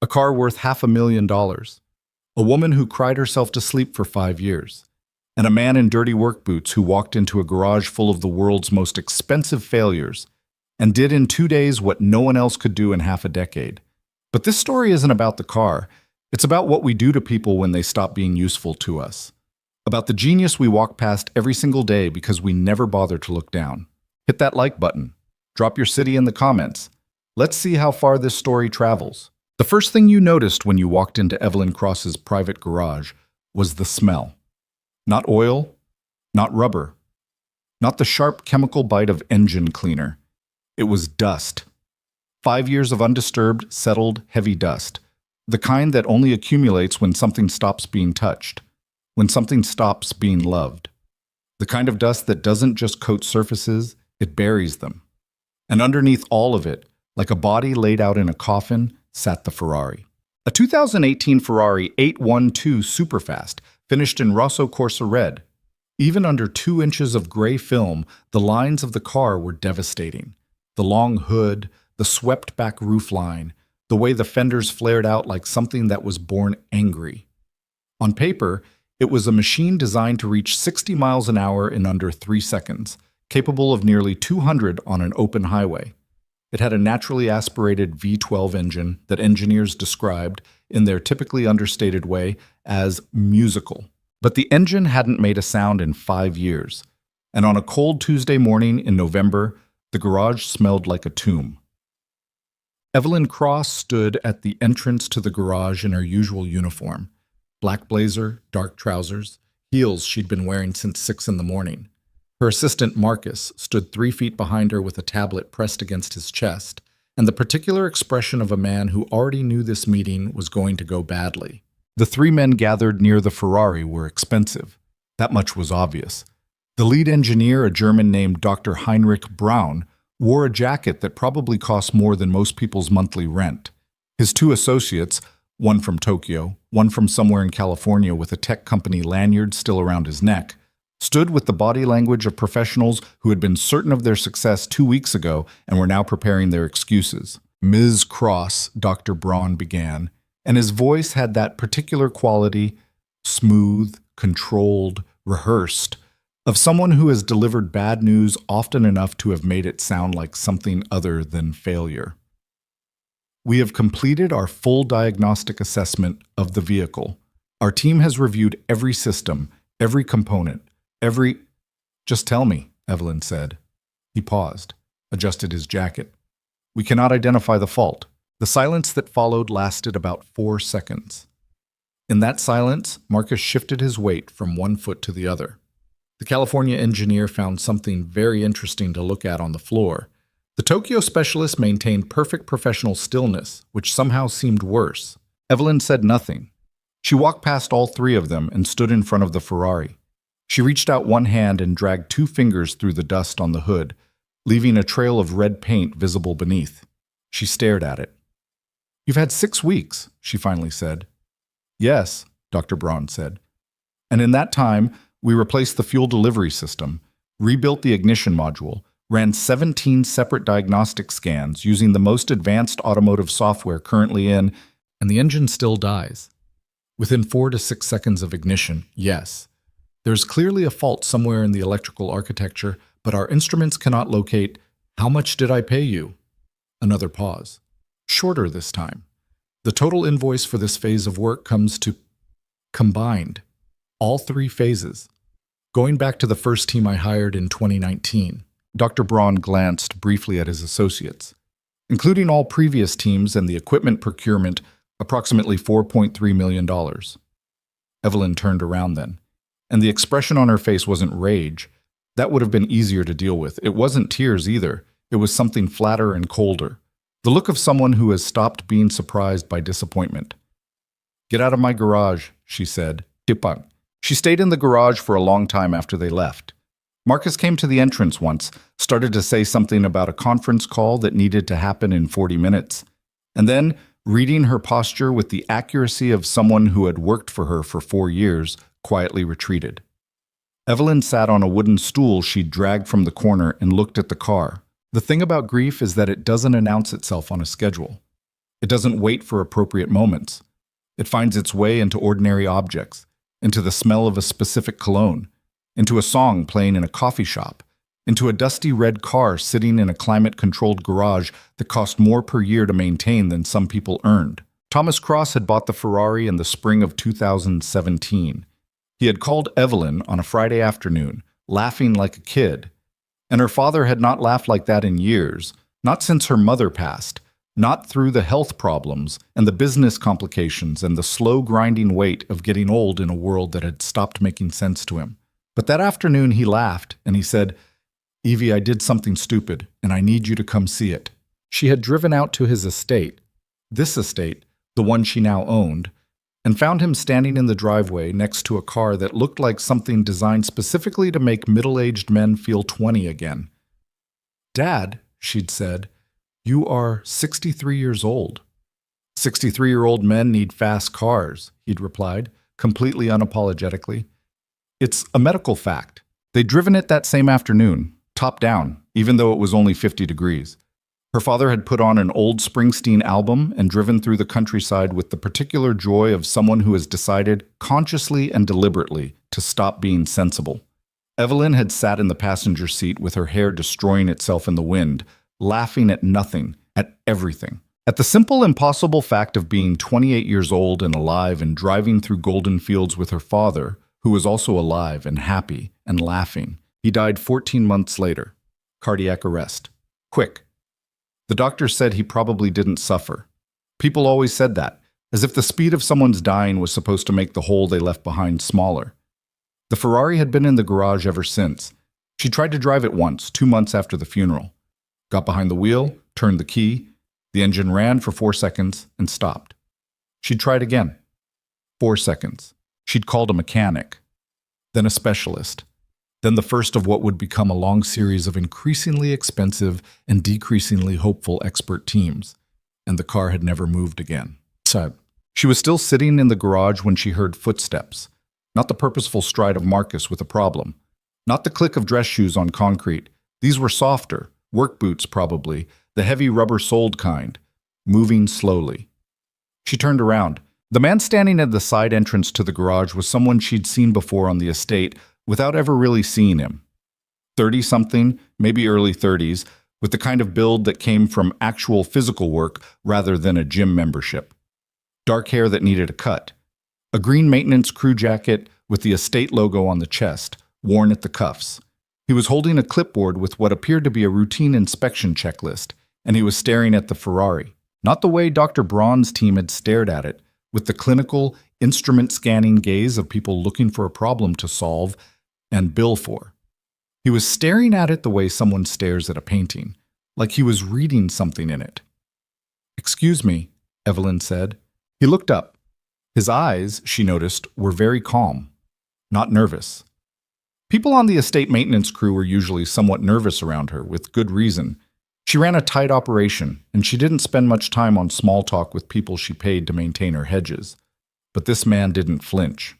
A car worth $500,000. A woman who cried herself to sleep for 5 years. And a man in dirty work boots who walked into a garage full of the world's most expensive failures and did in 2 days what no one else could do in half a decade. But this story isn't about the car. It's about what we do to people when they stop being useful to us. About the genius we walk past every single day because we never bother to look down. Hit that like button. Drop your city in the comments. Let's see how far this story travels. The first thing you noticed when you walked into Evelyn Cross's private garage was the smell. Not oil, not rubber, not the sharp chemical bite of engine cleaner. It was dust. 5 years of undisturbed, settled, heavy dust. The kind that only accumulates when something stops being touched, when something stops being loved. The kind of dust that doesn't just coat surfaces, it buries them. And underneath all of it, like a body laid out in a coffin, sat the Ferrari. A 2018 Ferrari 812 Superfast, finished in Rosso Corsa red. Even under 2 inches of gray film, the lines of the car were devastating. The long hood, the swept-back roofline, the way the fenders flared out like something that was born angry. On paper, it was a machine designed to reach 60 miles an hour in under 3 seconds, capable of nearly 200 on an open highway. It had a naturally aspirated V12 engine that engineers described, in their typically understated way, as musical. But the engine hadn't made a sound in 5 years, and on a cold Tuesday morning in November, the garage smelled like a tomb. Evelyn Cross stood at the entrance to the garage in her usual uniform, black blazer, dark trousers, heels she'd been wearing since 6 in the morning. Her assistant, Marcus, stood 3 feet behind her with a tablet pressed against his chest, and the particular expression of a man who already knew this meeting was going to go badly. The 3 men gathered near the Ferrari were expensive. That much was obvious. The lead engineer, a German named Dr. Heinrich Braun, wore a jacket that probably cost more than most people's monthly rent. His 2 associates, one from Tokyo, one from somewhere in California with a tech company lanyard still around his neck, stood with the body language of professionals who had been certain of their success 2 weeks ago and were now preparing their excuses. Ms. Cross, Dr. Braun began, and his voice had that particular quality, smooth, controlled, rehearsed, of someone who has delivered bad news often enough to have made it sound like something other than failure. We have completed our full diagnostic assessment of the vehicle. Our team has reviewed every system, every component, Just tell me, Evelyn said. He paused, adjusted his jacket. We cannot identify the fault. The silence that followed lasted about 4 seconds. In that silence, Marcus shifted his weight from one foot to the other. The California engineer found something very interesting to look at on the floor. The Tokyo specialist maintained perfect professional stillness, which somehow seemed worse. Evelyn said nothing. She walked past all 3 of them and stood in front of the Ferrari. She reached out one hand and dragged 2 fingers through the dust on the hood, leaving a trail of red paint visible beneath. She stared at it. You've had 6 weeks, she finally said. Yes, Dr. Braun said. And in that time, we replaced the fuel delivery system, rebuilt the ignition module, ran 17 separate diagnostic scans using the most advanced automotive software currently in, and the engine still dies. Within 4 to 6 seconds of ignition, yes. There's clearly a fault somewhere in the electrical architecture, but our instruments cannot locate, how much did I pay you? Another pause. Shorter this time. The total invoice for this phase of work comes to combined. All 3 phases. Going back to the first team I hired in 2019, Dr. Braun glanced briefly at his associates. Including all previous teams and the equipment procurement, approximately $4.3 million. Evelyn turned around then, and the expression on her face wasn't rage. That would have been easier to deal with. It wasn't tears either. It was something flatter and colder. The look of someone who has stopped being surprised by disappointment. Get out of my garage, she said. Tipang. She stayed in the garage for a long time after they left. Marcus came to the entrance once, started to say something about a conference call that needed to happen in 40 minutes, and then, reading her posture with the accuracy of someone who had worked for her for 4 years, quietly retreated. Evelyn sat on a wooden stool she'd dragged from the corner and looked at the car. The thing about grief is that it doesn't announce itself on a schedule. It doesn't wait for appropriate moments. It finds its way into ordinary objects, into the smell of a specific cologne, into a song playing in a coffee shop, into a dusty red car sitting in a climate-controlled garage that cost more per year to maintain than some people earned. Thomas Cross had bought the Ferrari in the spring of 2017. He had called Evelyn on a Friday afternoon, laughing like a kid. And her father had not laughed like that in years, not since her mother passed, not through the health problems and the business complications and the slow grinding weight of getting old in a world that had stopped making sense to him. But that afternoon he laughed and he said, "Evie, I did something stupid, and I need you to come see it." She had driven out to his estate, this estate, the one she now owned, and found him standing in the driveway next to a car that looked like something designed specifically to make middle-aged men feel 20 again. "Dad," she'd said, "you are 63 years old." 63-year-old men need fast cars, he'd replied, completely unapologetically. "It's a medical fact. They'd driven it that same afternoon, top down, even though it was only 50 degrees. Her father had put on an old Springsteen album and driven through the countryside with the particular joy of someone who has decided, consciously and deliberately, to stop being sensible. Evelyn had sat in the passenger seat with her hair destroying itself in the wind, laughing at nothing, at everything. At the simple, impossible fact of being 28 years old and alive and driving through golden fields with her father, who was also alive and happy and laughing. He died 14 months later. Cardiac arrest. Quick. The doctor said he probably didn't suffer. People always said that, as if the speed of someone's dying was supposed to make the hole they left behind smaller. The Ferrari had been in the garage ever since. She tried to drive it once, 2 months after the funeral. Got behind the wheel, turned the key. The engine ran for 4 seconds and stopped. She'd tried again. 4 seconds. She'd called a mechanic, then a specialist, then the first of what would become a long series of increasingly expensive and decreasingly hopeful expert teams, and the car had never moved again. She was still sitting in the garage when she heard footsteps, not the purposeful stride of Marcus with a problem, not the click of dress shoes on concrete. These were softer, work boots probably, the heavy rubber-soled kind, moving slowly. She turned around. The man standing at the side entrance to the garage was someone she'd seen before on the estate without ever really seeing him. 30-something, maybe early 30s, with the kind of build that came from actual physical work rather than a gym membership. Dark hair that needed a cut. A green maintenance crew jacket with the estate logo on the chest, worn at the cuffs. He was holding a clipboard with what appeared to be a routine inspection checklist, and he was staring at the Ferrari. Not the way Dr. Braun's team had stared at it, with the clinical, instrument-scanning gaze of people looking for a problem to solve and bill for. He was staring at it the way someone stares at a painting, like he was reading something in it. "Excuse me," Evelyn said. He looked up. His eyes, she noticed, were very calm, not nervous. People on the estate maintenance crew were usually somewhat nervous around her, with good reason. She ran a tight operation, and she didn't spend much time on small talk with people she paid to maintain her hedges. But this man didn't flinch.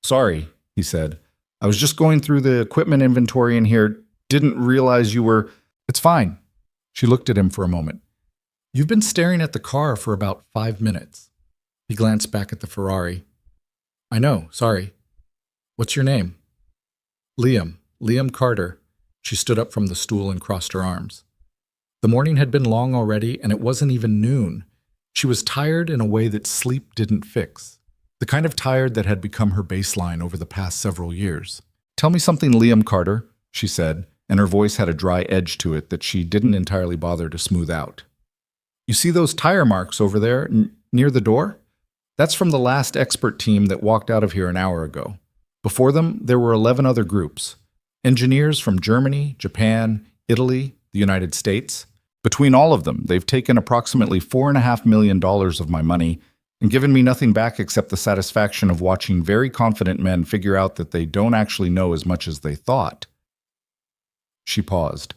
"Sorry," he said. "I was just going through the equipment inventory in here. Didn't realize you were—" "It's fine." She looked at him for a moment. "You've been staring at the car for about 5 minutes." He glanced back at the Ferrari. "I know, sorry. What's your name?" Liam Carter." She stood up from the stool and crossed her arms. The morning had been long already, and it wasn't even noon. She was tired in a way that sleep didn't fix. The kind of tired that had become her baseline over the past several years. "Tell me something, Liam Carter," she said, and her voice had a dry edge to it that she didn't entirely bother to smooth out. "You see those tire marks over there, near the door? That's from the last expert team that walked out of here an hour ago. Before them, there were 11 other groups. Engineers from Germany, Japan, Italy, the United States. Between all of them, they've taken approximately $4.5 million of my money and given me nothing back except the satisfaction of watching very confident men figure out that they don't actually know as much as they thought." She paused.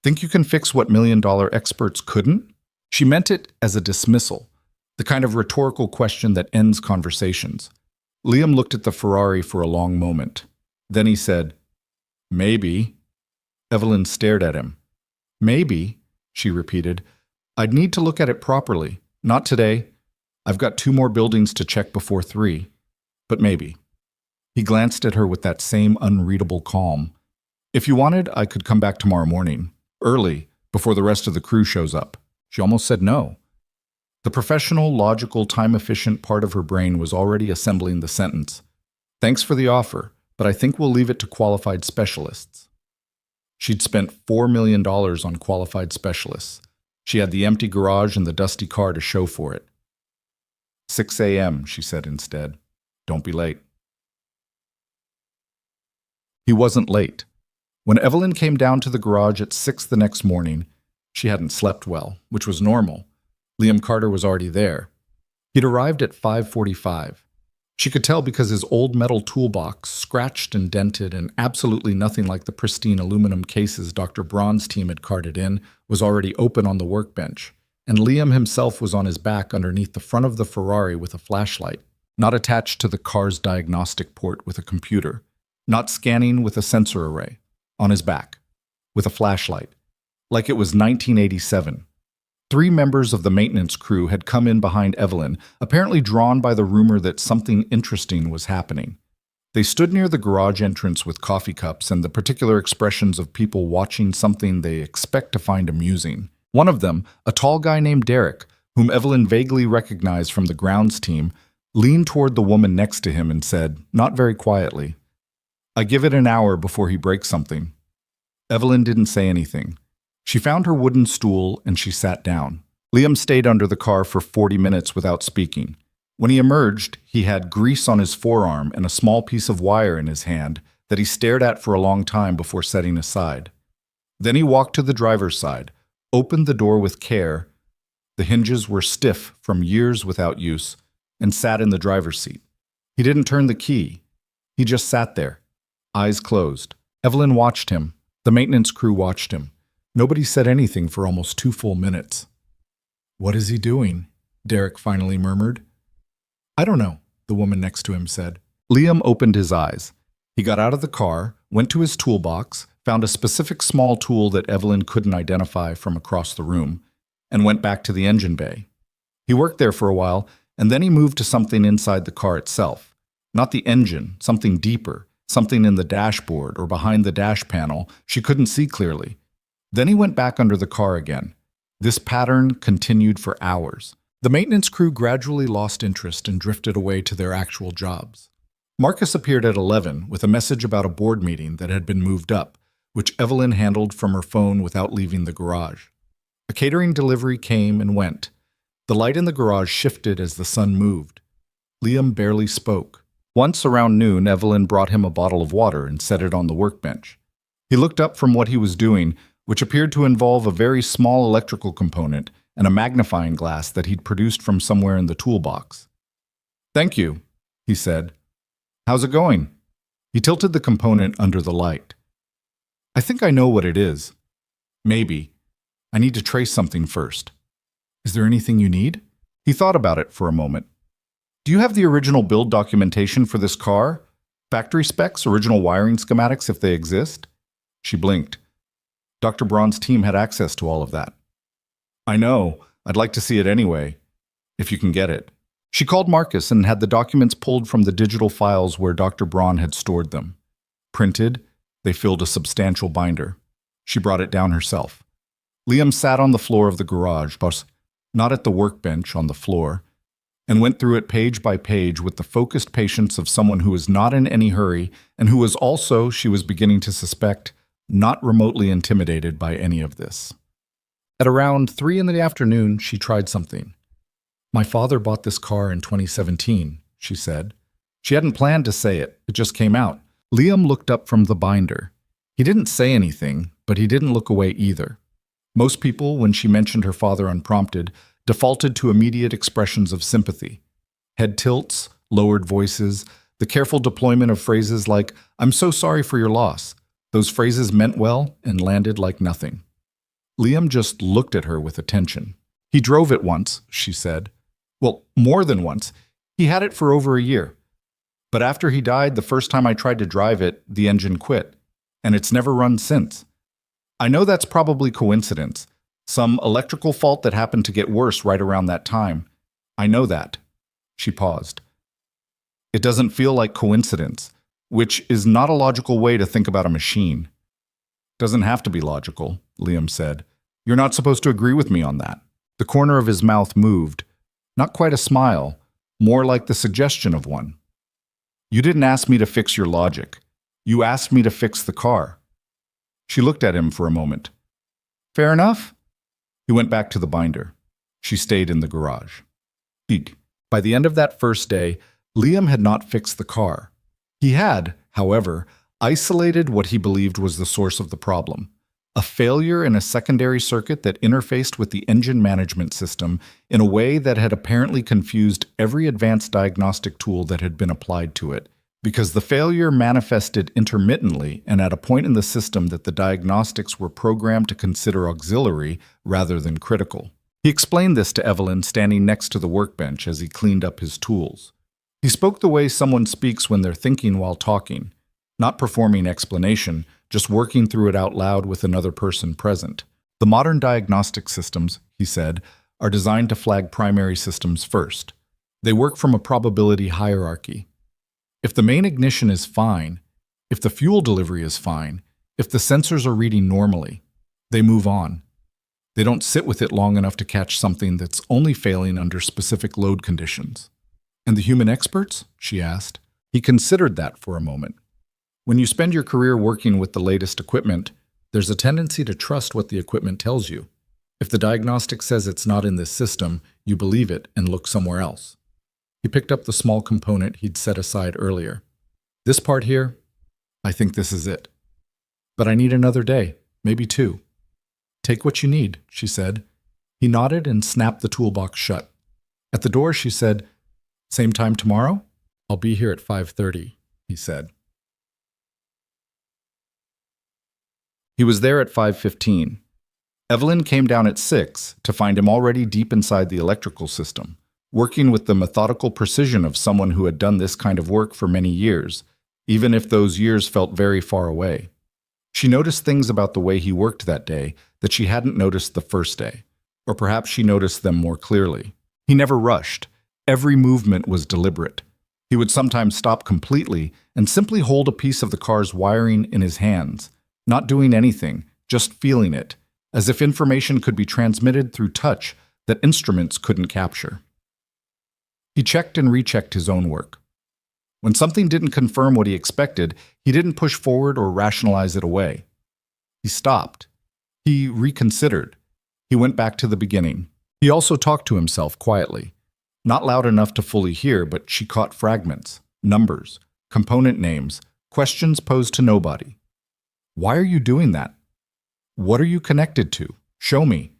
"Think you can fix what million-dollar experts couldn't?" She meant it as a dismissal, the kind of rhetorical question that ends conversations. Liam looked at the Ferrari for a long moment. Then he said, "Maybe." Evelyn stared at him. "Maybe," she repeated. I'd need to look at it properly. Not today. I've got 2 more buildings to check before 3. But maybe. He glanced at her with that same unreadable calm. If you wanted, I could come back tomorrow morning, early, before the rest of the crew shows up. She almost said no. The professional, logical, time-efficient part of her brain was already assembling the sentence. Thanks for the offer, but I think we'll leave it to qualified specialists. She'd spent $4 million on qualified specialists. She had the empty garage and the dusty car to show for it. 6 a.m., she said instead. Don't be late. He wasn't late. When Evelyn came down to the garage at 6 the next morning, she hadn't slept well, which was normal. Liam Carter was already there. He'd arrived at 5:45. She could tell because his old metal toolbox, scratched and dented and absolutely nothing like the pristine aluminum cases Dr. Braun's team had carted in, was already open on the workbench, and Liam himself was on his back underneath the front of the Ferrari with a flashlight, not attached to the car's diagnostic port with a computer, not scanning with a sensor array, on his back, with a flashlight, like it was 1987. 3 members of the maintenance crew had come in behind Evelyn, apparently drawn by the rumor that something interesting was happening. They stood near the garage entrance with coffee cups and the particular expressions of people watching something they expect to find amusing. One of them, a tall guy named Derek, whom Evelyn vaguely recognized from the grounds team, leaned toward the woman next to him and said, not very quietly, "I give it an hour before he breaks something." Evelyn didn't say anything. She found her wooden stool and she sat down. Liam stayed under the car for 40 minutes without speaking. When he emerged, he had grease on his forearm and a small piece of wire in his hand that he stared at for a long time before setting aside. Then he walked to the driver's side, opened the door with care. The hinges were stiff from years without use, and sat in the driver's seat. He didn't turn the key. He just sat there, eyes closed. Evelyn watched him. The maintenance crew watched him. Nobody said anything for almost 2 full minutes. "What is he doing?" Derek finally murmured. "I don't know," the woman next to him said. Liam opened his eyes. He got out of the car, went to his toolbox, found a specific small tool that Evelyn couldn't identify from across the room, and went back to the engine bay. He worked there for a while, and then he moved to something inside the car itself. Not the engine, something deeper, something in the dashboard or behind the dash panel she couldn't see clearly. Then he went back under the car again. This pattern continued for hours. The maintenance crew gradually lost interest and drifted away to their actual jobs. Marcus appeared at 11 with a message about a board meeting that had been moved up, which Evelyn handled from her phone without leaving the garage. A catering delivery came and went. The light in the garage shifted as the sun moved. Liam barely spoke. Once around noon, Evelyn brought him a bottle of water and set it on the workbench. He looked up from what he was doing, which appeared to involve a very small electrical component and a magnifying glass that he'd produced from somewhere in the toolbox. "Thank you," he said. "How's it going?" He tilted the component under the light. "I think I know what it is." "Maybe. I need to trace something first." "Is there anything you need?" He thought about it for a moment. "Do you have the original build documentation for this car? Factory specs, original wiring schematics if they exist?" She blinked. Dr. Braun's team had access to all of that. "I know. I'd like to see it anyway, if you can get it." She called Marcus and had the documents pulled from the digital files where Dr. Braun had stored them. Printed, they filled a substantial binder. She brought it down herself. Liam sat on the floor of the garage, but not at the workbench, on the floor, and went through it page by page with the focused patience of someone who was not in any hurry and who was also, she was beginning to suspect, not remotely intimidated by any of this. At around 3 in the afternoon, she tried something. "My father bought this car in 2017, she said. She hadn't planned to say it. It just came out. Liam looked up from the binder. He didn't say anything, but he didn't look away either. Most people, when she mentioned her father unprompted, defaulted to immediate expressions of sympathy. Head tilts, lowered voices, the careful deployment of phrases like, "I'm so sorry for your loss." Those phrases meant well and landed like nothing. Liam just looked at her with attention. "He drove it once," she said. "Well, more than once. He had it for over a year. But after he died, the first time I tried to drive it, the engine quit, and it's never run since. I know that's probably coincidence, Some electrical fault that happened to get worse right around that time. I know that. She paused. It doesn't feel like coincidence, which is not a logical way to think about a machine. Doesn't have to be logical, Liam said. You're not supposed to agree with me on that. The corner of his mouth moved. Not quite a smile, more like the suggestion of one. You didn't ask me to fix your logic. You asked me to fix the car. She looked at him for a moment. Fair enough? He went back to the binder. She stayed in the garage. By the end of that first day, Liam had not fixed the car. He had, however, isolated what he believed was the source of the problem. A failure in a secondary circuit that interfaced with the engine management system in a way that had apparently confused every advanced diagnostic tool that had been applied to it, because the failure manifested intermittently and at a point in the system that the diagnostics were programmed to consider auxiliary rather than critical. He explained this to Evelyn standing next to the workbench as he cleaned up his tools. He spoke the way someone speaks when they're thinking while talking, not performing explanation, just working through it out loud with another person present. The modern diagnostic systems, he said, are designed to flag primary systems first. They work from a probability hierarchy. If the main ignition is fine, if the fuel delivery is fine, if the sensors are reading normally, they move on. They don't sit with it long enough to catch something that's only failing under specific load conditions. And the human experts? She asked. He considered that for a moment. When you spend your career working with the latest equipment, there's a tendency to trust what the equipment tells you. If the diagnostic says it's not in this system, you believe it and look somewhere else. He picked up the small component he'd set aside earlier. This part here, I think this is it. But I need another day, maybe 2. Take what you need, she said. He nodded and snapped the toolbox shut. At the door, she said, Same time tomorrow? I'll be here at 5:30, he said. He was there at 5:15. Evelyn came down at 6 to find him already deep inside the electrical system, working with the methodical precision of someone who had done this kind of work for many years, even if those years felt very far away. She noticed things about the way he worked that day that she hadn't noticed the first day, or perhaps she noticed them more clearly. He never rushed. Every movement was deliberate. He would sometimes stop completely and simply hold a piece of the car's wiring in his hands, not doing anything, just feeling it, as if information could be transmitted through touch that instruments couldn't capture. He checked and rechecked his own work. When something didn't confirm what he expected, he didn't push forward or rationalize it away. He stopped. He reconsidered. He went back to the beginning. He also talked to himself quietly. Not loud enough to fully hear, but she caught fragments, numbers, component names, questions posed to nobody. Why are you doing that? What are you connected to? Show me.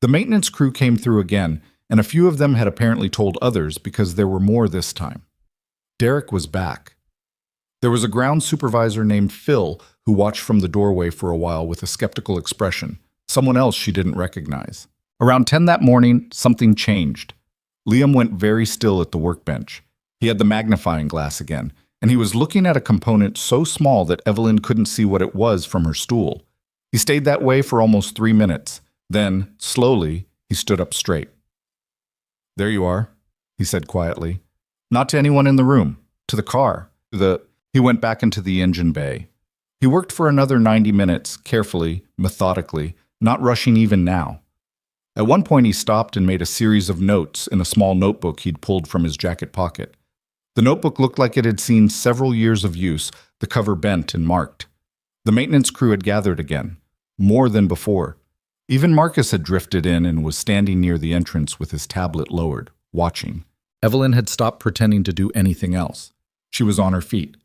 The maintenance crew came through again, and a few of them had apparently told others because there were more this time. Derek was back. There was a ground supervisor named Phil who watched from the doorway for a while with a skeptical expression, someone else she didn't recognize. Around 10 that morning, something changed. Liam went very still at the workbench. He had the magnifying glass again, and he was looking at a component so small that Evelyn couldn't see what it was from her stool. He stayed that way for almost 3 minutes. Then, slowly, he stood up straight. There you are, he said quietly. Not to anyone in the room, to the car, He went back into the engine bay. He worked for another 90 minutes, carefully, methodically, not rushing even now. At one point he stopped and made a series of notes in a small notebook he'd pulled from his jacket pocket. The notebook looked like it had seen several years of use, the cover bent and marked. The maintenance crew had gathered again, more than before. Even Marcus had drifted in and was standing near the entrance with his tablet lowered, watching. Evelyn had stopped pretending to do anything else. She was on her feet.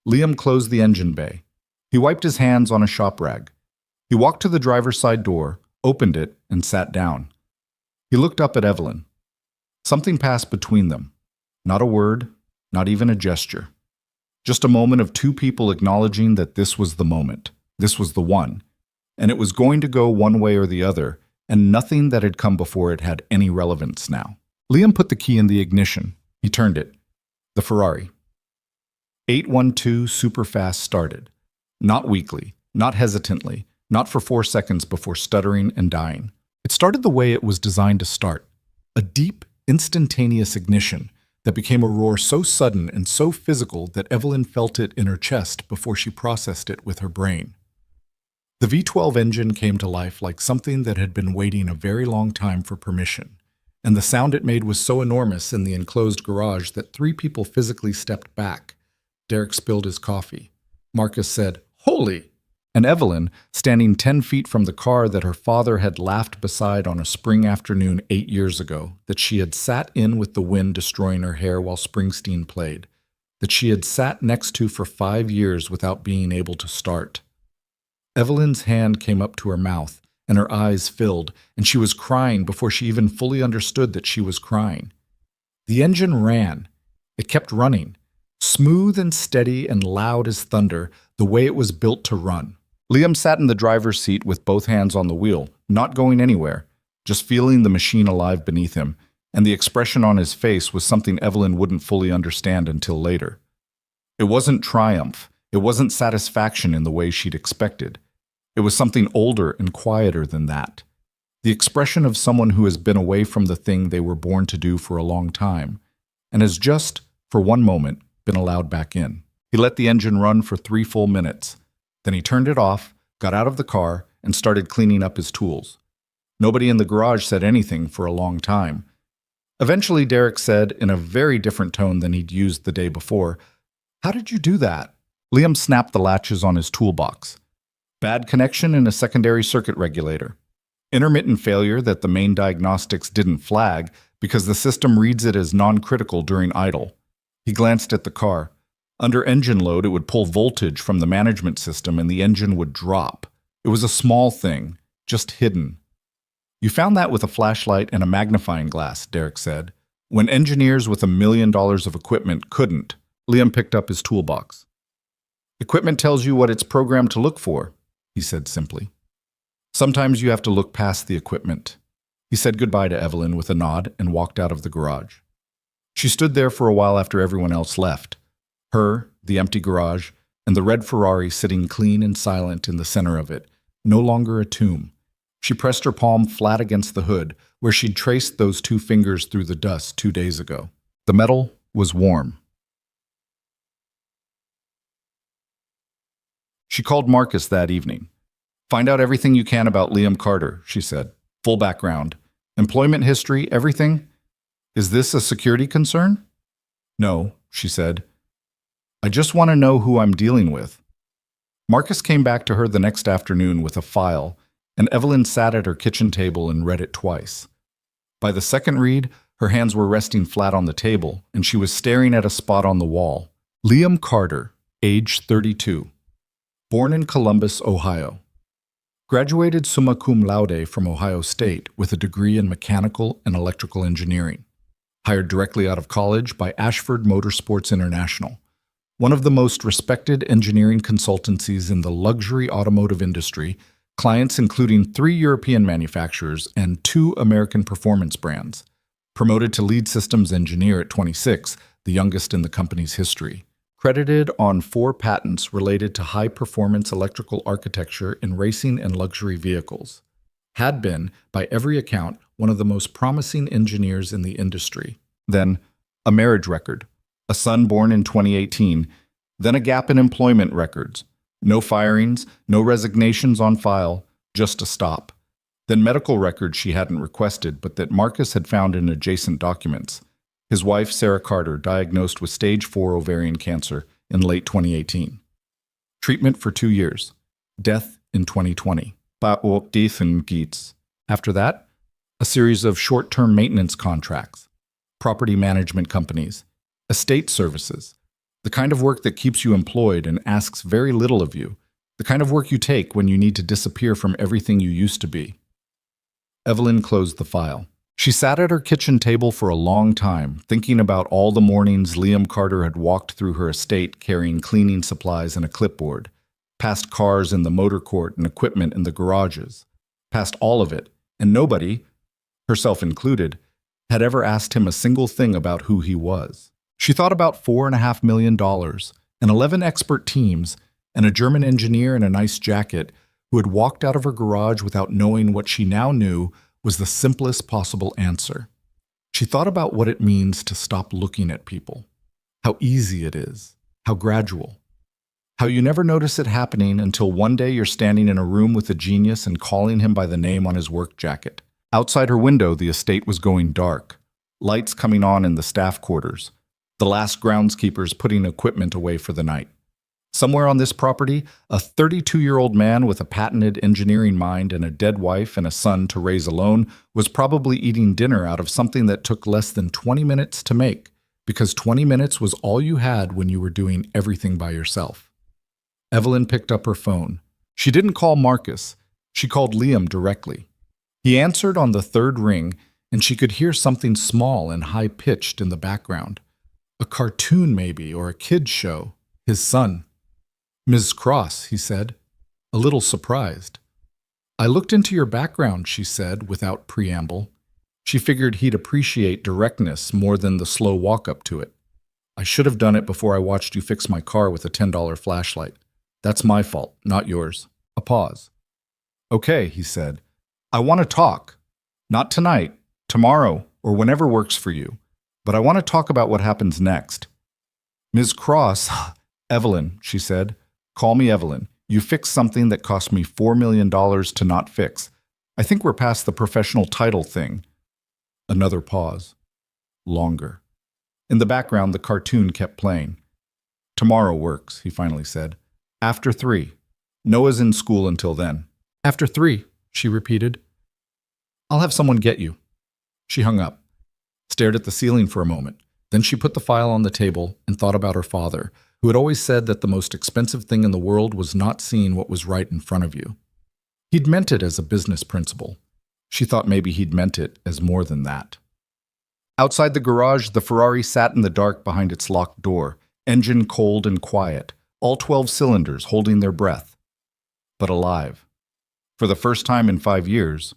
Liam closed the engine bay. He wiped his hands on a shop rag. He walked to the driver's side door, opened it, and sat down. He looked up at Evelyn. Something passed between them. Not a word, not even a gesture. Just a moment of two people acknowledging that this was the moment. This was the one. And it was going to go one way or the other, and nothing that had come before it had any relevance now. Liam put the key in the ignition. He turned it. The Ferrari. 812 super fast started. Not weakly, not hesitantly, not for 4 seconds before stuttering and dying. It started the way it was designed to start, a deep, instantaneous ignition that became a roar so sudden and so physical that Evelyn felt it in her chest before she processed it with her brain. The V12 engine came to life like something that had been waiting a very long time for permission, and the sound it made was so enormous in the enclosed garage that 3 people physically stepped back. Derek spilled his coffee. Marcus said, "Holy!" And Evelyn, standing 10 feet from the car that her father had laughed beside on a spring afternoon 8 years ago, that she had sat in with the wind destroying her hair while Springsteen played, that she had sat next to for 5 years without being able to start. Evelyn's hand came up to her mouth, and her eyes filled, and she was crying before she even fully understood that she was crying. The engine ran. It kept running, smooth and steady and loud as thunder, the way it was built to run. Liam sat in the driver's seat with both hands on the wheel, not going anywhere, just feeling the machine alive beneath him, and the expression on his face was something Evelyn wouldn't fully understand until later. It wasn't triumph. It wasn't satisfaction in the way she'd expected. It was something older and quieter than that. The expression of someone who has been away from the thing they were born to do for a long time, and has just, for one moment, been allowed back in. He let the engine run for 3 full minutes. Then he turned it off, got out of the car, and started cleaning up his tools. Nobody in the garage said anything for a long time. Eventually, Derek said, in a very different tone than he'd used the day before, "How did you do that?" Liam snapped the latches on his toolbox. Bad connection in a secondary circuit regulator. Intermittent failure that the main diagnostics didn't flag because the system reads it as non-critical during idle. He glanced at the car. Under engine load, it would pull voltage from the management system and the engine would drop. It was a small thing, just hidden. "You found that with a flashlight and a magnifying glass," Derek said. "When engineers with $1 million of equipment couldn't." Liam picked up his toolbox. "Equipment tells you what it's programmed to look for," he said simply. "Sometimes you have to look past the equipment." He said goodbye to Evelyn with a nod and walked out of the garage. She stood there for a while after everyone else left. Her, the empty garage, and the red Ferrari sitting clean and silent in the center of it, no longer a tomb. She pressed her palm flat against the hood, where she'd traced those 2 fingers through the dust 2 days ago. The metal was warm. She called Marcus that evening. "Find out everything you can about Liam Carter," she said. "Full background. Employment history, everything. Is this a security concern?" "No," she said. "I just want to know who I'm dealing with." Marcus came back to her the next afternoon with a file, and Evelyn sat at her kitchen table and read it twice. By the second read, her hands were resting flat on the table, and she was staring at a spot on the wall. Liam Carter, age 32. Born in Columbus, Ohio. Graduated summa cum laude from Ohio State with a degree in mechanical and electrical engineering. Hired directly out of college by Ashford Motorsports International, one of the most respected engineering consultancies in the luxury automotive industry, clients including 3 European manufacturers and 2 American performance brands. Promoted to lead systems engineer at 26, the youngest in the company's history. Credited on 4 patents related to high-performance electrical architecture in racing and luxury vehicles. Had been, by every account, one of the most promising engineers in the industry. Then, a marriage record. A son born in 2018, then a gap in employment records. No firings, no resignations on file, just a stop. Then medical records she hadn't requested, but that Marcus had found in adjacent documents. His wife, Sarah Carter, diagnosed with stage 4 ovarian cancer in late 2018. Treatment for 2 years. Death in 2020. After that, a series of short-term maintenance contracts, property management companies, estate services, the kind of work that keeps you employed and asks very little of you, the kind of work you take when you need to disappear from everything you used to be. Evelyn closed the file. She sat at her kitchen table for a long time, thinking about all the mornings Liam Carter had walked through her estate carrying cleaning supplies and a clipboard, past cars in the motor court and equipment in the garages, past all of it, and nobody, herself included, had ever asked him a single thing about who he was. She thought about $4.5 million and 11 expert teams and a German engineer in a nice jacket who had walked out of her garage without knowing what she now knew was the simplest possible answer. She thought about what it means to stop looking at people, how easy it is, how gradual, how you never notice it happening until one day you're standing in a room with a genius and calling him by the name on his work jacket. Outside her window, the estate was going dark, lights coming on in the staff quarters, the last groundskeepers putting equipment away for the night. Somewhere on this property, a 32-year-old man with a patented engineering mind and a dead wife and a son to raise alone was probably eating dinner out of something that took less than 20 minutes to make, because 20 minutes was all you had when you were doing everything by yourself. Evelyn picked up her phone. She didn't call Marcus. She called Liam directly. He answered on the third ring, and she could hear something small and high-pitched in the background. A cartoon maybe, or a kid's show. His son. "Ms. Cross," he said, a little surprised. "I looked into your background," she said, without preamble. She figured he'd appreciate directness more than the slow walk-up to it. "I should have done it before I watched you fix my car with a $10 flashlight. That's my fault, not yours." A pause. "Okay," he said. "I want to talk. Not tonight, tomorrow, or whenever works for you. But I want to talk about what happens next." "Ms. Cross," "Evelyn," she said. "Call me Evelyn. You fixed something that cost me $4 million to not fix. I think we're past the professional title thing." Another pause. Longer. In the background, the cartoon kept playing. "Tomorrow works," he finally said. "After 3. Noah's in school until then." "After 3, she repeated. "I'll have someone get you." She hung up, stared at the ceiling for a moment. Then she put the file on the table and thought about her father, who had always said that the most expensive thing in the world was not seeing what was right in front of you. He'd meant it as a business principle. She thought maybe he'd meant it as more than that. Outside the garage, the Ferrari sat in the dark behind its locked door, engine cold and quiet, all 12 cylinders holding their breath. But alive. For the first time in 5 years,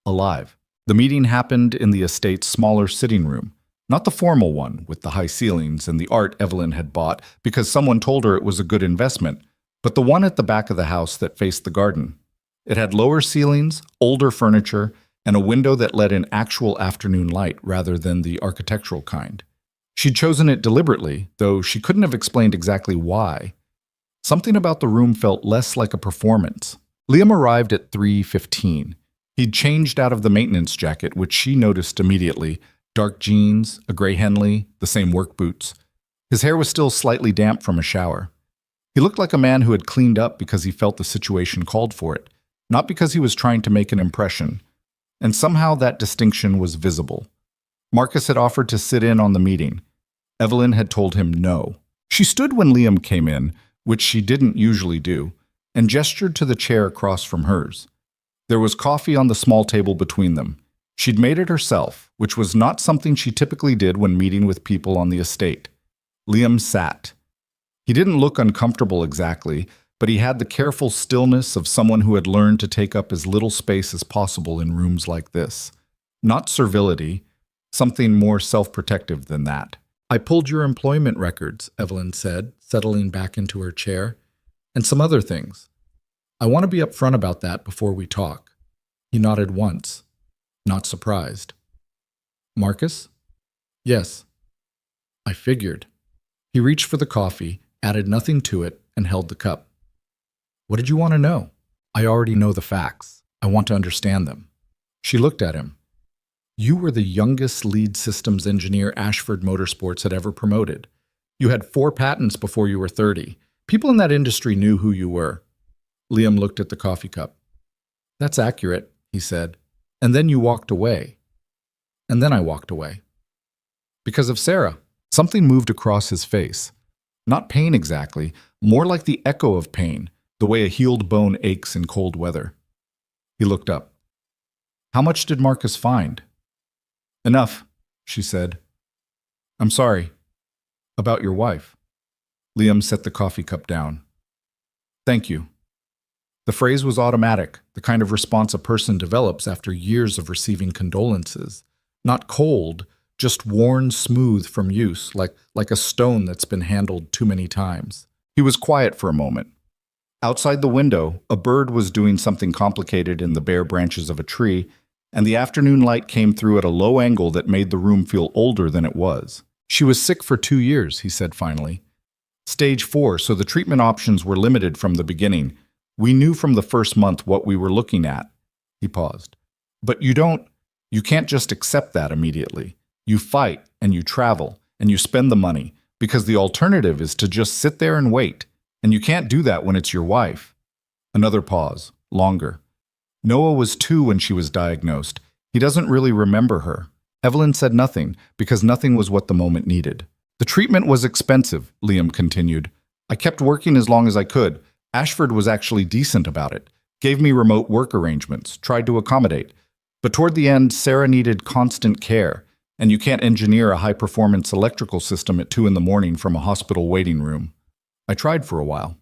alive. The meeting happened in the estate's smaller sitting room. Not the formal one, with the high ceilings and the art Evelyn had bought because someone told her it was a good investment, but the one at the back of the house that faced the garden. It had lower ceilings, older furniture, and a window that let in actual afternoon light rather than the architectural kind. She'd chosen it deliberately, though she couldn't have explained exactly why. Something about the room felt less like a performance. Liam arrived at 3:15. He'd changed out of the maintenance jacket, which she noticed immediately. Dark jeans, a gray Henley, the same work boots. His hair was still slightly damp from a shower. He looked like a man who had cleaned up because he felt the situation called for it, not because he was trying to make an impression. And somehow that distinction was visible. Marcus had offered to sit in on the meeting. Evelyn had told him no. She stood when Liam came in, which she didn't usually do, and gestured to the chair across from hers. There was coffee on the small table between them. She'd made it herself, which was not something she typically did when meeting with people on the estate. Liam sat. He didn't look uncomfortable exactly, but he had the careful stillness of someone who had learned to take up as little space as possible in rooms like this. Not servility, something more self-protective than that. "I pulled your employment records," Evelyn said, settling back into her chair, "and some other things. I want to be upfront about that before we talk." He nodded once, not surprised. "Marcus?" "Yes." "I figured." He reached for the coffee, added nothing to it, and held the cup. "What did you want to know?" "I already know the facts. I want to understand them." She looked at him. "You were the youngest lead systems engineer Ashford Motorsports had ever promoted. You had 4 patents before you were 30. People in that industry knew who you were." Liam looked at the coffee cup. "That's accurate," he said. "And then you walked away. And then I walked away. Because of Sarah." Something moved across his face. Not pain exactly, more like the echo of pain, the way a healed bone aches in cold weather. He looked up. "How much did Marcus find?" "Enough," she said. "I'm sorry. About your wife." Liam set the coffee cup down. "Thank you." The phrase was automatic, the kind of response a person develops after years of receiving condolences. Not cold, just worn smooth from use, like a stone that's been handled too many times. He was quiet for a moment. Outside the window, a bird was doing something complicated in the bare branches of a tree, and the afternoon light came through at a low angle that made the room feel older than it was. She was sick for 2 years, he said finally. Stage 4, so the treatment options were limited from the beginning. We knew from the first month what we were looking at. He paused. But you can't just accept that immediately. You fight, and you travel, and you spend the money, because the alternative is to just sit there and wait. And you can't do that when it's your wife. Another pause, longer. Noah was 2 when she was diagnosed. He doesn't really remember her. Evelyn said nothing, because nothing was what the moment needed. The treatment was expensive, Liam continued. I kept working as long as I could. Ashford was actually decent about it. Gave me remote work arrangements, tried to accommodate. But toward the end, Sarah needed constant care, and you can't engineer a high-performance electrical system at 2 in the morning from a hospital waiting room. I tried for a while.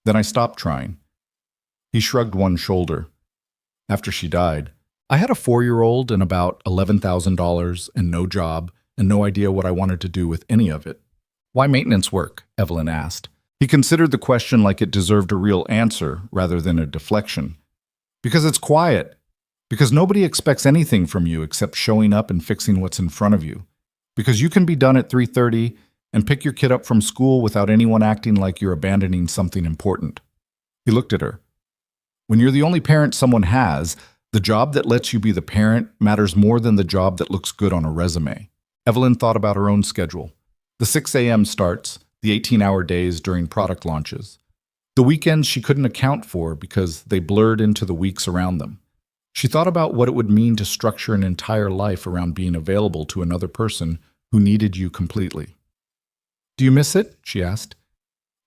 Then I stopped trying. He shrugged one shoulder. After she died, I had a 4-year-old and about $11,000 and no job and no idea what I wanted to do with any of it. Why maintenance work? Evelyn asked. He considered the question like it deserved a real answer rather than a deflection. Because it's quiet. Because nobody expects anything from you except showing up and fixing what's in front of you. Because you can be done at 3:30 and pick your kid up from school without anyone acting like you're abandoning something important. He looked at her. When you're the only parent someone has, the job that lets you be the parent matters more than the job that looks good on a resume. Evelyn thought about her own schedule. The 6 a.m. starts, the 18-hour days during product launches. The weekends she couldn't account for because they blurred into the weeks around them. She thought about what it would mean to structure an entire life around being available to another person who needed you completely. Do you miss it? She asked.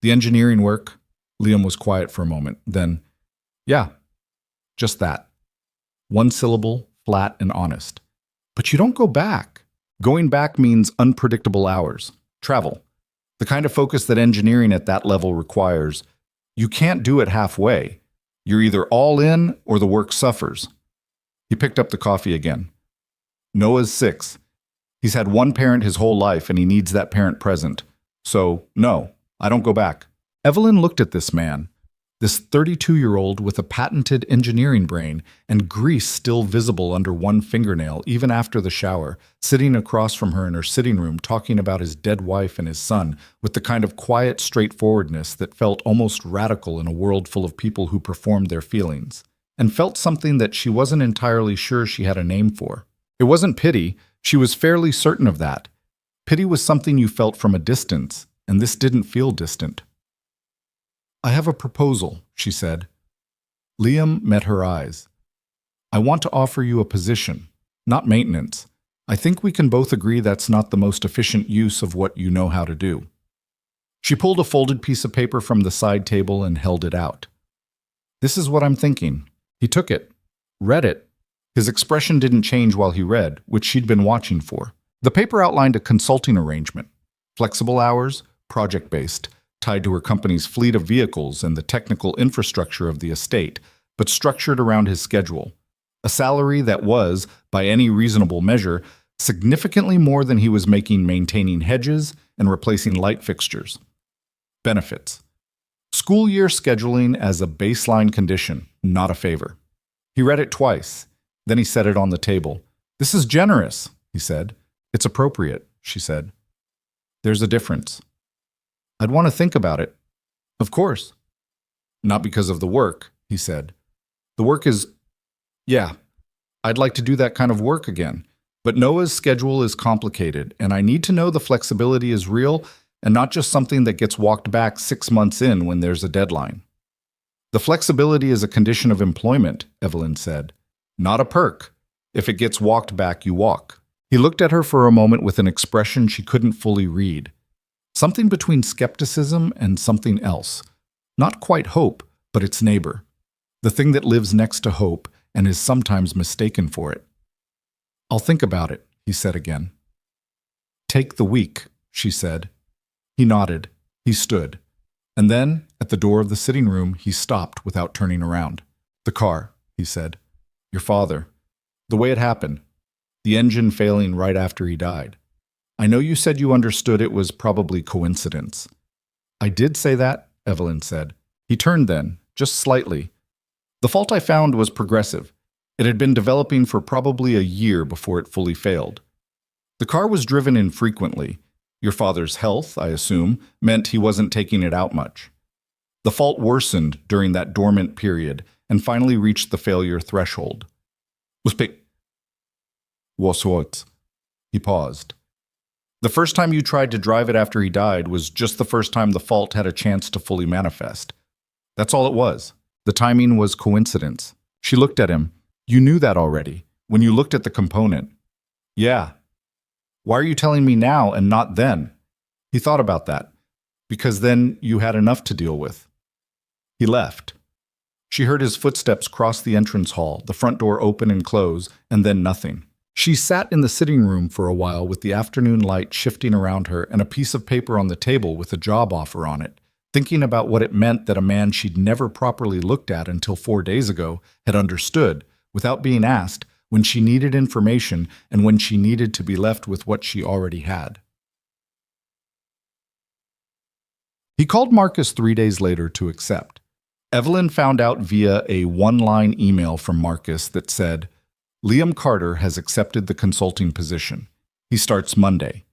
The engineering work? Liam was quiet for a moment. Then, yeah, just that. One syllable, flat and honest. But you don't go back. Going back means unpredictable hours, travel, the kind of focus that engineering at that level requires. You can't do it halfway. You're either all in or the work suffers. He picked up the coffee again. Noah's 6. He's had one parent his whole life and he needs that parent present. So, no, I don't go back. Evelyn looked at this man, this 32-year-old with a patented engineering brain and grease still visible under one fingernail even after the shower, sitting across from her in her sitting room talking about his dead wife and his son with the kind of quiet straightforwardness that felt almost radical in a world full of people who performed their feelings, and felt something that she wasn't entirely sure she had a name for. It wasn't pity, she was fairly certain of that. Pity was something you felt from a distance, and this didn't feel distant. I have a proposal, she said. Liam met her eyes. I want to offer you a position, not maintenance. I think we can both agree that's not the most efficient use of what you know how to do. She pulled a folded piece of paper from the side table and held it out. This is what I'm thinking. He took it, read it. His expression didn't change while he read, which she'd been watching for. The paper outlined a consulting arrangement, flexible hours, project-based, tied to her company's fleet of vehicles and the technical infrastructure of the estate, but structured around his schedule. A salary that was, by any reasonable measure, significantly more than he was making maintaining hedges and replacing light fixtures. Benefits. School year scheduling as a baseline condition, not a favor. He read it twice. Then he set it on the table. This is generous, he said. It's appropriate, she said. There's a difference. I'd want to think about it. Of course. Not because of the work, he said. The work is, yeah, I'd like to do that kind of work again. But Noah's schedule is complicated, and I need to know the flexibility is real and not just something that gets walked back 6 months in when there's a deadline. The flexibility is a condition of employment, Evelyn said. Not a perk. If it gets walked back, you walk. He looked at her for a moment with an expression she couldn't fully read. Something between skepticism and something else. Not quite hope, but its neighbor. The thing that lives next to hope and is sometimes mistaken for it. I'll think about it, he said again. Take the week, she said. He nodded. He stood. And then, at the door of the sitting room, he stopped without turning around. The car, he said. Your father. The way it happened. The engine failing right after he died. I know you said you understood it was probably coincidence. I did say that, Evelyn said. He turned then, just slightly. The fault I found was progressive. It had been developing for probably a year before it fully failed. The car was driven infrequently. Your father's health, I assume, meant he wasn't taking it out much. The fault worsened during that dormant period and finally reached the failure threshold. Was what? He paused. The first time you tried to drive it after he died was just the first time the fault had a chance to fully manifest. That's all it was. The timing was coincidence. She looked at him. You knew that already, when you looked at the component. Yeah. Why are you telling me now and not then? He thought about that. Because then you had enough to deal with. He left. She heard his footsteps cross the entrance hall, the front door open and close, and then nothing. She sat in the sitting room for a while with the afternoon light shifting around her and a piece of paper on the table with a job offer on it, thinking about what it meant that a man she'd never properly looked at until 4 days ago had understood, without being asked, when she needed information and when she needed to be left with what she already had. He called Marcus 3 days later to accept. Evelyn found out via a one-line email from Marcus that said, Liam Carter has accepted the consulting position. He starts Monday.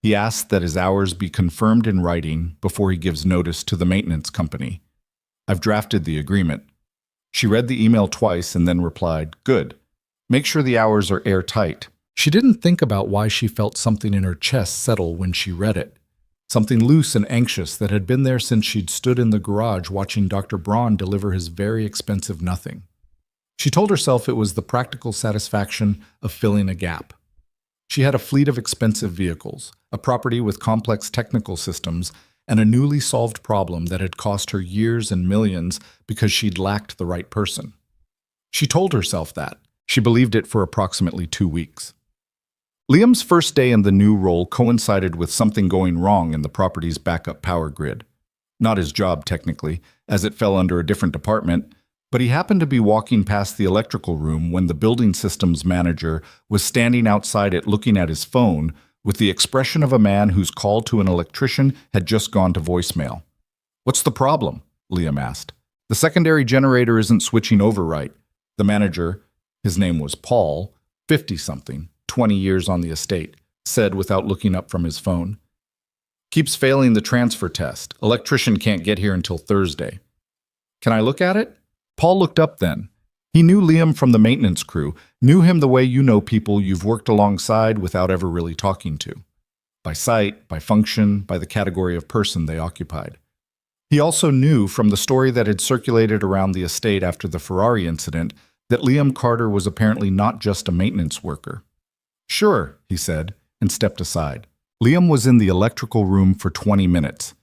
He asked that his hours be confirmed in writing before he gives notice to the maintenance company. I've drafted the agreement. She read the email twice and then replied, Good. Make sure the hours are airtight. She didn't think about why she felt something in her chest settle when she read it. Something loose and anxious that had been there since she'd stood in the garage watching Dr. Braun deliver his very expensive nothing. She told herself it was the practical satisfaction of filling a gap. She had a fleet of expensive vehicles, a property with complex technical systems, and a newly solved problem that had cost her years and millions because she'd lacked the right person. She told herself that. She believed it for approximately 2 weeks. Liam's first day in the new role coincided with something going wrong in the property's backup power grid. Not his job, technically, as it fell under a different department, but he happened to be walking past the electrical room when the building systems manager was standing outside it looking at his phone with the expression of a man whose call to an electrician had just gone to voicemail. What's the problem? Liam asked. The secondary generator isn't switching over right. The manager, his name was Paul, 50-something, 20 years on the estate, said without looking up from his phone. Keeps failing the transfer test. Electrician can't get here until Thursday. Can I look at it? Paul looked up then. He knew Liam from the maintenance crew, knew him the way you know people you've worked alongside without ever really talking to. By sight, by function, by the category of person they occupied. He also knew from the story that had circulated around the estate after the Ferrari incident that Liam Carter was apparently not just a maintenance worker. Sure, he said, and stepped aside. Liam was in the electrical room for 20 minutes.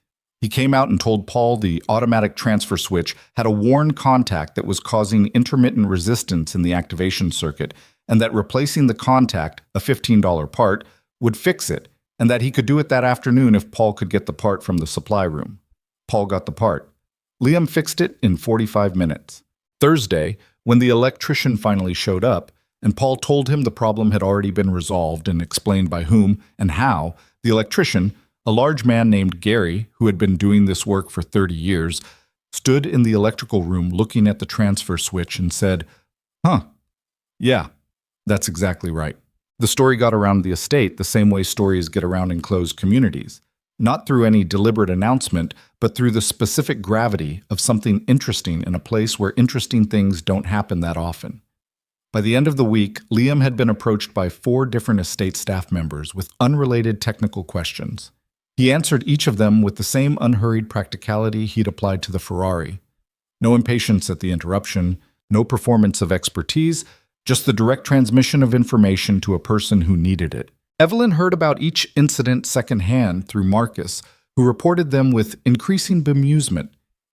He came out and told Paul the automatic transfer switch had a worn contact that was causing intermittent resistance in the activation circuit, and that replacing the contact, a $15 part, would fix it, and that he could do it that afternoon if Paul could get the part from the supply room. Paul got the part. Liam fixed it in 45 minutes. Thursday, when the electrician finally showed up, and Paul told him the problem had already been resolved and explained by whom and how, the electrician, a large man named Gary, who had been doing this work for 30 years, stood in the electrical room looking at the transfer switch and said, Yeah, that's exactly right. The story got around the estate the same way stories get around in closed communities. Not through any deliberate announcement, but through the specific gravity of something interesting in a place where interesting things don't happen that often. By the end of the week, Liam had been approached by 4 different estate staff members with unrelated technical questions. He answered each of them with the same unhurried practicality he'd applied to the Ferrari. No impatience at the interruption, no performance of expertise, just the direct transmission of information to a person who needed it. Evelyn heard about each incident secondhand through Marcus, who reported them with increasing bemusement.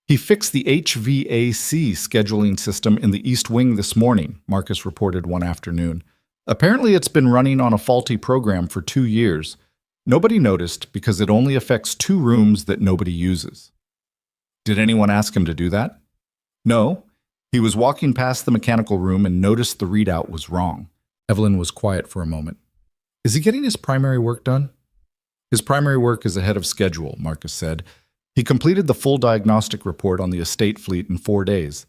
He fixed the HVAC scheduling system in the East Wing this morning, Marcus reported one afternoon. Apparently it's been running on a faulty program for 2 years. Nobody noticed because it only affects 2 rooms that nobody uses. Did anyone ask him to do that? No. He was walking past the mechanical room and noticed the readout was wrong. Evelyn was quiet for a moment. Is he getting his primary work done? His primary work is ahead of schedule, Marcus said. He completed the full diagnostic report on the estate fleet in 4 days.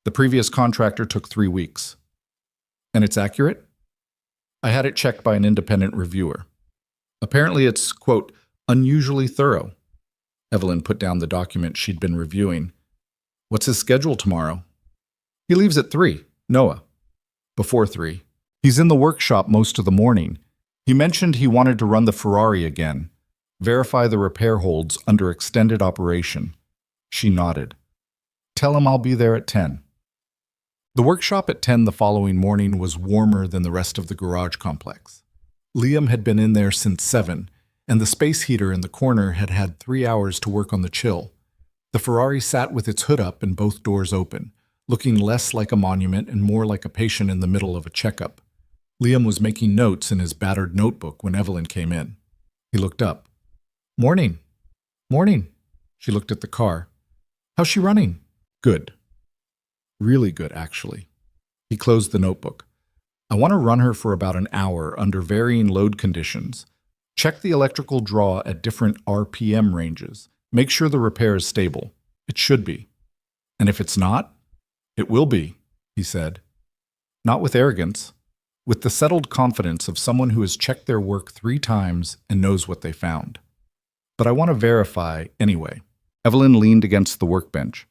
The previous contractor took 3 weeks. And it's accurate? I had it checked by an independent reviewer. Apparently it's, quote, unusually thorough. Evelyn put down the document she'd been reviewing. What's his schedule tomorrow? He leaves at 3, Noah. Before 3. He's in the workshop most of the morning. He mentioned he wanted to run the Ferrari again, verify the repair holds under extended operation. She nodded. Tell him I'll be there at 10. The workshop at 10 the following morning was warmer than the rest of the garage complex. Liam had been in there since 7, and the space heater in the corner had had 3 hours to work on the chill. The Ferrari sat with its hood up and both doors open, looking less like a monument and more like a patient in the middle of a checkup. Liam was making notes in his battered notebook when Evelyn came in. He looked up. Morning. Morning. She looked at the car. How's she running? Good. Really good, actually. He closed the notebook. I want to run her for about an hour under varying load conditions. Check the electrical draw at different RPM ranges. Make sure the repair is stable. It should be. And if it's not, it will be, he said. Not with arrogance, with the settled confidence of someone who has checked their work 3 times and knows what they found. But I want to verify anyway. Evelyn leaned against the workbench.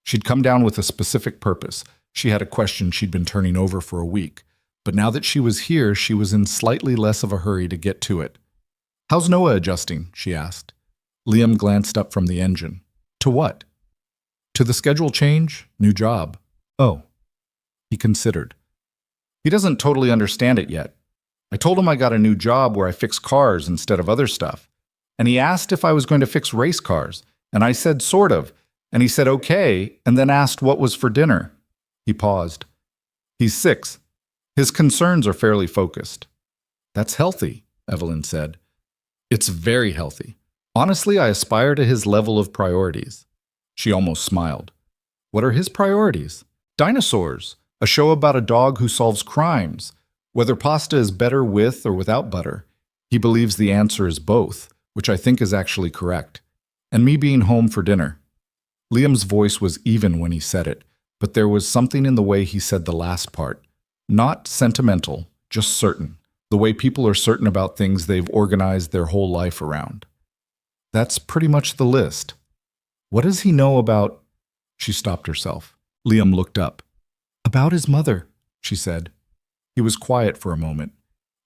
She'd come down with a specific purpose. She had a question she'd been turning over for a week. But now that she was here, she was in slightly less of a hurry to get to it. How's Noah adjusting? She asked. Liam glanced up from the engine. To what? To the schedule change, new job. Oh. He considered. He doesn't totally understand it yet. I told him I got a new job where I fix cars instead of other stuff. And he asked if I was going to fix race cars. And I said, sort of. And he said, okay, and then asked what was for dinner. He paused. He's 6. His concerns are fairly focused. That's healthy, Evelyn said. It's very healthy. Honestly, I aspire to his level of priorities. She almost smiled. What are his priorities? Dinosaurs, a show about a dog who solves crimes. Whether pasta is better with or without butter. He believes the answer is both, which I think is actually correct. And me being home for dinner. Liam's voice was even when he said it, but there was something in the way he said the last part. Not sentimental, just certain. The way people are certain about things they've organized their whole life around. That's pretty much the list. What does he know about... She stopped herself. Liam looked up. About his mother, she said. He was quiet for a moment.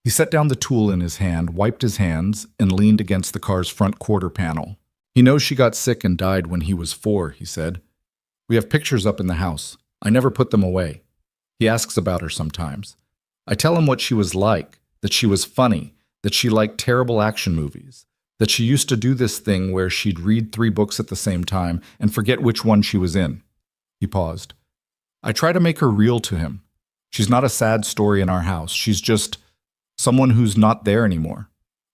He set down the tool in his hand, wiped his hands, and leaned against the car's front quarter panel. He knows she got sick and died when he was 4, he said. We have pictures up in the house. I never put them away. He asks about her sometimes. I tell him what she was like, that she was funny, that she liked terrible action movies, that she used to do this thing where she'd read 3 books at the same time and forget which one she was in. He paused. I try to make her real to him. She's not a sad story in our house. She's just someone who's not there anymore.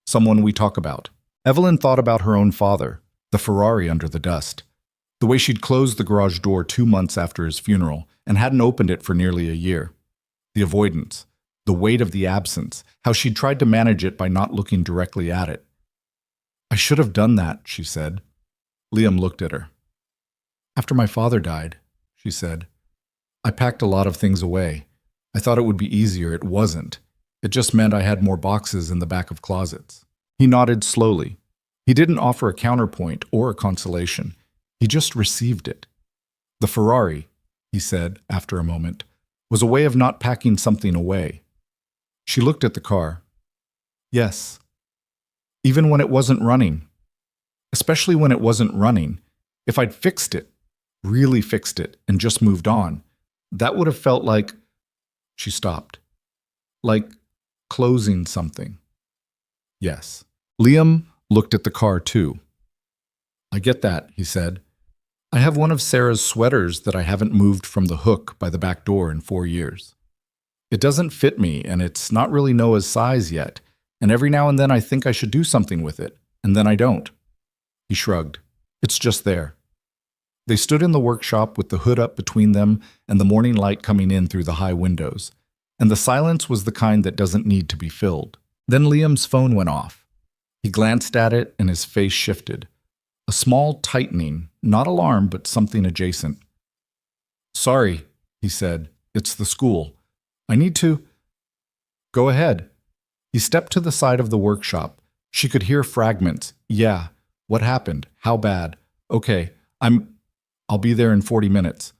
Someone we talk about. Evelyn thought about her own father, the Ferrari under the dust. The way she'd closed the garage door 2 months after his funeral and hadn't opened it for nearly a year. The avoidance, the weight of the absence, how she'd tried to manage it by not looking directly at it. I should have done that, she said. Liam looked at her. After my father died, she said, I packed a lot of things away. I thought it would be easier. It wasn't. It just meant I had more boxes in the back of closets. He nodded slowly. He didn't offer a counterpoint or a consolation. He just received it. The Ferrari, he said after a moment, was a way of not packing something away. She looked at the car. Yes. Even when it wasn't running. Especially when it wasn't running. If I'd fixed it, really fixed it, and just moved on, that would have felt like... She stopped. Like closing something. Yes. Liam looked at the car too. I get that, he said. I have one of Sarah's sweaters that I haven't moved from the hook by the back door in 4 years. It doesn't fit me, and it's not really Noah's size yet, and every now and then I think I should do something with it, and then I don't. He shrugged. It's just there. They stood in the workshop with the hood up between them and the morning light coming in through the high windows, and the silence was the kind that doesn't need to be filled. Then Liam's phone went off. He glanced at it and his face shifted. A small tightening, not alarm, but something adjacent. "Sorry," he said. "It's the school. I need to—" "Go ahead." He stepped to the side of the workshop. She could hear fragments. "Yeah. What happened? How bad? Okay, I'll be there in 40 minutes.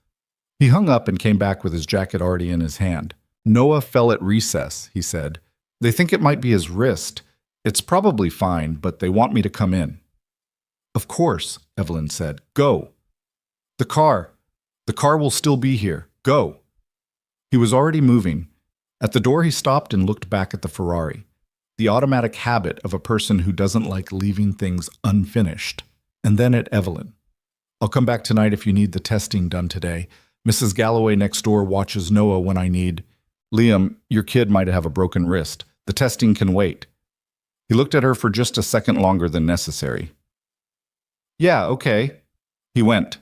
He hung up and came back with his jacket already in his hand. "Noah fell at recess," he said. "They think it might be his wrist. It's probably fine, but they want me to come in." "Of course," Evelyn said. "Go." The car will still be here. Go." He was already moving. At the door he stopped and looked back at the Ferrari. The automatic habit of a person who doesn't like leaving things unfinished. And then at Evelyn. "I'll come back tonight if you need the testing done today. Mrs. Galloway next door watches Noah when I need. Liam, your kid might have a broken wrist. The testing can wait." He looked at her for just a second longer than necessary. "Yeah, okay." He went.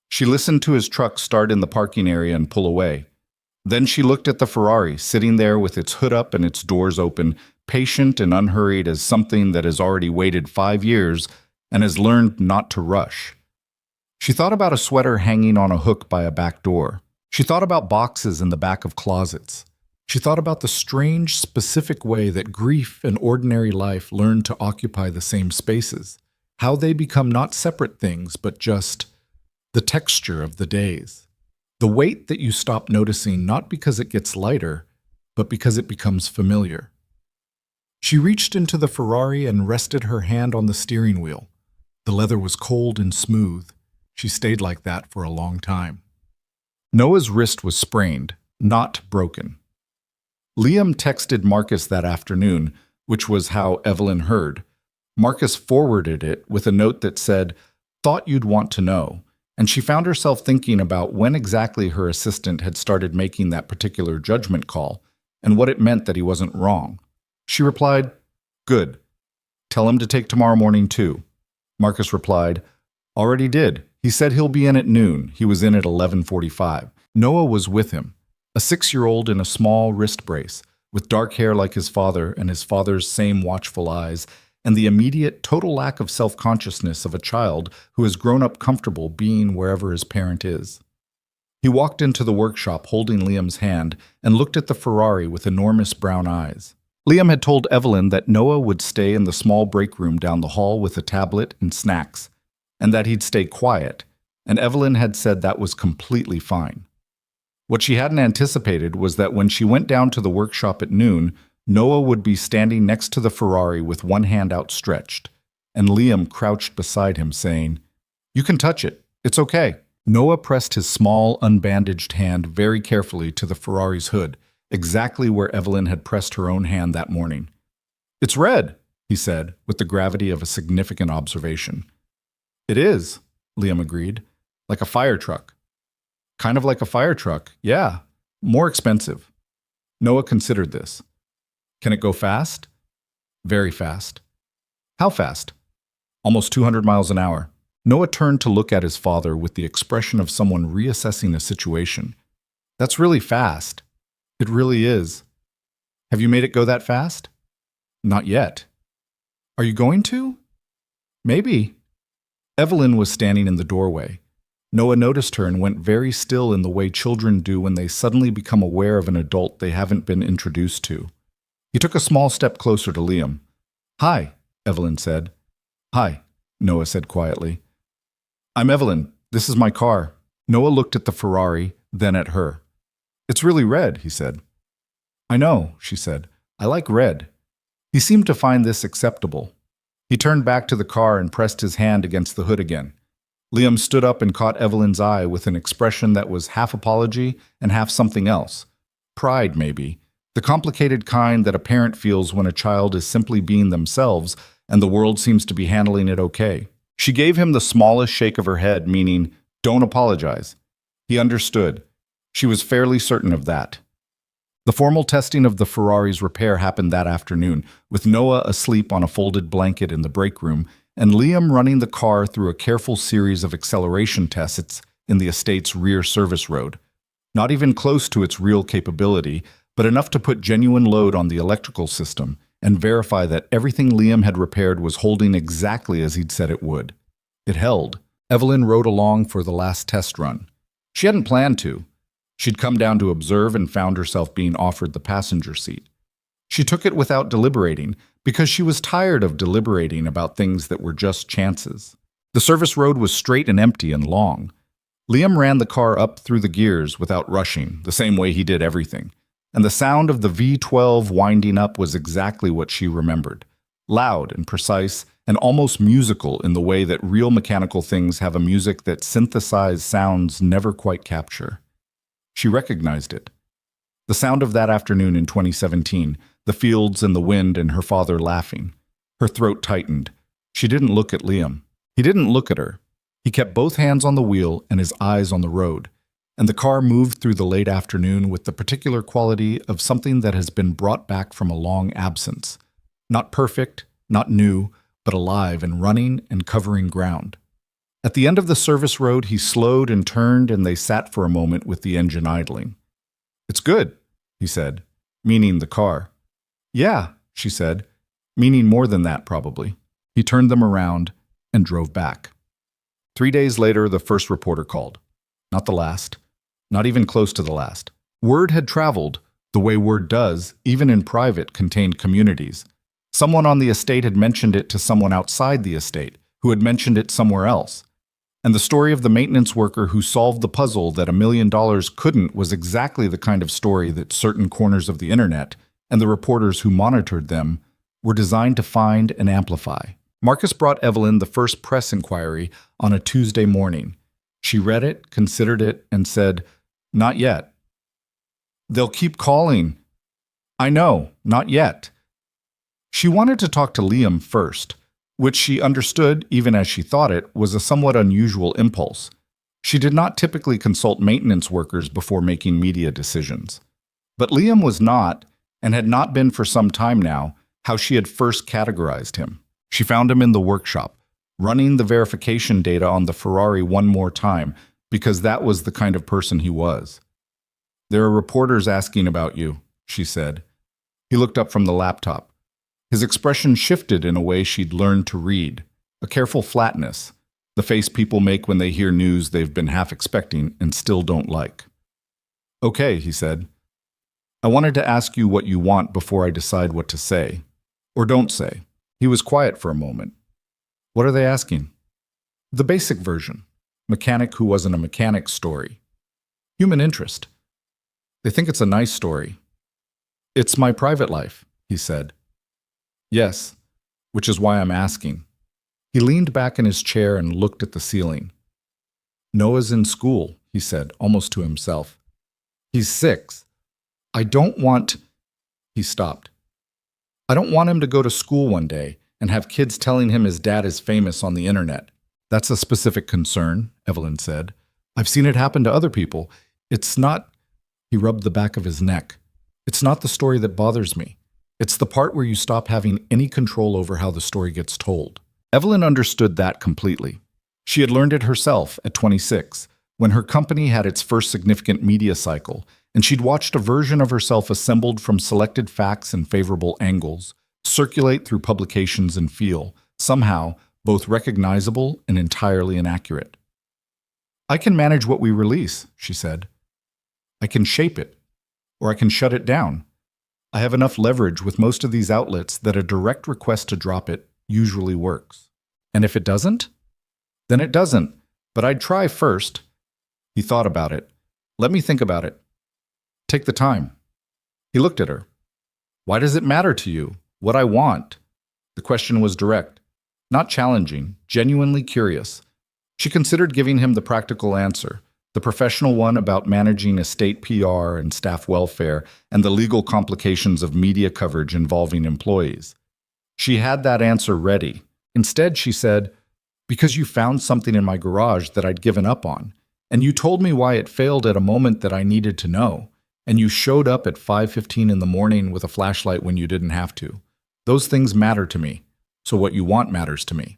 She listened to his truck start in the parking area and pull away. Then she looked at the Ferrari, sitting there with its hood up and its doors open, patient and unhurried as something that has already waited 5 years and has learned not to rush. She thought about a sweater hanging on a hook by a back door. She thought about boxes in the back of closets. She thought about the strange, specific way that grief and ordinary life learn to occupy the same spaces, how they become not separate things, but just the texture of the days. The weight that you stop noticing not because it gets lighter, but because it becomes familiar. She reached into the Ferrari and rested her hand on the steering wheel. The leather was cold and smooth. She stayed like that for a long time. Noah's wrist was sprained, not broken. Liam texted Marcus that afternoon, which was how Evelyn heard. Marcus forwarded it with a note that said, "Thought you'd want to know," and she found herself thinking about when exactly her assistant had started making that particular judgment call and what it meant that he wasn't wrong. She replied, "Good. Tell him to take tomorrow morning too." Marcus replied, "Already did. He said he'll be in at noon. He was in at 11:45. Noah was with him, a 6-year-old in a small wrist brace, with dark hair like his father and his father's same watchful eyes, and the immediate total lack of self-consciousness of a child who has grown up comfortable being wherever his parent is. He walked into the workshop holding Liam's hand and looked at the Ferrari with enormous brown eyes. Liam had told Evelyn that Noah would stay in the small break room down the hall with a tablet and snacks, and that he'd stay quiet, and Evelyn had said that was completely fine. What she hadn't anticipated was that when she went down to the workshop at noon, Noah would be standing next to the Ferrari with one hand outstretched, and Liam crouched beside him saying, "You can touch it. It's okay." Noah pressed his small, unbandaged hand very carefully to the Ferrari's hood, exactly where Evelyn had pressed her own hand that morning. "It's red," he said, with the gravity of a significant observation. "It is," Liam agreed. "Like a fire truck." "Kind of like a fire truck, yeah. More expensive." Noah considered this. "Can it go fast?" "Very fast." "How fast?" "Almost 200 miles an hour." Noah turned to look at his father with the expression of someone reassessing a situation. "That's really fast." "It really is." "Have you made it go that fast?" "Not yet." "Are you going to?" "Maybe." Evelyn was standing in the doorway. Noah noticed her and went very still in the way children do when they suddenly become aware of an adult they haven't been introduced to. He took a small step closer to Liam. "Hi," Evelyn said. "Hi," Noah said quietly. "I'm Evelyn. This is my car." Noah looked at the Ferrari, then at her. "It's really red," he said. "I know," she said. "I like red." He seemed to find this acceptable. He turned back to the car and pressed his hand against the hood again. Liam stood up and caught Evelyn's eye with an expression that was half apology and half something else. Pride, maybe. The complicated kind that a parent feels when a child is simply being themselves and the world seems to be handling it okay. She gave him the smallest shake of her head, meaning, "Don't apologize." He understood. She was fairly certain of that. The formal testing of the Ferrari's repair happened that afternoon, with Noah asleep on a folded blanket in the break room and Liam running the car through a careful series of acceleration tests in the estate's rear service road. Not even close to its real capability, but enough to put genuine load on the electrical system and verify that everything Liam had repaired was holding exactly as he'd said it would. It held. Evelyn rode along for the last test run. She hadn't planned to. She'd come down to observe and found herself being offered the passenger seat. She took it without deliberating because she was tired of deliberating about things that were just chances. The service road was straight and empty and long. Liam ran the car up through the gears without rushing, the same way he did everything. And the sound of the V12 winding up was exactly what she remembered. Loud and precise and almost musical in the way that real mechanical things have a music that synthesized sounds never quite capture. She recognized it. The sound of that afternoon in 2017, the fields and the wind and her father laughing. Her throat tightened. She didn't look at Liam. He didn't look at her. He kept both hands on the wheel and his eyes on the road, and the car moved through the late afternoon with the particular quality of something that has been brought back from a long absence. Not perfect, not new, but alive and running and covering ground. At the end of the service road, he slowed and turned, and they sat for a moment with the engine idling. "It's good," he said, meaning the car. "Yeah," she said, meaning more than that probably. He turned them around and drove back. 3 days later, the first reporter called. Not the last. Not even close to the last. Word had traveled, the way word does, even in private, contained communities. Someone on the estate had mentioned it to someone outside the estate, who had mentioned it somewhere else. And the story of the maintenance worker who solved the puzzle that $1 million couldn't was exactly the kind of story that certain corners of the internet, and the reporters who monitored them, were designed to find and amplify. Marcus brought Evelyn the first press inquiry on a Tuesday morning. She read it, considered it, and said, "Not yet." "They'll keep calling." "I know, not yet." She wanted to talk to Liam first, which she understood, even as she thought it, was a somewhat unusual impulse. She did not typically consult maintenance workers before making media decisions. But Liam was not, and had not been for some time now, how she had first categorized him. She found him in the workshop, running the verification data on the Ferrari one more time, because that was the kind of person he was. "There are reporters asking about you," she said. He looked up from the laptop. His expression shifted in a way she'd learned to read, a careful flatness, the face people make when they hear news they've been half expecting and still don't like. "Okay," he said. "I wanted to ask you what you want before I decide what to say. Or don't say." He was quiet for a moment. "What are they asking?" "The basic version. Mechanic who wasn't a mechanic story. Human interest. They think it's a nice story." "It's my private life," he said. "Yes, which is why I'm asking." He leaned back in his chair and looked at the ceiling. "Noah's in school," he said, almost to himself. "He's 6. I don't want—" He stopped. "I don't want him to go to school one day and have kids telling him his dad is famous on the internet." "That's a specific concern," Evelyn said. "I've seen it happen to other people. It's not—" He rubbed the back of his neck. "It's not the story that bothers me. It's the part where you stop having any control over how the story gets told." Evelyn understood that completely. She had learned it herself at 26, when her company had its first significant media cycle, and she'd watched a version of herself assembled from selected facts and favorable angles, circulate through publications and feel, somehow, both recognizable and entirely inaccurate. "I can manage what we release," she said. "I can shape it, or I can shut it down. I have enough leverage with most of these outlets that a direct request to drop it usually works. And if it doesn't? Then it doesn't, but I'd try first." He thought about it. "Let me think about it. Take the time." He looked at her. "Why does it matter to you? What I want?" The question was direct, not challenging, genuinely curious. She considered giving him the practical answer, the professional one about managing estate PR and staff welfare and the legal complications of media coverage involving employees. She had that answer ready. Instead, she said, "Because you found something in my garage that I'd given up on, and you told me why it failed at a moment that I needed to know, and you showed up at 5:15 in the morning with a flashlight when you didn't have to. Those things matter to me, so what you want matters to me."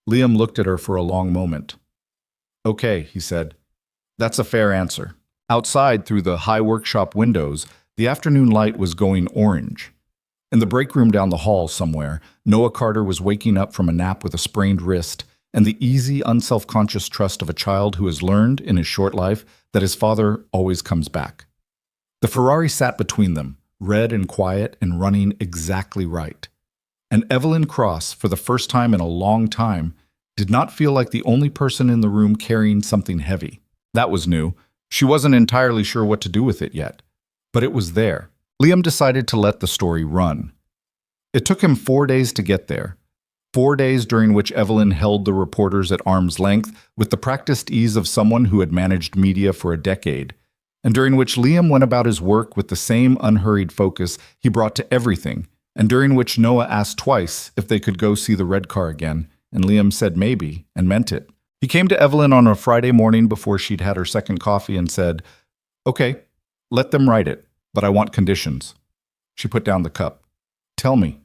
Liam looked at her for a long moment. "Okay," he said. "That's a fair answer." Outside, through the high workshop windows, the afternoon light was going orange. In the break room down the hall somewhere, Noah Carter was waking up from a nap with a sprained wrist, and the easy, unself-conscious trust of a child who has learned in his short life that his father always comes back. The Ferrari sat between them, red and quiet and running exactly right. And Evelyn Cross, for the first time in a long time, did not feel like the only person in the room carrying something heavy. That was new. She wasn't entirely sure what to do with it yet. But it was there. Liam decided to let the story run. It took him 4 days to get there. 4 days during which Evelyn held the reporters at arm's length with the practiced ease of someone who had managed media for a decade, and during which Liam went about his work with the same unhurried focus he brought to everything, and during which Noah asked twice if they could go see the red car again, and Liam said maybe, and meant it. He came to Evelyn on a Friday morning before she'd had her second coffee and said, "Okay, let them write it, but I want conditions." She put down the cup. "Tell me."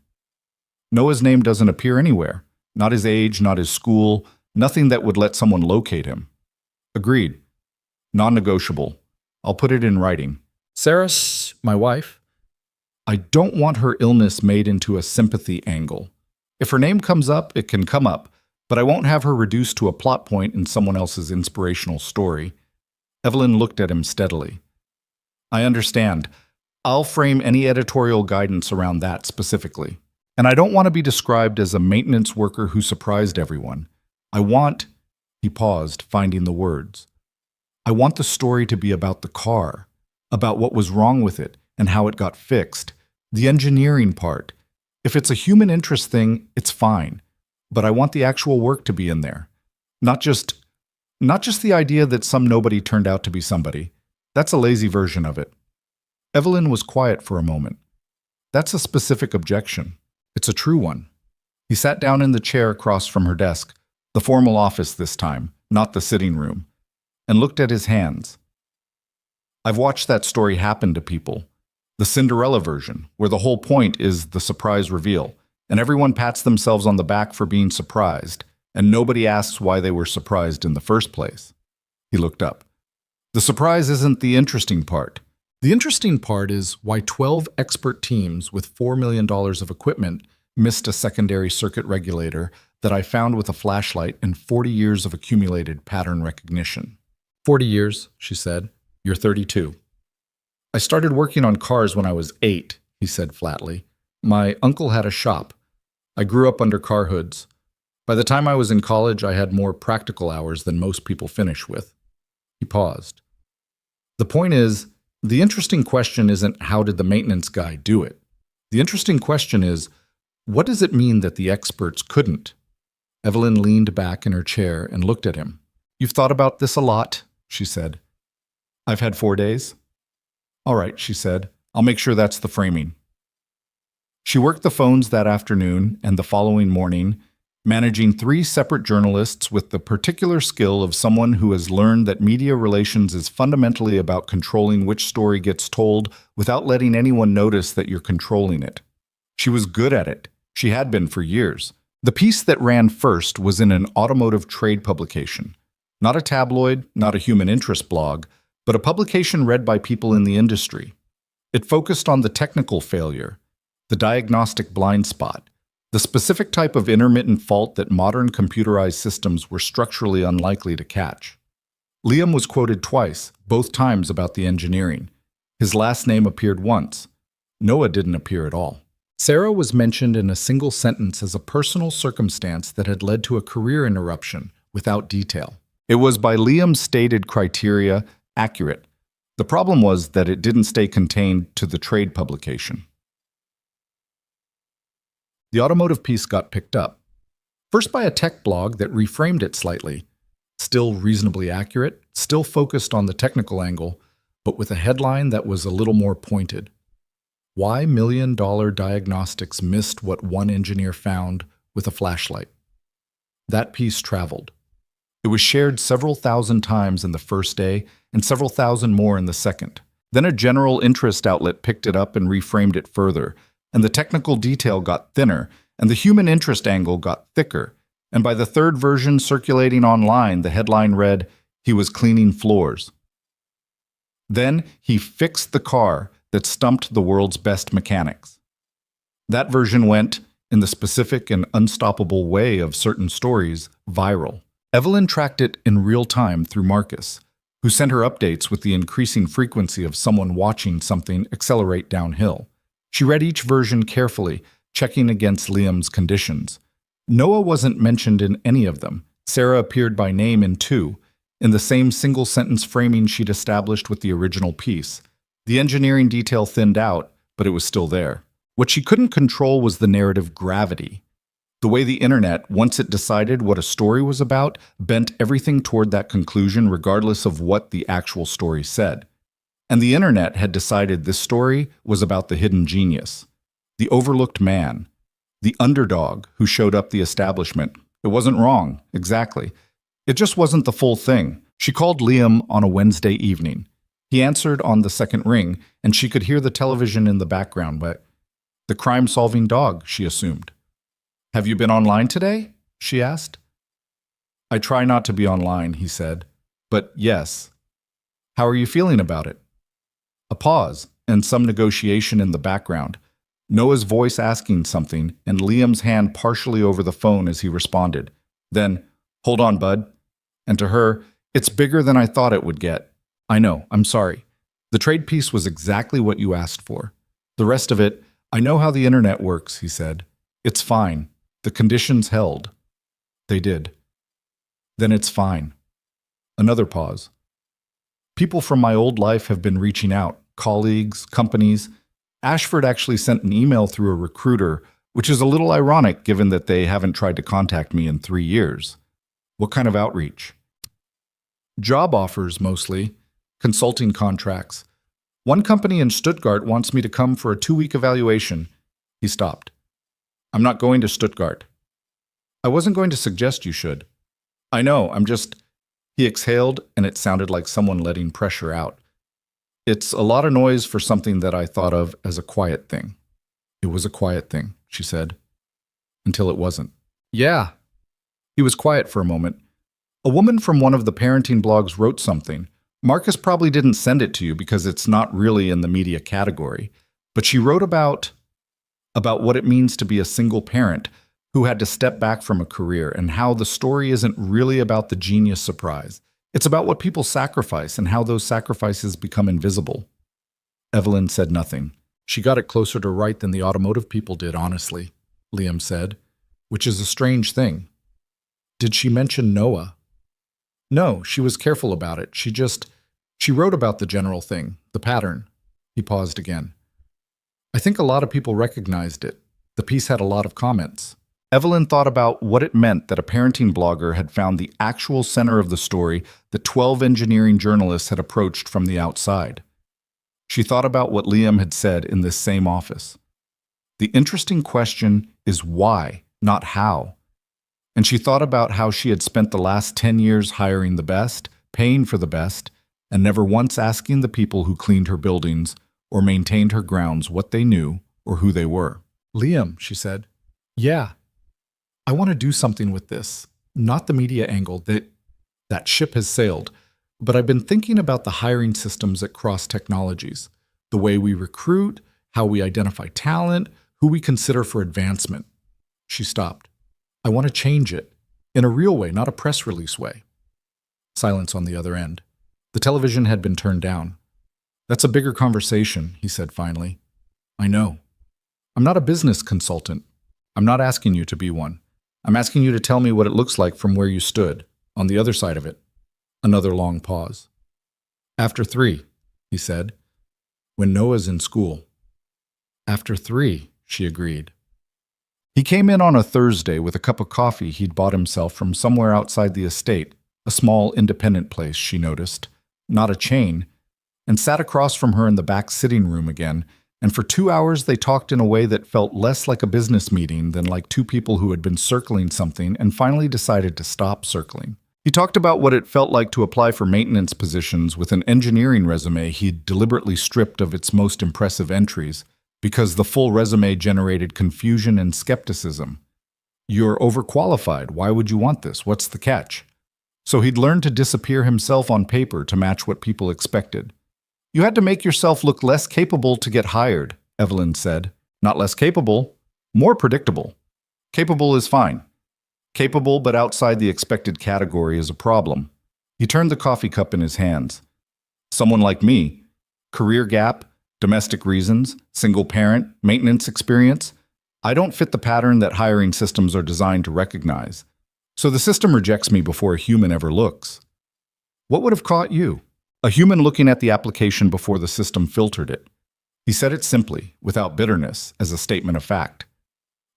"Noah's name doesn't appear anywhere. Not his age, not his school, nothing that would let someone locate him." "Agreed. Non-negotiable. I'll put it in writing." "Sarah's my wife." "I don't want her illness made into a sympathy angle. If her name comes up, it can come up, but I won't have her reduced to a plot point in someone else's inspirational story." Evelyn looked at him steadily. "I understand. I'll frame any editorial guidance around that specifically. And I don't want to be described as a maintenance worker who surprised everyone. I want—" He paused, finding the words. "I want the story to be about the car, about what was wrong with it and how it got fixed, the engineering part. If it's a human interest thing, it's fine. But I want the actual work to be in there. Not just the idea that some nobody turned out to be somebody. That's a lazy version of it." Evelyn was quiet for a moment. "That's a specific objection. It's a true one." He sat down in the chair across from her desk, the formal office this time, not the sitting room, and looked at his hands. "I've watched that story happen to people. The Cinderella version, where the whole point is the surprise reveal, and everyone pats themselves on the back for being surprised, and nobody asks why they were surprised in the first place." He looked up. "The surprise isn't the interesting part. The interesting part is why 12 expert teams with $4 million of equipment missed a secondary circuit regulator that I found with a flashlight and 40 years of accumulated pattern recognition." "40 years, she said. You're 32. "I started working on cars when I was 8, he said flatly. "My uncle had a shop. I grew up under car hoods. By the time I was in college, I had more practical hours than most people finish with." He paused. "The point is, the interesting question isn't how did the maintenance guy do it. The interesting question is, what does it mean that the experts couldn't?" Evelyn leaned back in her chair and looked at him. "You've thought about this a lot," she said. "I've had 4 days." "All right," she said. "I'll make sure that's the framing." She worked the phones that afternoon and the following morning, managing 3 separate journalists with the particular skill of someone who has learned that media relations is fundamentally about controlling which story gets told without letting anyone notice that you're controlling it. She was good at it. She had been for years. The piece that ran first was in an automotive trade publication. Not a tabloid, not a human interest blog, but a publication read by people in the industry. It focused on the technical failure, the diagnostic blind spot, the specific type of intermittent fault that modern computerized systems were structurally unlikely to catch. Liam was quoted twice, both times about the engineering. His last name appeared once. Noah didn't appear at all. Sarah was mentioned in a single sentence as a personal circumstance that had led to a career interruption, without detail. It was, by Liam's stated criteria, accurate. The problem was that it didn't stay contained to the trade publication. The automotive piece got picked up. First by a tech blog that reframed it slightly. Still reasonably accurate, still focused on the technical angle, but with a headline that was a little more pointed. Why $1 million diagnostics missed what one engineer found with a flashlight. That piece traveled. It was shared several thousand times in the first day and several thousand more in the second. Then a general interest outlet picked it up and reframed it further, and the technical detail got thinner, and the human interest angle got thicker, and by the third version circulating online, the headline read, "He was cleaning floors." Then he fixed the car that stumped the world's best mechanics. That version went, in the specific and unstoppable way of certain stories, viral. Evelyn tracked it in real time through Marcus, who sent her updates with the increasing frequency of someone watching something accelerate downhill. She read each version carefully, checking against Liam's conditions. Noah wasn't mentioned in any of them. Sarah appeared by name in two, in the same single-sentence framing she'd established with the original piece. The engineering detail thinned out, but it was still there. What she couldn't control was the narrative gravity. The way the internet, once it decided what a story was about, bent everything toward that conclusion regardless of what the actual story said. And the internet had decided this story was about the hidden genius, the overlooked man, the underdog who showed up the establishment. It wasn't wrong, exactly. It just wasn't the full thing. She called Liam on a Wednesday evening. He answered on the second ring, and she could hear the television in the background, but the crime-solving dog, she assumed. "Have you been online today?" she asked. "I try not to be online," he said. "But yes. How are you feeling about it?" A pause, and some negotiation in the background. Noah's voice asking something, and Liam's hand partially over the phone as he responded. Then, "Hold on, bud." And to her, "It's bigger than I thought it would get. I know, I'm sorry. The trade piece was exactly what you asked for. The rest of it, I know how the internet works," he said. "It's fine. The conditions held." They did. "Then it's fine." Another pause. "People from my old life have been reaching out, colleagues, companies. Ashford actually sent an email through a recruiter, which is a little ironic given that they haven't tried to contact me in 3 years. What kind of outreach?" "Job offers, mostly. Consulting contracts. One company in Stuttgart wants me to come for a 2-week evaluation." He stopped. "I'm not going to Stuttgart." "I wasn't going to suggest you should." "I know, I'm just—" He exhaled, and it sounded like someone letting pressure out. "It's a lot of noise for something that I thought of as a quiet thing." "It was a quiet thing," she said. "Until it wasn't." "Yeah." He was quiet for a moment. "A woman from one of the parenting blogs wrote something. Marcus probably didn't send it to you because it's not really in the media category. But she wrote about what it means to be a single parent who had to step back from a career and how the story isn't really about the genius surprise. It's about what people sacrifice and how those sacrifices become invisible." Evelyn said nothing. "She got it closer to right than the automotive people did, honestly," Liam said, "which is a strange thing." "Did she mention Noah?" "No, she was careful about it. She wrote about the general thing, the pattern." He paused again. "I think a lot of people recognized it. The piece had a lot of comments." Evelyn thought about what it meant that a parenting blogger had found the actual center of the story that 12 engineering journalists had approached from the outside. She thought about what Liam had said in this same office. The interesting question is why, not how. And she thought about how she had spent the last 10 years hiring the best, paying for the best, and never once asking the people who cleaned her buildings or maintained her grounds what they knew or who they were. "Liam," she said. "Yeah. I want to do something with this. Not the media angle, that ship has sailed. But I've been thinking about the hiring systems at Cross Technologies, the way we recruit, how we identify talent, who we consider for advancement." She stopped. "I want to change it. In a real way, not a press release way." Silence on the other end. The television had been turned down. "That's a bigger conversation," he said finally. "I know. I'm not a business consultant. I'm not asking you to be one. I'm asking you to tell me what it looks like from where you stood, on the other side of it." Another long pause. "After 3, he said, "when Noah's in school." "After 3, she agreed. He came in on a Thursday with a cup of coffee he'd bought himself from somewhere outside the estate, a small independent place, she noticed, not a chain, and sat across from her in the back sitting room again, and for 2 hours they talked in a way that felt less like a business meeting than like two people who had been circling something and finally decided to stop circling. He talked about what it felt like to apply for maintenance positions with an engineering resume he'd deliberately stripped of its most impressive entries, because the full resume generated confusion and skepticism. "You're overqualified. Why would you want this? What's the catch?" So he'd learned to disappear himself on paper to match what people expected. "You had to make yourself look less capable to get hired," Evelyn said. "Not less capable, More predictable. Capable is fine. Capable but outside the expected category is a problem. He turned the coffee cup in his hands. Someone like me, career gap, domestic reasons, single parent, maintenance experience, I don't fit the pattern that hiring systems are designed to recognize. So the system rejects me before a human ever looks. What would have caught you? A human looking at the application before the system filtered it. He said it simply, without bitterness, as a statement of fact.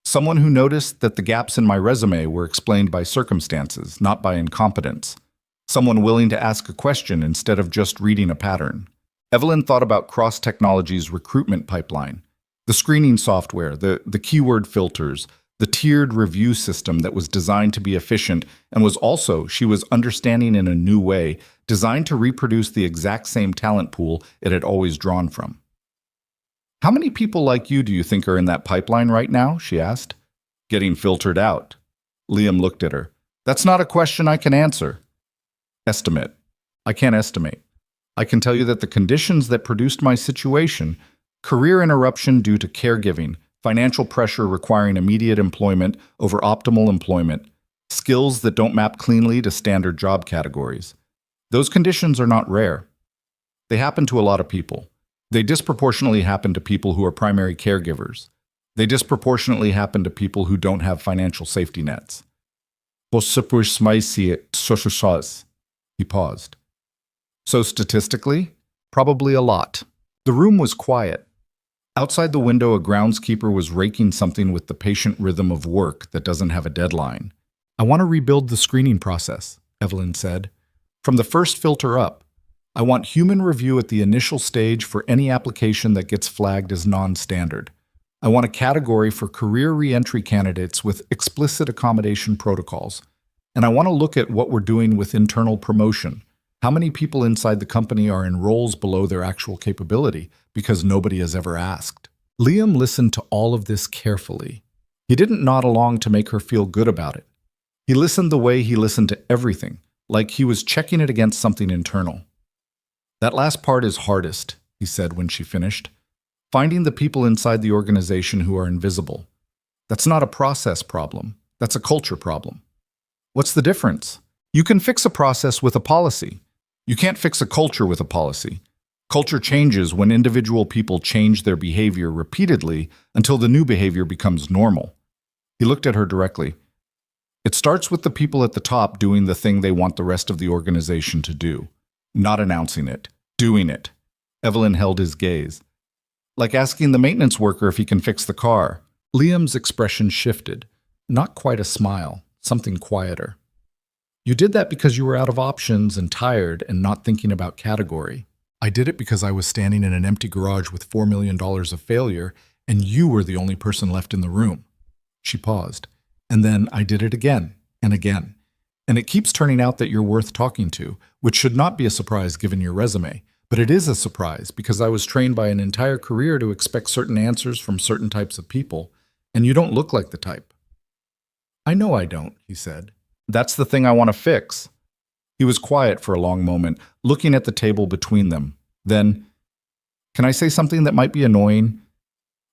Someone who noticed that the gaps in my resume were explained by circumstances, not by incompetence. Someone willing to ask a question instead of just reading a pattern. Evelyn thought about Cross Technology's recruitment pipeline, the screening software, the keyword filters, the tiered review system that was designed to be efficient and was also, she was understanding in a new way, designed to reproduce the exact same talent pool it had always drawn from. How many people like you do you think are in that pipeline right now? She asked. Getting filtered out. Liam looked at her. That's not a question I can answer. Estimate. I can't estimate. I can tell you that the conditions that produced my situation, career interruption due to caregiving, financial pressure requiring immediate employment over optimal employment, skills that don't map cleanly to standard job categories. Those conditions are not rare. They happen to a lot of people. They disproportionately happen to people who are primary caregivers. They disproportionately happen to people who don't have financial safety nets. He paused. So statistically, probably a lot. The room was quiet. Outside the window, a groundskeeper was raking something with the patient rhythm of work that doesn't have a deadline. I want to rebuild the screening process, Evelyn said. From the first filter up, I want human review at the initial stage for any application that gets flagged as non-standard. I want a category for career re-entry candidates with explicit accommodation protocols. And I want to look at what we're doing with internal promotion. How many people inside the company are in roles below their actual capability because nobody has ever asked? Liam listened to all of this carefully. He didn't nod along to make her feel good about it. He listened the way he listened to everything, like he was checking it against something internal. That last part is hardest, he said when she finished. Finding the people inside the organization who are invisible. That's not a process problem. That's a culture problem. What's the difference? You can fix a process with a policy. You can't fix a culture with a policy. Culture changes when individual people change their behavior repeatedly until the new behavior becomes normal. He looked at her directly. It starts with the people at the top doing the thing they want the rest of the organization to do. Not announcing it, doing it. Evelyn held his gaze. Like asking the maintenance worker if he can fix the car. Liam's expression shifted. Not quite a smile, something quieter. You did that because you were out of options and tired and not thinking about category. I did it because I was standing in an empty garage with $4 million of failure and you were the only person left in the room. She paused. And then I did it again and again. And it keeps turning out that you're worth talking to, which should not be a surprise given your resume. But it is a surprise because I was trained by an entire career to expect certain answers from certain types of people, and you don't look like the type. I know I don't, he said. That's the thing I want to fix. He was quiet for a long moment, looking at the table between them. Then, can I say something that might be annoying?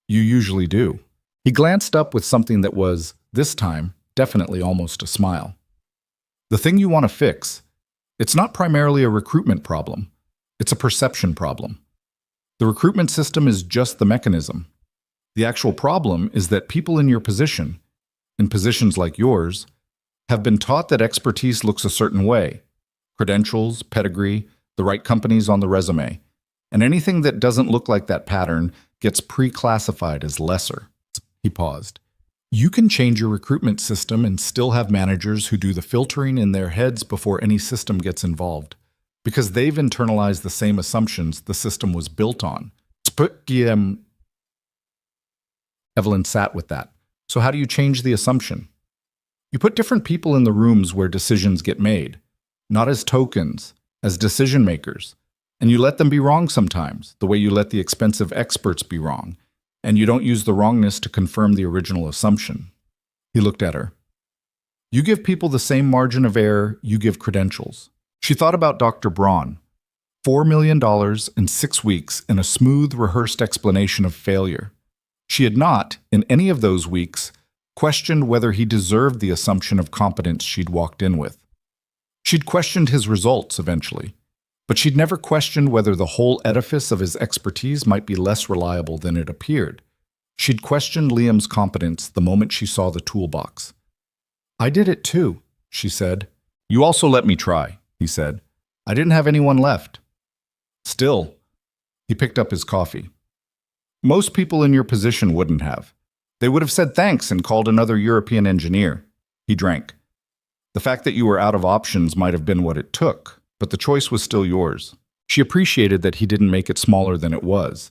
You usually do. He glanced up with something that was, this time, definitely almost a smile. The thing you want to fix, it's not primarily a recruitment problem. It's a perception problem. The recruitment system is just the mechanism. The actual problem is that people in your position, in positions like yours, have been taught that expertise looks a certain way. Credentials, pedigree, the right companies on the resume. And anything that doesn't look like that pattern gets pre-classified as lesser. He paused. You can change your recruitment system and still have managers who do the filtering in their heads before any system gets involved, because they've internalized the same assumptions the system was built on. Evelyn sat with that. So how do you change the assumption? You put different people in the rooms where decisions get made, not as tokens, as decision makers, and you let them be wrong sometimes, the way you let the expensive experts be wrong, and you don't use the wrongness to confirm the original assumption. He looked at her. You give people the same margin of error you give credentials. She thought about Dr. Braun. $4 million in 6 weeks and a smooth, rehearsed explanation of failure. She had not, in any of those weeks, questioned whether he deserved the assumption of competence she'd walked in with. She'd questioned his results eventually, but she'd never questioned whether the whole edifice of his expertise might be less reliable than it appeared. She'd questioned Liam's competence the moment she saw the toolbox. "I did it too," she said. "You also let me try," he said. "I didn't have anyone left." Still, he picked up his coffee. "Most people in your position wouldn't have. They would have said thanks and called another European engineer." He drank. "The fact that you were out of options might have been what it took, but the choice was still yours." She appreciated that he didn't make it smaller than it was.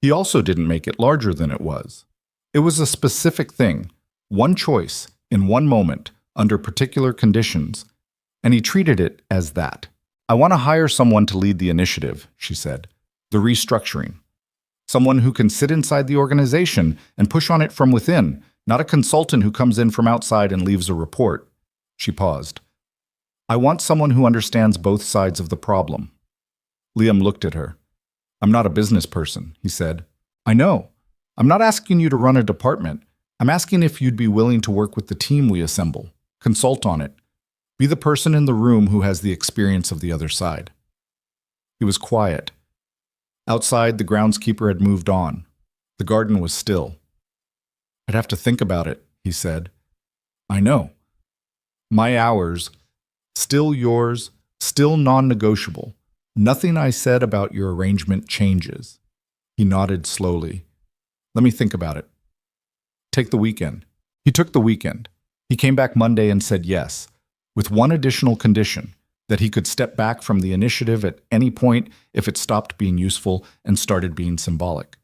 He also didn't make it larger than it was. It was a specific thing, one choice, in one moment, under particular conditions, and he treated it as that. "I want to hire someone to lead the initiative," she said. "The restructuring. Someone who can sit inside the organization and push on it from within, not a consultant who comes in from outside and leaves a report." She paused. "I want someone who understands both sides of the problem." Liam looked at her. "I'm not a business person," he said. "I know. I'm not asking you to run a department. I'm asking if you'd be willing to work with the team we assemble, consult on it, be the person in the room who has the experience of the other side." He was quiet. Outside, the groundskeeper had moved on. The garden was still. "I'd have to think about it," he said. "I know. My hours, still yours, still non-negotiable. Nothing I said about your arrangement changes." He nodded slowly. "Let me think about it. Take the weekend." He took the weekend. He came back Monday and said yes, with one additional condition, that he could step back from the initiative at any point if it stopped being useful and started being symbolic.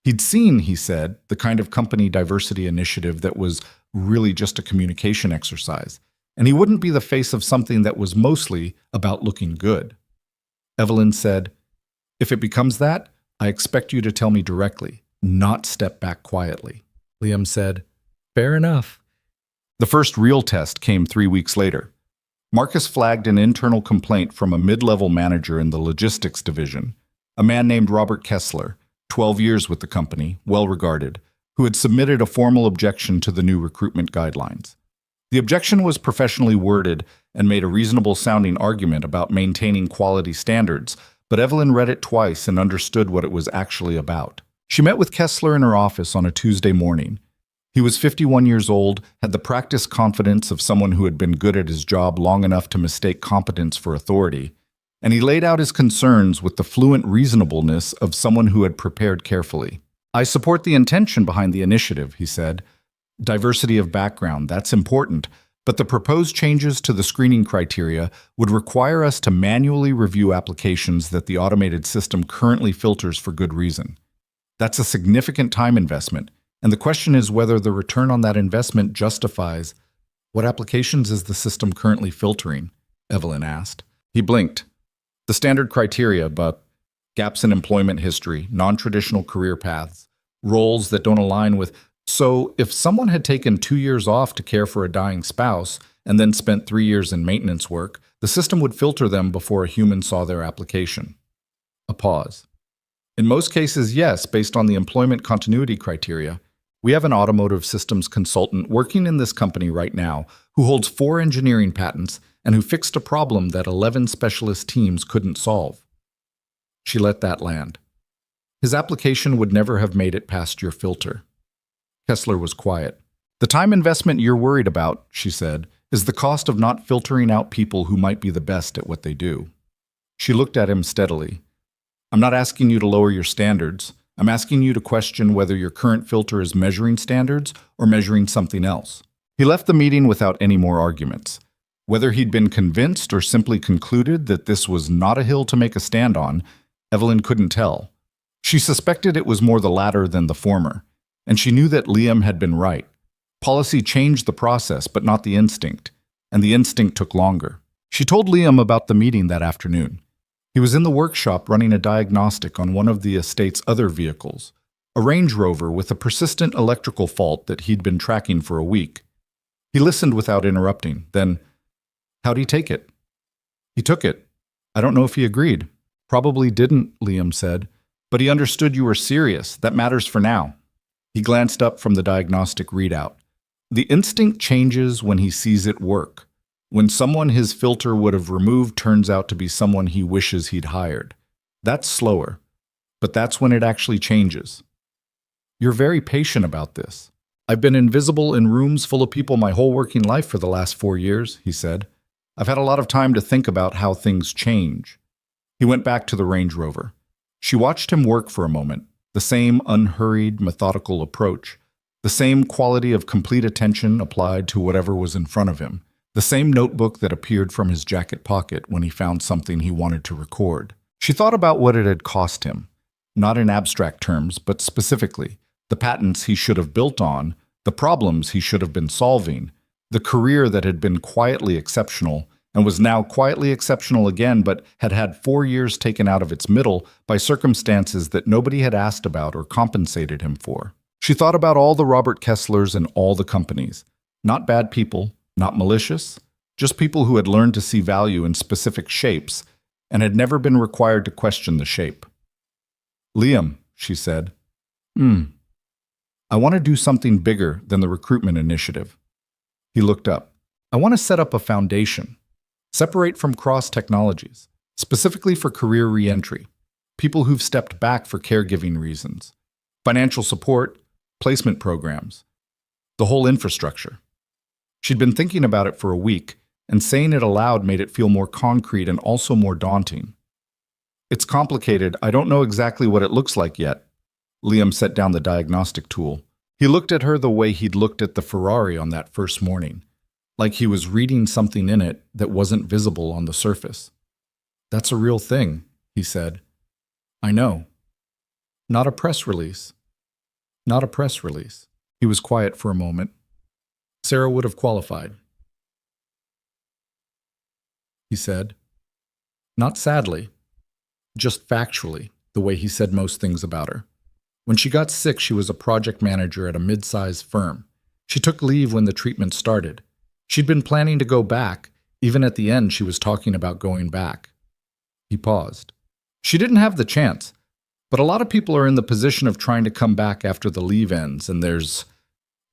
He'd seen, he said, the kind of company diversity initiative that was really just a communication exercise, and he wouldn't be the face of something that was mostly about looking good. Evelyn said, "If it becomes that, I expect you to tell me directly, not step back quietly." Liam said, "Fair enough." The first real test came 3 weeks later. Marcus flagged an internal complaint from a mid-level manager in the logistics division, a man named Robert Kessler, 12 years with the company, well-regarded, who had submitted a formal objection to the new recruitment guidelines. The objection was professionally worded and made a reasonable-sounding argument about maintaining quality standards, but Evelyn read it twice and understood what it was actually about. She met with Kessler in her office on a Tuesday morning. He was 51 years old, had the practiced confidence of someone who had been good at his job long enough to mistake competence for authority, and he laid out his concerns with the fluent reasonableness of someone who had prepared carefully. "I support the intention behind the initiative," he said. "Diversity of background, that's important, but the proposed changes to the screening criteria would require us to manually review applications that the automated system currently filters for good reason. That's a significant time investment, and the question is whether the return on that investment justifies—" "What applications is the system currently filtering?" Evelyn asked. He blinked. "The standard criteria, but gaps in employment history, non-traditional career paths, roles that don't align with—" "So, if someone had taken 2 years off to care for a dying spouse and then spent 3 years in maintenance work, the system would filter them before a human saw their application." A pause. "In most cases, yes, based on the employment continuity criteria. We have an automotive systems consultant working in this company right now who holds 4 engineering patents and who fixed a problem that 11 specialist teams couldn't solve." She let that land. "His application would never have made it past your filter." Kessler was quiet. "The time investment you're worried about," she said, "is the cost of not filtering out people who might be the best at what they do." She looked at him steadily. "I'm not asking you to lower your standards. I'm asking you to question whether your current filter is measuring standards or measuring something else." He left the meeting without any more arguments. Whether he'd been convinced or simply concluded that this was not a hill to make a stand on, Evelyn couldn't tell. She suspected it was more the latter than the former, and she knew that Liam had been right. Policy changed the process, but not the instinct, and the instinct took longer. She told Liam about the meeting that afternoon. He was in the workshop running a diagnostic on one of the estate's other vehicles, a Range Rover with a persistent electrical fault that he'd been tracking for a week. He listened without interrupting. Then, "How'd he take it?" "He took it. I don't know if he agreed." "Probably didn't," Liam said. "But he understood you were serious. That matters for now." He glanced up from the diagnostic readout. The instinct changes when he sees it work. When someone his filter would have removed turns out to be someone he wishes he'd hired. That's slower, but that's when it actually changes. You're very patient about this. I've been invisible in rooms full of people my whole working life for the last 4 years, he said. I've had a lot of time to think about how things change. He went back to the Range Rover. She watched him work for a moment, the same unhurried, methodical approach, the same quality of complete attention applied to whatever was in front of him, the same notebook that appeared from his jacket pocket when he found something he wanted to record. She thought about what it had cost him, not in abstract terms, but specifically, the patents he should have built on, the problems he should have been solving, the career that had been quietly exceptional and was now quietly exceptional again, but had had 4 years taken out of its middle by circumstances that nobody had asked about or compensated him for. She thought about all the Robert Kesslers and all the companies. Not bad people, not malicious, just people who had learned to see value in specific shapes and had never been required to question the shape. Liam, she said, I want to do something bigger than the recruitment initiative. He looked up. I want to set up a foundation. Separate from cross-technologies, specifically for career re-entry, people who've stepped back for caregiving reasons, financial support, placement programs, the whole infrastructure. She'd been thinking about it for a week, and saying it aloud made it feel more concrete and also more daunting. It's complicated. I don't know exactly what it looks like yet. Liam set down the diagnostic tool. He looked at her the way he'd looked at the Ferrari on that first morning, like he was reading something in it that wasn't visible on the surface. That's a real thing, he said. I know. Not a press release. Not a press release. He was quiet for a moment. Sarah would have qualified. He said. Not sadly, just factually, the way he said most things about her. When she got sick, she was a project manager at a mid-sized firm. She took leave when the treatment started. She'd been planning to go back. Even at the end, she was talking about going back. He paused. She didn't have the chance, but a lot of people are in the position of trying to come back after the leave ends, and there's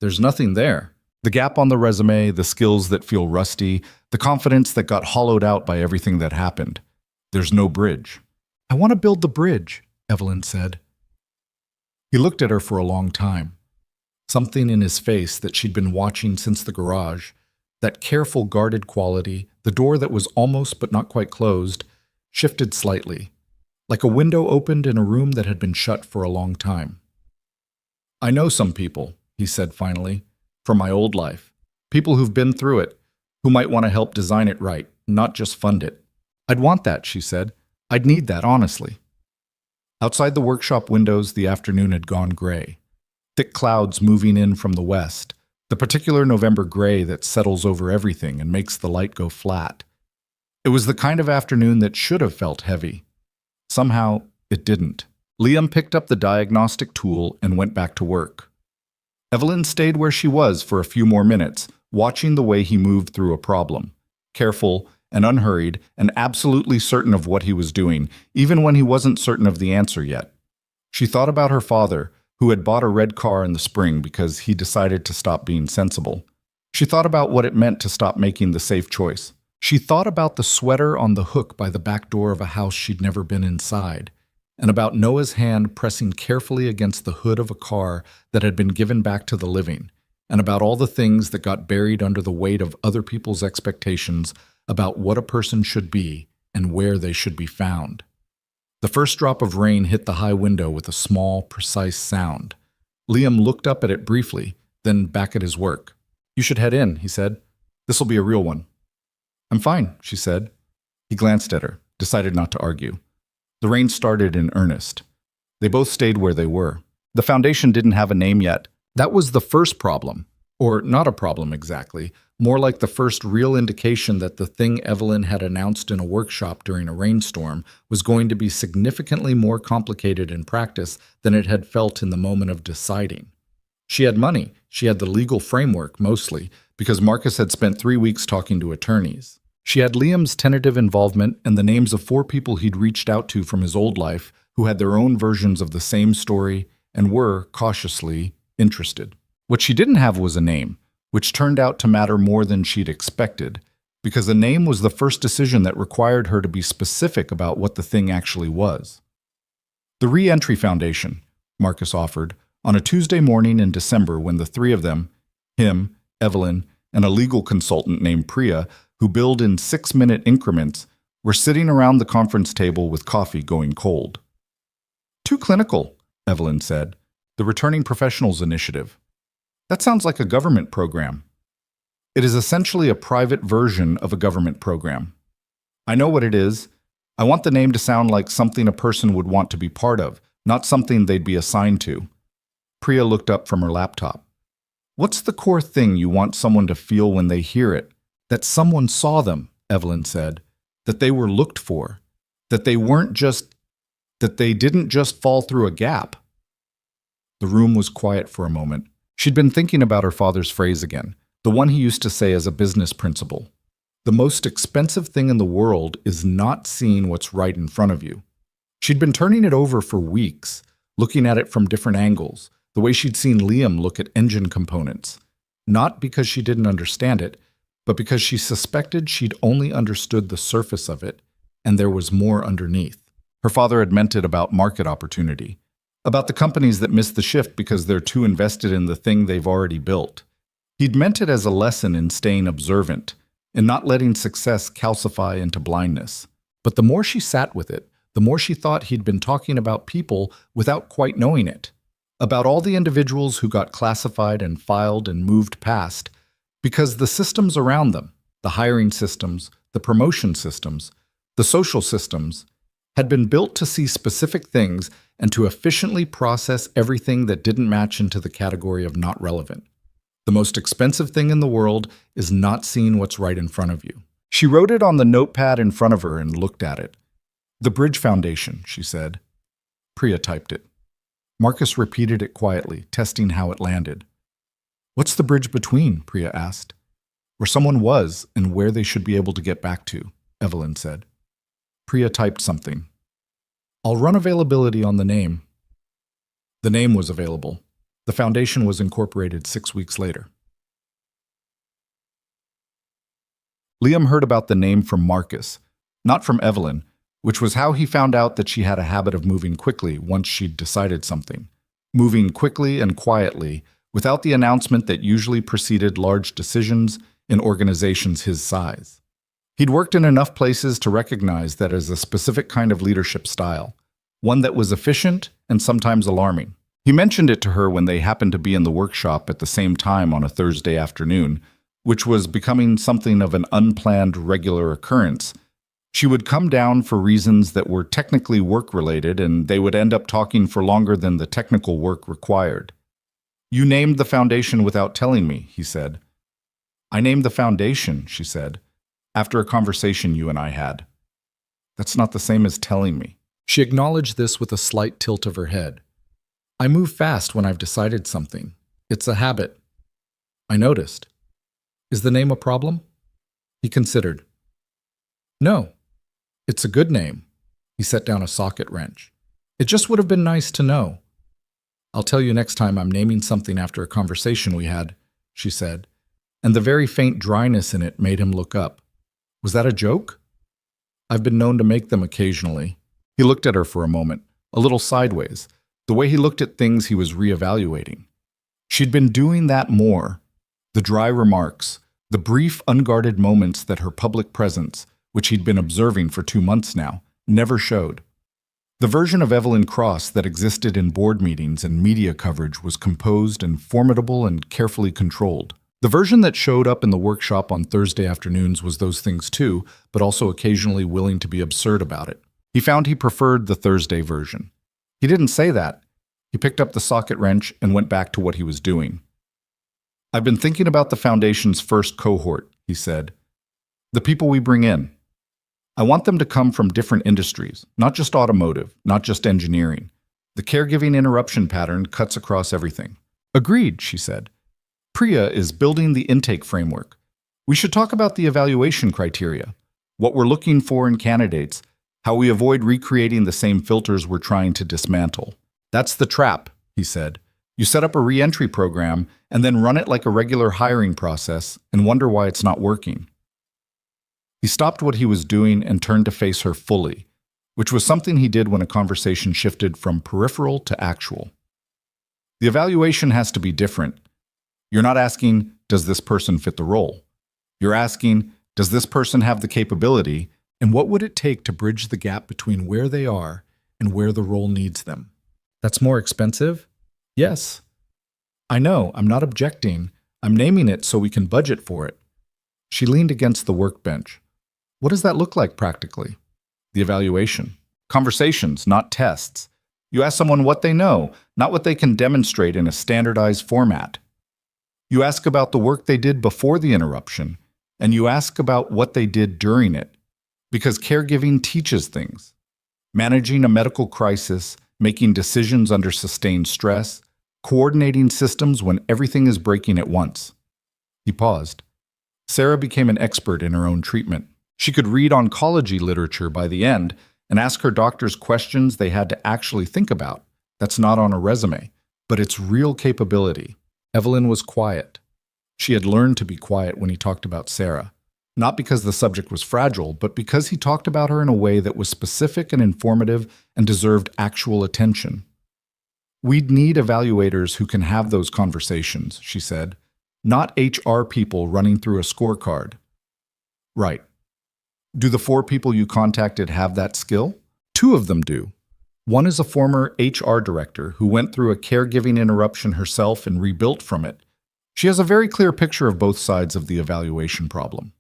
nothing there. The gap on the resume, the skills that feel rusty, the confidence that got hollowed out by everything that happened. There's no bridge. I want to build the bridge, Evelyn said. He looked at her for a long time. Something in his face that she'd been watching since the garage, that careful, guarded quality, the door that was almost but not quite closed, shifted slightly, like a window opened in a room that had been shut for a long time. I know some people, he said finally, from my old life. People who've been through it, who might want to help design it right, not just fund it. I'd want that, she said. I'd need that, honestly. Outside the workshop windows, the afternoon had gone gray. Thick clouds moving in from the west, the particular November gray that settles over everything and makes the light go flat. It was the kind of afternoon that should have felt heavy. Somehow, it didn't. Liam picked up the diagnostic tool and went back to work. Evelyn stayed where she was for a few more minutes, watching the way he moved through a problem. Careful and unhurried and absolutely certain of what he was doing, even when he wasn't certain of the answer yet. She thought about her father, who had bought a red car in the spring because he decided to stop being sensible. She thought about what it meant to stop making the safe choice. She thought about the sweater on the hook by the back door of a house she'd never been inside, and about Noah's hand pressing carefully against the hood of a car that had been given back to the living, and about all the things that got buried under the weight of other people's expectations about what a person should be and where they should be found. The first drop of rain hit the high window with a small, precise sound. Liam looked up at it briefly, then back at his work. You should head in, he said. This'll be a real one. I'm fine, she said. He glanced at her, decided not to argue. The rain started in earnest. They both stayed where they were. The foundation didn't have a name yet. That was the first problem. Or not a problem exactly, more like the first real indication that the thing Evelyn had announced in a workshop during a rainstorm was going to be significantly more complicated in practice than it had felt in the moment of deciding. She had money. She had the legal framework, mostly, because Marcus had spent 3 weeks talking to attorneys. She had Liam's tentative involvement and the names of 4 people he'd reached out to from his old life who had their own versions of the same story and were, cautiously, interested. What she didn't have was a name, which turned out to matter more than she'd expected, because a name was the first decision that required her to be specific about what the thing actually was. The Re-Entry Foundation, Marcus offered, on a Tuesday morning in December when the three of them, him, Evelyn, and a legal consultant named Priya, who billed in 6-minute increments, were sitting around the conference table with coffee going cold. "Too clinical," Evelyn said. "The Returning Professionals Initiative. That sounds like a government program." "It is essentially a private version of a government program. I know what it is. I want the name to sound like something a person would want to be part of, not something they'd be assigned to." Priya looked up from her laptop. "What's the core thing you want someone to feel when they hear it? That someone saw them," Evelyn said. "That they were looked for. That they didn't just fall through a gap." The room was quiet for a moment. She'd been thinking about her father's phrase again, the one he used to say as a business principle. The most expensive thing in the world is not seeing what's right in front of you. She'd been turning it over for weeks, looking at it from different angles, the way she'd seen Liam look at engine components. Not because she didn't understand it, but because she suspected she'd only understood the surface of it, and there was more underneath. Her father had meant it about market opportunity, about the companies that miss the shift because they're too invested in the thing they've already built. He'd meant it as a lesson in staying observant, in not letting success calcify into blindness. But the more she sat with it, the more she thought he'd been talking about people without quite knowing it, about all the individuals who got classified and filed and moved past, because the systems around them, the hiring systems, the promotion systems, the social systems, had been built to see specific things and to efficiently process everything that didn't match into the category of not relevant. The most expensive thing in the world is not seeing what's right in front of you. She wrote it on the notepad in front of her and looked at it. "The Bridge Foundation," she said. Priya typed it. Marcus repeated it quietly, testing how it landed. "What's the bridge between?" Priya asked. "Where someone was and where they should be able to get back to," Evelyn said. Priya typed something. "I'll run availability on the name." The name was available. The foundation was incorporated 6 weeks later. Liam heard about the name from Marcus, not from Evelyn, which was how he found out that she had a habit of moving quickly once she'd decided something. Moving quickly and quietly, without the announcement that usually preceded large decisions in organizations his size. He'd worked in enough places to recognize that as a specific kind of leadership style, one that was efficient and sometimes alarming. He mentioned it to her when they happened to be in the workshop at the same time on a Thursday afternoon, which was becoming something of an unplanned regular occurrence. She would come down for reasons that were technically work-related, and they would end up talking for longer than the technical work required. "You named the foundation without telling me," he said. "I named the foundation," she said, "after a conversation you and I had." "That's not the same as telling me." She acknowledged this with a slight tilt of her head. "I move fast when I've decided something. It's a habit." "I noticed. Is the name a problem?" He considered. "No. It's a good name." He set down a socket wrench. "It just would have been nice to know." "I'll tell you next time I'm naming something after a conversation we had," she said, and the very faint dryness in it made him look up. "Was that a joke?" "I've been known to make them occasionally." He looked at her for a moment, a little sideways, the way he looked at things he was reevaluating. She'd been doing that more. The dry remarks, the brief, unguarded moments that her public presence, which he'd been observing for 2 months now, never showed. The version of Evelyn Cross that existed in board meetings and media coverage was composed and formidable and carefully controlled. The version that showed up in the workshop on Thursday afternoons was those things too, but also occasionally willing to be absurd about it. He found he preferred the Thursday version. He didn't say that. He picked up the socket wrench and went back to what he was doing. "I've been thinking about the foundation's first cohort," he said. "The people we bring in. I want them to come from different industries, not just automotive, not just engineering. The caregiving interruption pattern cuts across everything." "Agreed," she said. "Priya is building the intake framework. We should talk about the evaluation criteria, what we're looking for in candidates, how we avoid recreating the same filters we're trying to dismantle." "That's the trap," he said. You set up a re-entry program and then run it like a regular hiring process and wonder why it's not working. He stopped what he was doing and turned to face her fully, which was something he did when a conversation shifted from peripheral to actual. The evaluation has to be different. You're not asking, does this person fit the role? You're asking, does this person have the capability, and what would it take to bridge the gap between where they are and where the role needs them? That's more expensive? Yes. I know, I'm not objecting. I'm naming it so we can budget for it. She leaned against the workbench. What does that look like practically? The evaluation. Conversations, not tests. You ask someone what they know, not what they can demonstrate in a standardized format. You ask about the work they did before the interruption, and you ask about what they did during it. Because caregiving teaches things. Managing a medical crisis, making decisions under sustained stress, coordinating systems when everything is breaking at once. He paused. Sarah became an expert in her own treatment. She could read oncology literature by the end and ask her doctors questions they had to actually think about. That's not on a resume, but it's real capability. Evelyn was quiet. She had learned to be quiet when he talked about Sarah. Not because the subject was fragile, but because he talked about her in a way that was specific and informative and deserved actual attention. We'd need evaluators who can have those conversations, she said, not HR people running through a scorecard. Right. Do the 4 people you contacted have that skill? 2 of them do. One is a former HR director who went through a caregiving interruption herself and rebuilt from it. She has a very clear picture of both sides of the evaluation problem.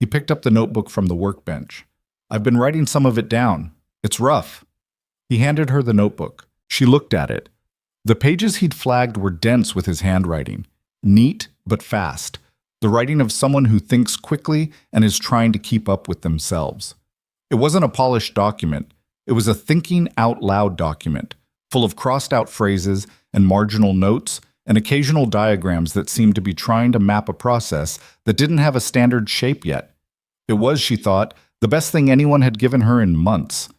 He picked up the notebook from the workbench. I've been writing some of it down. It's rough. He handed her the notebook. She looked at it. The pages he'd flagged were dense with his handwriting, neat but fast, the writing of someone who thinks quickly and is trying to keep up with themselves. It wasn't a polished document. It was a thinking out loud document, full of crossed out phrases and marginal notes and occasional diagrams that seemed to be trying to map a process that didn't have a standard shape yet. It was, she thought, the best thing anyone had given her in months.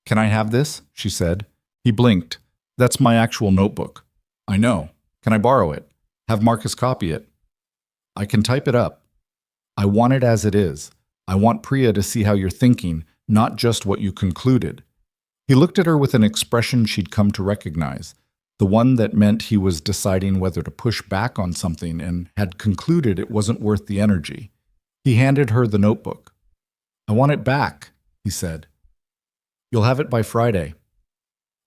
Can I have this? She said. He blinked. That's my actual notebook. I know. Can I borrow it? Have Marcus copy it? I can type it up. I want it as it is. I want Priya to see how you're thinking, not just what you concluded. He looked at her with an expression she'd come to recognize, the one that meant he was deciding whether to push back on something and had concluded it wasn't worth the energy. He handed her the notebook. I want it back, he said. You'll have it by Friday.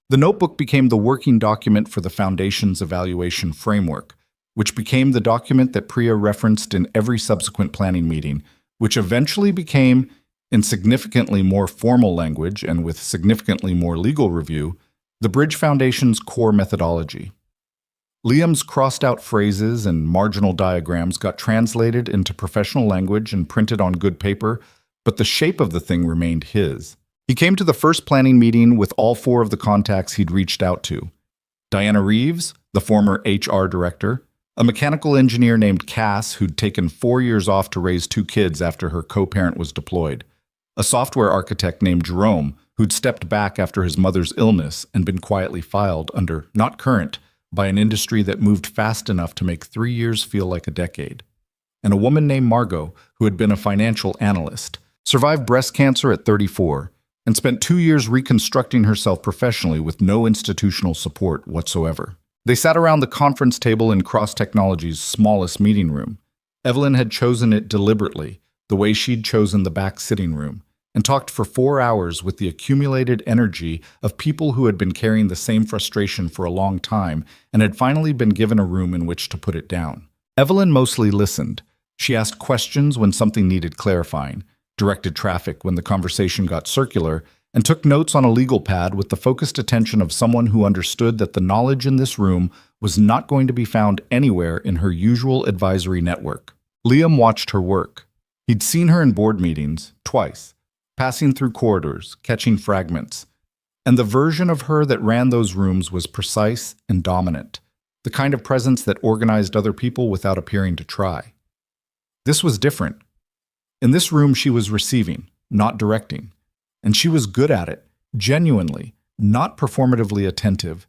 The notebook became the working document for the Foundation's evaluation framework, which became the document that Priya referenced in every subsequent planning meeting, which eventually became, in significantly more formal language and with significantly more legal review, the Bridge Foundation's core methodology. Liam's crossed-out phrases and marginal diagrams got translated into professional language and printed on good paper, but the shape of the thing remained his. He came to the first planning meeting with all 4 of the contacts he'd reached out to. Diana Reeves, the former HR director, a mechanical engineer named Cass who'd taken 4 years off to raise 2 kids after her co-parent was deployed, a software architect named Jerome who'd stepped back after his mother's illness and been quietly filed under not current by an industry that moved fast enough to make 3 years feel like a decade, and a woman named Margot who had been a financial analyst, survived breast cancer at 34, and spent 2 years reconstructing herself professionally with no institutional support whatsoever. They sat around the conference table in Cross Technology's smallest meeting room. Evelyn had chosen it deliberately, the way she'd chosen the back sitting room, and talked for 4 hours with the accumulated energy of people who had been carrying the same frustration for a long time and had finally been given a room in which to put it down. Evelyn mostly listened. She asked questions when something needed clarifying, directed traffic when the conversation got circular, and took notes on a legal pad with the focused attention of someone who understood that the knowledge in this room was not going to be found anywhere in her usual advisory network. Liam watched her work. He'd seen her in board meetings, twice, passing through corridors, catching fragments, and the version of her that ran those rooms was precise and dominant, the kind of presence that organized other people without appearing to try. This was different. In this room she was receiving, not directing. And she was good at it, genuinely, not performatively attentive.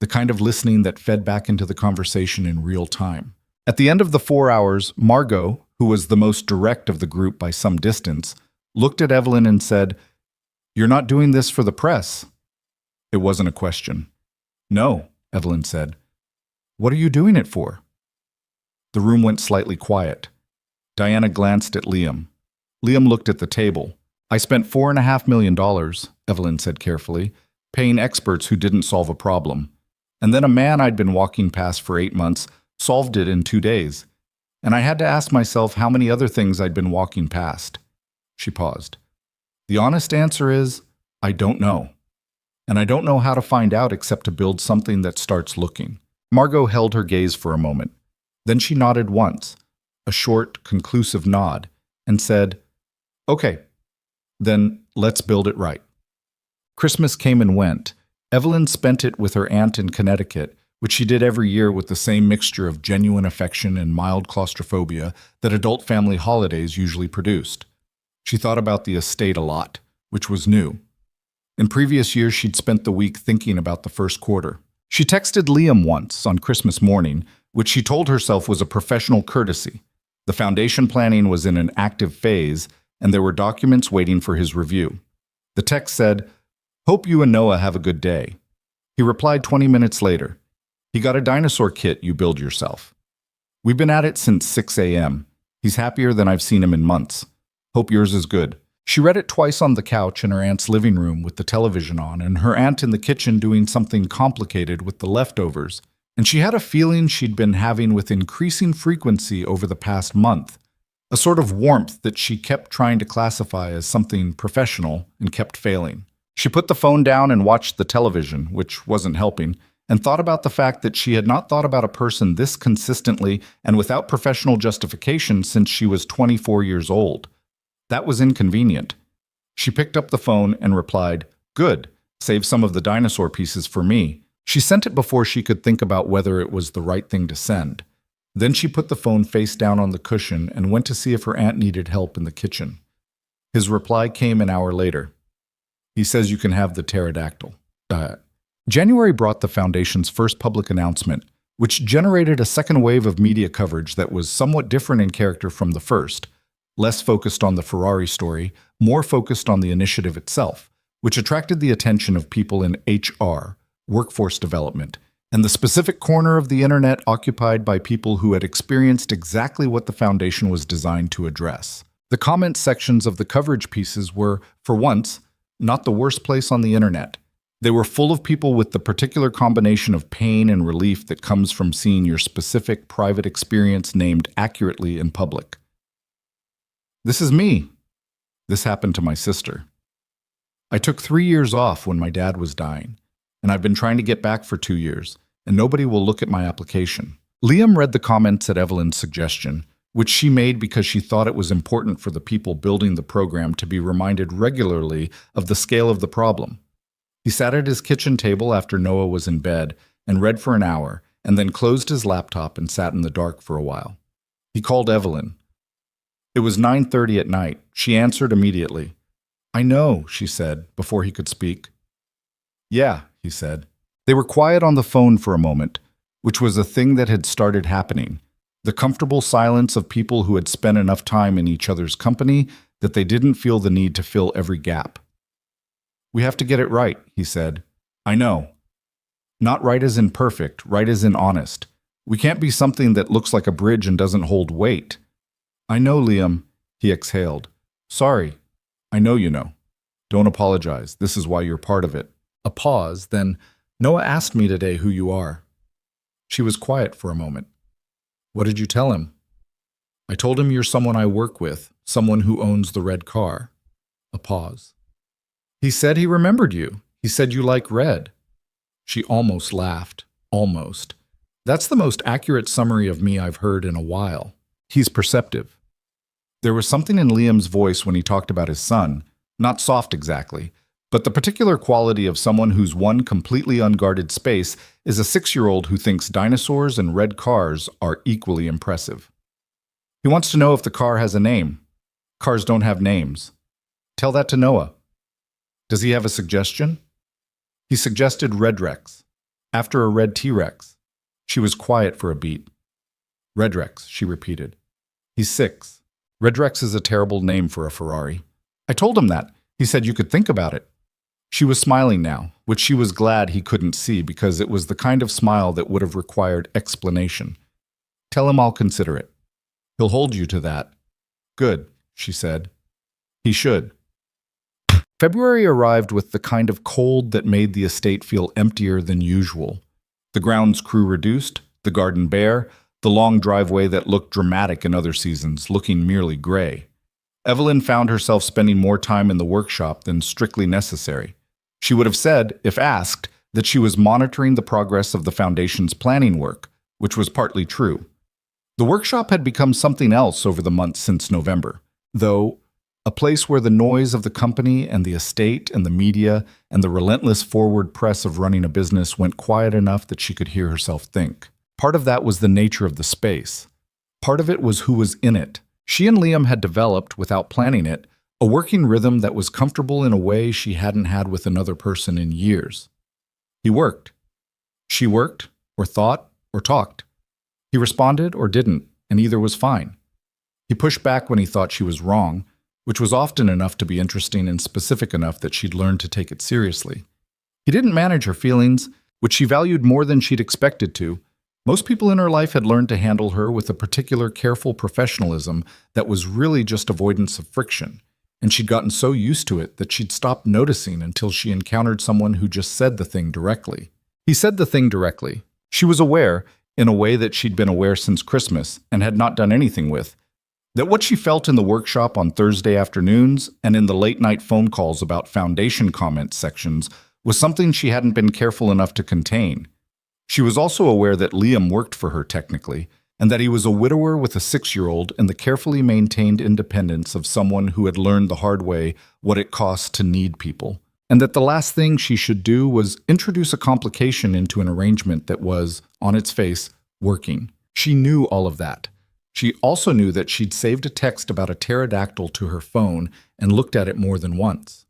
the kind of listening that fed back into the conversation in real time. At the end of the 4 hours, Margot, who was the most direct of the group by some distance, looked at Evelyn and said, "You're not doing this for the press." It wasn't a question. "No," Evelyn said. "What are you doing it for?" The room went slightly quiet. Diana glanced at Liam. Liam looked at the table. "I spent $4.5 million, Evelyn said carefully, paying experts who didn't solve a problem. And then a man I'd been walking past for 8 months solved it in 2 days. And I had to ask myself how many other things I'd been walking past." She paused. "The honest answer is, I don't know. And I don't know how to find out except to build something that starts looking." Margot held her gaze for a moment. Then she nodded once, a short, conclusive nod, and said, "Okay, then let's build it right." Christmas came and went. Evelyn spent it with her aunt in Connecticut, which she did every year with the same mixture of genuine affection and mild claustrophobia that adult family holidays usually produced. She thought about the estate a lot, which was new. In previous years, she'd spent the week thinking about the first quarter. She texted Liam once on Christmas morning, which she told herself was a professional courtesy. The foundation planning was in an active phase, and there were documents waiting for his review. The text said, "Hope you and Noah have a good day." He replied 20 minutes later, "He got a dinosaur kit you build yourself. We've been at it since 6 a.m. He's happier than I've seen him in months. Hope yours is good." She read it twice on the couch in her aunt's living room with the television on, and her aunt in the kitchen doing something complicated with the leftovers. And she had a feeling she'd been having with increasing frequency over the past month, a sort of warmth that she kept trying to classify as something professional and kept failing. She put the phone down and watched the television, which wasn't helping, and thought about the fact that she had not thought about a person this consistently and without professional justification since she was 24 years old. That was inconvenient. She picked up the phone and replied, "Good, save some of the dinosaur pieces for me." She sent it before she could think about whether it was the right thing to send. Then she put the phone face down on the cushion and went to see if her aunt needed help in the kitchen. His reply came an hour later. He says you can have the pterodactyl. January brought the Foundation's first public announcement, which generated a second wave of media coverage that was somewhat different in character from the first, less focused on the Ferrari story, more focused on the initiative itself, which attracted the attention of people in HR, workforce development, and the specific corner of the internet occupied by people who had experienced exactly what the Foundation was designed to address. The comment sections of the coverage pieces were, for once, not the worst place on the internet. They were full of people with the particular combination of pain and relief that comes from seeing your specific private experience named accurately in public. "This is me. This happened to my sister. I took 3 years off when my dad was dying, and I've been trying to get back for 2 years, and nobody will look at my application." Liam read the comments at Evelyn's suggestion, which she made because she thought it was important for the people building the program to be reminded regularly of the scale of the problem. He sat at his kitchen table after Noah was in bed and read for an hour, and then closed his laptop and sat in the dark for a while. He called Evelyn. It was 9:30 at night. She answered immediately. "I know," she said, before he could speak. "Yeah," he said. They were quiet on the phone for a moment, which was a thing that had started happening, the comfortable silence of people who had spent enough time in each other's company that they didn't feel the need to fill every gap. "We have to get it right," he said. "I know. Not right as in perfect, right as in honest. We can't be something that looks like a bridge and doesn't hold weight." "I know, Liam," he exhaled. "Sorry. I know you know. Don't apologize. This is why you're part of it." A pause, then, "Noah asked me today who you are." She was quiet for a moment. "What did you tell him?" "I told him you're someone I work with, someone who owns the red car." A pause. "He said he remembered you. He said you like red." She almost laughed. Almost. "That's the most accurate summary of me I've heard in a while." He's perceptive. There was something in Liam's voice when he talked about his son, not soft exactly, but the particular quality of someone whose one completely unguarded space is a 6-year-old who thinks dinosaurs and red cars are equally impressive. He wants to know if the car has a name. Cars don't have names. Tell that to Noah. Does he have a suggestion? He suggested Red Rex. After a red T-Rex. She was quiet for a beat. Red Rex, she repeated. He's 6. Red Rex is a terrible name for a Ferrari. I told him that. He said you could think about it. She was smiling now, which she was glad he couldn't see because it was the kind of smile that would have required explanation. Tell him I'll consider it. He'll hold you to that. Good, she said. He should. February arrived with the kind of cold that made the estate feel emptier than usual. The grounds crew reduced, the garden bare, the long driveway that looked dramatic in other seasons looking merely gray. Evelyn found herself spending more time in the workshop than strictly necessary. She would have said, if asked, that she was monitoring the progress of the foundation's planning work, which was partly true. The workshop had become something else over the months since November, though a place where the noise of the company and the estate and the media and the relentless forward press of running a business went quiet enough that she could hear herself think. Part of that was the nature of the space. Part of it was who was in it. She and Liam had developed, without planning it, a working rhythm that was comfortable in a way she hadn't had with another person in years. He worked. She worked, or thought, or talked. He responded or didn't, and either was fine. He pushed back when he thought she was wrong, which was often enough to be interesting and specific enough that she'd learned to take it seriously. He didn't manage her feelings, which she valued more than she'd expected to. Most people in her life had learned to handle her with a particular careful professionalism that was really just avoidance of friction, and she'd gotten so used to it that she'd stopped noticing until she encountered someone who just said the thing directly. He said the thing directly. She was aware, in a way that she'd been aware since Christmas and had not done anything with, that what she felt in the workshop on Thursday afternoons and in the late-night phone calls about foundation comment sections was something she hadn't been careful enough to contain. She was also aware that Liam worked for her technically, and that he was a widower with a 6-year-old and the carefully maintained independence of someone who had learned the hard way what it costs to need people, and that the last thing she should do was introduce a complication into an arrangement that was, on its face, working. She knew all of that. She also knew that she'd saved a text about a pterodactyl to her phone and looked at it more than once.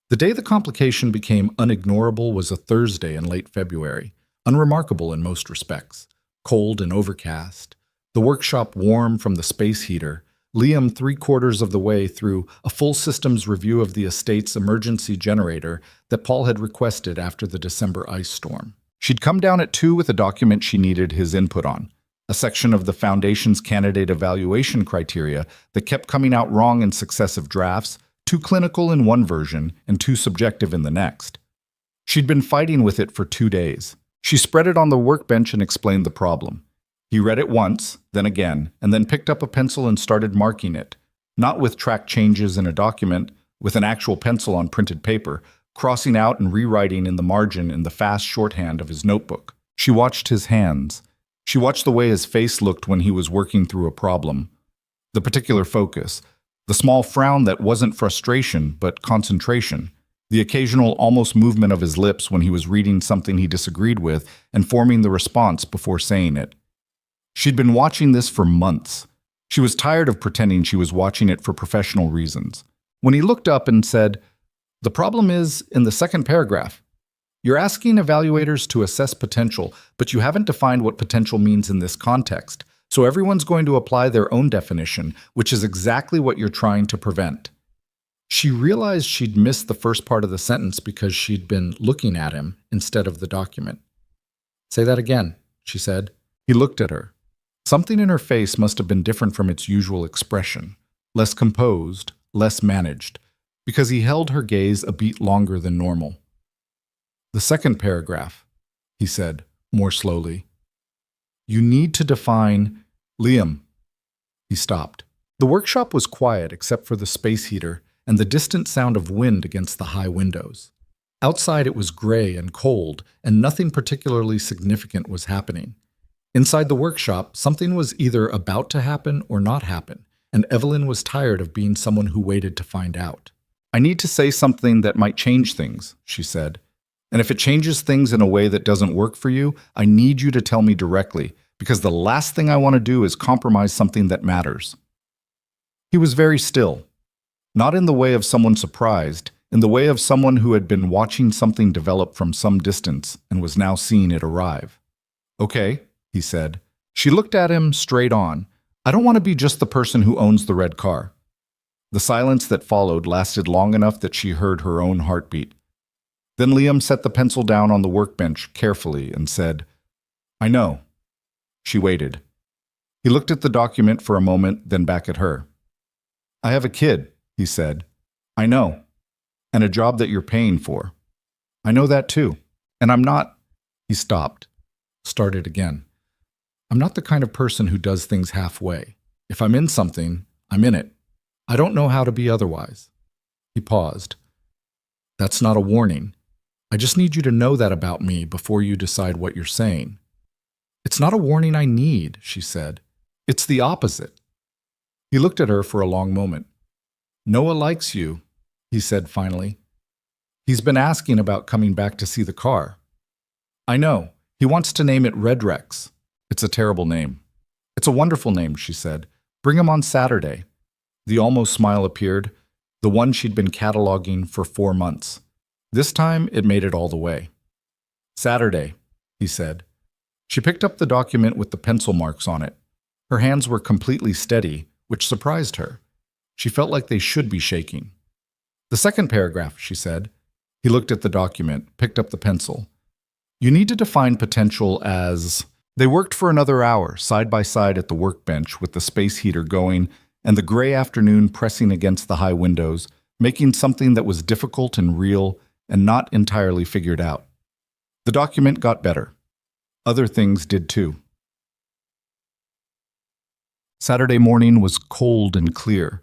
The day the complication became unignorable was a Thursday in late February, unremarkable in most respects. Cold and overcast, the workshop warm from the space heater, Liam 3/4 of the way through a full systems review of the estate's emergency generator that Paul had requested after the December ice storm. She'd come down at 2 with a document she needed his input on, a section of the Foundation's candidate evaluation criteria that kept coming out wrong in successive drafts, too clinical in one version and too subjective in the next. She'd been fighting with it for 2 days. She spread it on the workbench and explained the problem. He read it once, then again, and then picked up a pencil and started marking it, not with track changes in a document, with an actual pencil on printed paper, crossing out and rewriting in the margin in the fast shorthand of his notebook. She watched his hands. She watched the way his face looked when he was working through a problem. The particular focus, the small frown that wasn't frustration but concentration, the occasional almost movement of his lips when he was reading something he disagreed with and forming the response before saying it. She'd been watching this for months. She was tired of pretending she was watching it for professional reasons. When he looked up and said, "The problem is in the second paragraph. You're asking evaluators to assess potential, but you haven't defined what potential means in this context, so everyone's going to apply their own definition, which is exactly what you're trying to prevent." She realized she'd missed the first part of the sentence because she'd been looking at him instead of the document. "Say that again," she said. He looked at her. Something in her face must have been different from its usual expression, less composed, less managed, because he held her gaze a beat longer than normal. "The second paragraph," he said, more slowly. "You need to define Liam." He stopped. The workshop was quiet except for the space heater and the distant sound of wind against the high windows. Outside it was gray and cold, and nothing particularly significant was happening. Inside the workshop, something was either about to happen or not happen, and Evelyn was tired of being someone who waited to find out. "I need to say something that might change things," she said. "And if it changes things in a way that doesn't work for you, I need you to tell me directly, because the last thing I want to do is compromise something that matters." He was very still. Not in the way of someone surprised, in the way of someone who had been watching something develop from some distance and was now seeing it arrive. "Okay," he said. She looked at him straight on. "I don't want to be just the person who owns the red car." The silence that followed lasted long enough that she heard her own heartbeat. Then Liam set the pencil down on the workbench carefully and said, "I know." She waited. He looked at the document for a moment, then back at her. "I have a kid," he said. "I know. And a job that you're paying for. I know that too. And I'm not—" He stopped, started again. "I'm not the kind of person who does things halfway. If I'm in something, I'm in it. I don't know how to be otherwise." He paused. "That's not a warning. I just need you to know that about me before you decide what you're saying." "It's not a warning I need," she said. "It's the opposite." He looked at her for a long moment. "Noah likes you," he said finally. "He's been asking about coming back to see the car." "I know. He wants to name it Red Rex." "It's a terrible name." "It's a wonderful name," she said. "Bring him on Saturday." The almost smile appeared, the one she'd been cataloging for 4 months. This time, it made it all the way. "Saturday," he said. She picked up the document with the pencil marks on it. Her hands were completely steady, which surprised her. She felt like they should be shaking. "The second paragraph," she said. He looked at the document, picked up the pencil. "You need to define potential as—" They worked for another hour, side by side at the workbench with the space heater going and the gray afternoon pressing against the high windows, making something that was difficult and real and not entirely figured out. The document got better. Other things did too. Saturday morning was cold and clear.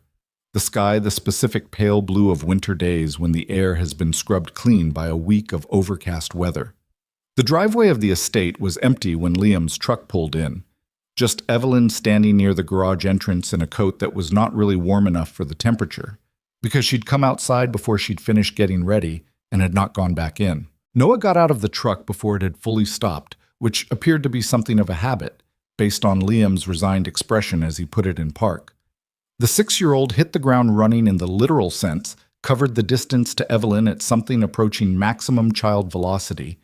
The sky the specific pale blue of winter days when the air has been scrubbed clean by a week of overcast weather. The driveway of the estate was empty when Liam's truck pulled in. Just Evelyn standing near the garage entrance in a coat that was not really warm enough for the temperature, because she'd come outside before she'd finished getting ready and had not gone back in. Noah got out of the truck before it had fully stopped, which appeared to be something of a habit, based on Liam's resigned expression as he put it in park. The 6-year-old hit the ground running in the literal sense, covered the distance to Evelyn at something approaching maximum child velocity,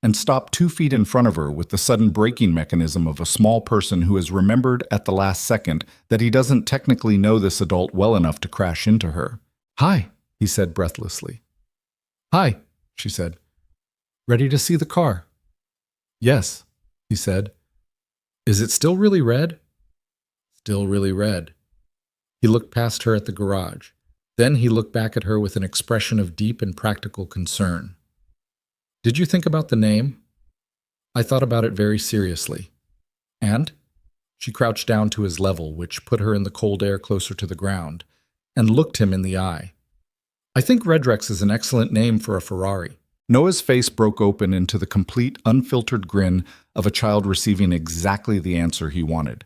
and stopped 2 feet in front of her with the sudden braking mechanism of a small person who has remembered at the last second that he doesn't technically know this adult well enough to crash into her. "Hi," he said breathlessly. "Hi," she said. "Ready to see the car?" "Yes," he said. "Is it still really red?" "Still really red." He looked past her at the garage. Then he looked back at her with an expression of deep and practical concern. "Did you think about the name?" "I thought about it very seriously." "And?" She crouched down to his level, which put her in the cold air closer to the ground, and looked him in the eye. "I think Red Rex is an excellent name for a Ferrari." Noah's face broke open into the complete, unfiltered grin of a child receiving exactly the answer he wanted.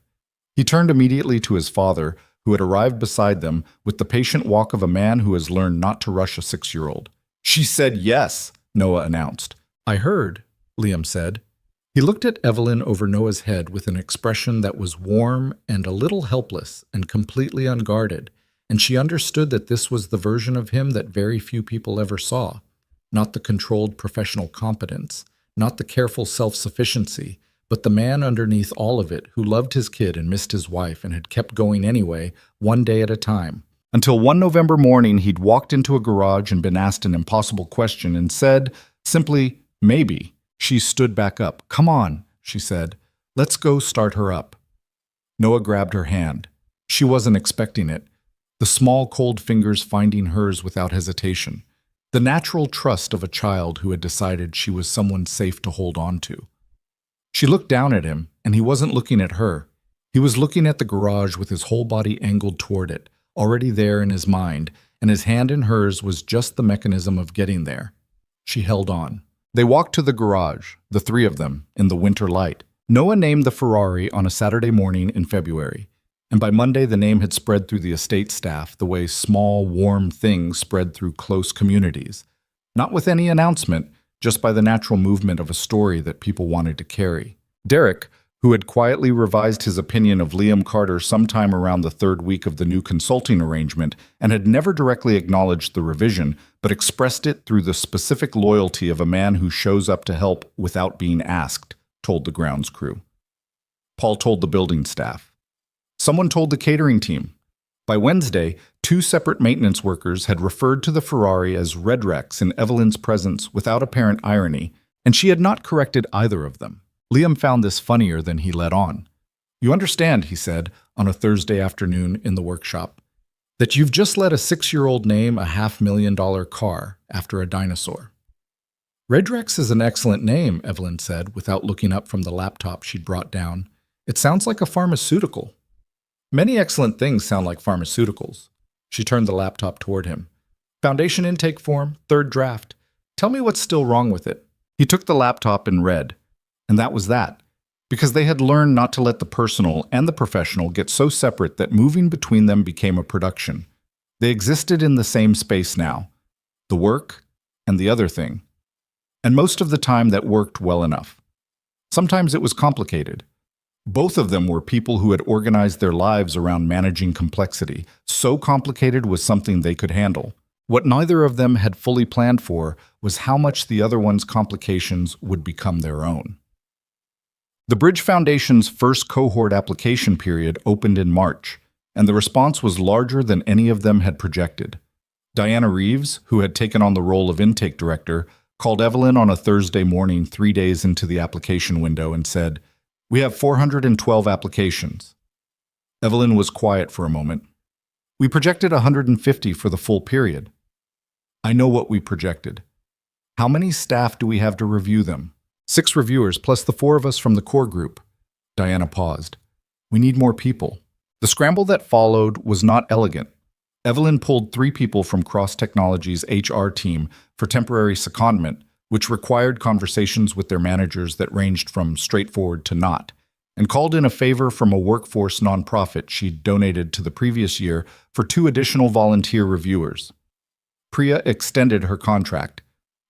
He turned immediately to his father, who had arrived beside them with the patient walk of a man who has learned not to rush a 6-year-old. "She said yes," Noah announced. "I heard," Liam said. He looked at Evelyn over Noah's head with an expression that was warm and a little helpless and completely unguarded, and she understood that this was the version of him that very few people ever saw. Not the controlled professional competence, not the careful self-sufficiency, but the man underneath all of it who loved his kid and missed his wife and had kept going anyway, one day at a time. Until one November morning he'd walked into a garage and been asked an impossible question and said, simply, "Maybe." She stood back up. "Come on," she said. "Let's go start her up." Noah grabbed her hand. She wasn't expecting it. The small, cold fingers finding hers without hesitation. The natural trust of a child who had decided she was someone safe to hold on to. She looked down at him, and he wasn't looking at her. He was looking at the garage with his whole body angled toward it, already there in his mind, and his hand in hers was just the mechanism of getting there. She held on. They walked to the garage, the 3 of them, in the winter light. Noah named the Ferrari on a Saturday morning in February, and by Monday the name had spread through the estate staff the way small, warm things spread through close communities. Not with any announcement, just by the natural movement of a story that people wanted to carry. Derek, who had quietly revised his opinion of Liam Carter sometime around the third week of the new consulting arrangement and had never directly acknowledged the revision, but expressed it through the specific loyalty of a man who shows up to help without being asked, told the grounds crew. Paul told the building staff. Someone told the catering team. By Wednesday, 2 separate maintenance workers had referred to the Ferrari as Red Rex in Evelyn's presence without apparent irony, and she had not corrected either of them. Liam found this funnier than he let on. "You understand," he said, on a Thursday afternoon in the workshop, "that you've just let a 6-year-old name a $500,000 car after a dinosaur." "Red Rex is an excellent name," Evelyn said, without looking up from the laptop she'd brought down. "It sounds like a pharmaceutical." "Many excellent things sound like pharmaceuticals." She turned the laptop toward him. "Foundation intake form, 3rd draft. Tell me what's still wrong with it." He took the laptop and read. And that was that, because they had learned not to let the personal and the professional get so separate that moving between them became a production. They existed in the same space now, the work and the other thing. And most of the time that worked well enough. Sometimes it was complicated. Both of them were people who had organized their lives around managing complexity. So complicated was something they could handle. What neither of them had fully planned for was how much the other one's complications would become their own. The Bridge Foundation's first cohort application period opened in March, and the response was larger than any of them had projected. Diana Reeves, who had taken on the role of intake director, called Evelyn on a Thursday morning 3 days into the application window and said, "We have 412 applications." Evelyn was quiet for a moment. "We projected 150 for the full period." "I know what we projected. How many staff do we have to review them?" 6 reviewers plus the 4 of us from the core group." Diana paused. "We need more people." The scramble that followed was not elegant. Evelyn pulled 3 people from Cross Technology's HR team for temporary secondment, which required conversations with their managers that ranged from straightforward to not, and called in a favor from a workforce nonprofit she'd donated to the previous year for 2 additional volunteer reviewers. Priya extended her contract.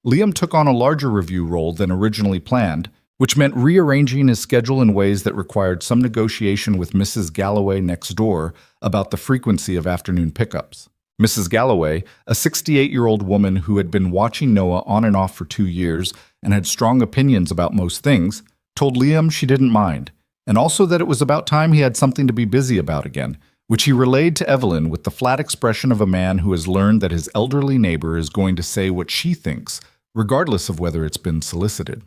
Liam took on a larger review role than originally planned, which meant rearranging his schedule in ways that required some negotiation with Mrs. Galloway next door about the frequency of afternoon pickups. Mrs. Galloway, a 68-year-old woman who had been watching Noah on and off for 2 years and had strong opinions about most things, told Liam she didn't mind, and also that it was about time he had something to be busy about again, which he relayed to Evelyn with the flat expression of a man who has learned that his elderly neighbor is going to say what she thinks, regardless of whether it's been solicited.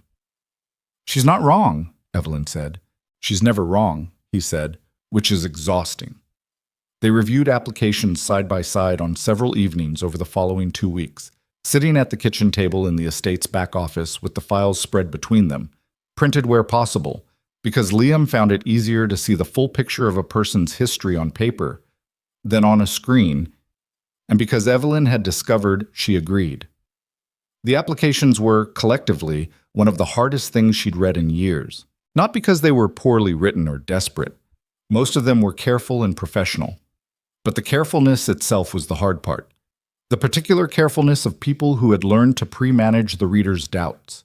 "She's not wrong," Evelyn said. "She's never wrong," he said, which is exhausting. They reviewed applications side by side on several evenings over the following 2 weeks, sitting at the kitchen table in the estate's back office with the files spread between them, printed where possible, because Liam found it easier to see the full picture of a person's history on paper than on a screen, and because Evelyn had discovered she agreed. The applications were, collectively, one of the hardest things she'd read in years. Not because they were poorly written or desperate. Most of them were careful and professional. But the carefulness itself was the hard part. The particular carefulness of people who had learned to pre-manage the reader's doubts,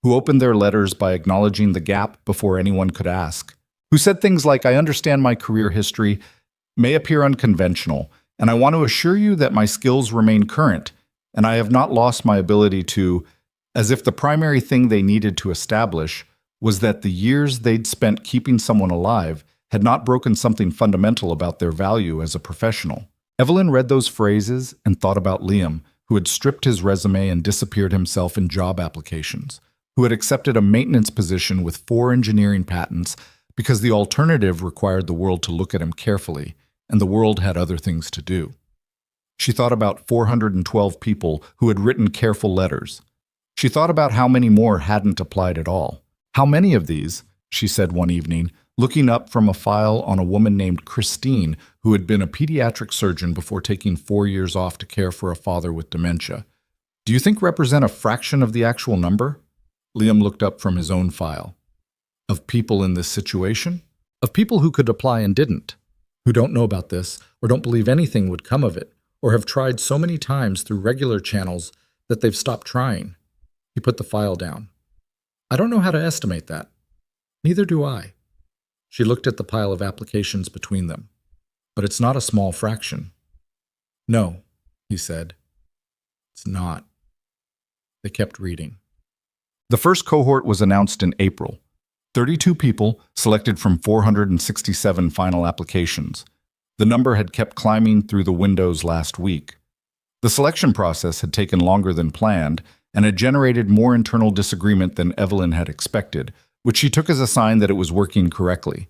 who opened their letters by acknowledging the gap before anyone could ask, who said things like, "I understand my career history may appear unconventional, and I want to assure you that my skills remain current, and I have not lost my ability to," as if the primary thing they needed to establish was that the years they'd spent keeping someone alive had not broken something fundamental about their value as a professional. Evelyn read those phrases and thought about Liam, who had stripped his resume and disappeared himself in job applications, who had accepted a maintenance position with 4 engineering patents because the alternative required the world to look at him carefully, and the world had other things to do. She thought about 412 people who had written careful letters. She thought about how many more hadn't applied at all. "How many of these," she said one evening, looking up from a file on a woman named Christine who had been a pediatric surgeon before taking 4 years off to care for a father with dementia, "do you think represent a fraction of the actual number?" Liam looked up from his own file. "Of people in this situation? Of people who could apply and didn't, who don't know about this or don't believe anything would come of it, or have tried so many times through regular channels that they've stopped trying." He put the file down. "I don't know how to estimate that." "Neither do I. She looked at the pile of applications between them. But it's not a small fraction. No, he said. It's not. They kept reading. The first cohort was announced in April. 32 people selected from 467 final applications. The number had kept climbing through the windows last week. The selection process had taken longer than planned and had generated more internal disagreement than Evelyn had expected, which she took as a sign that it was working correctly.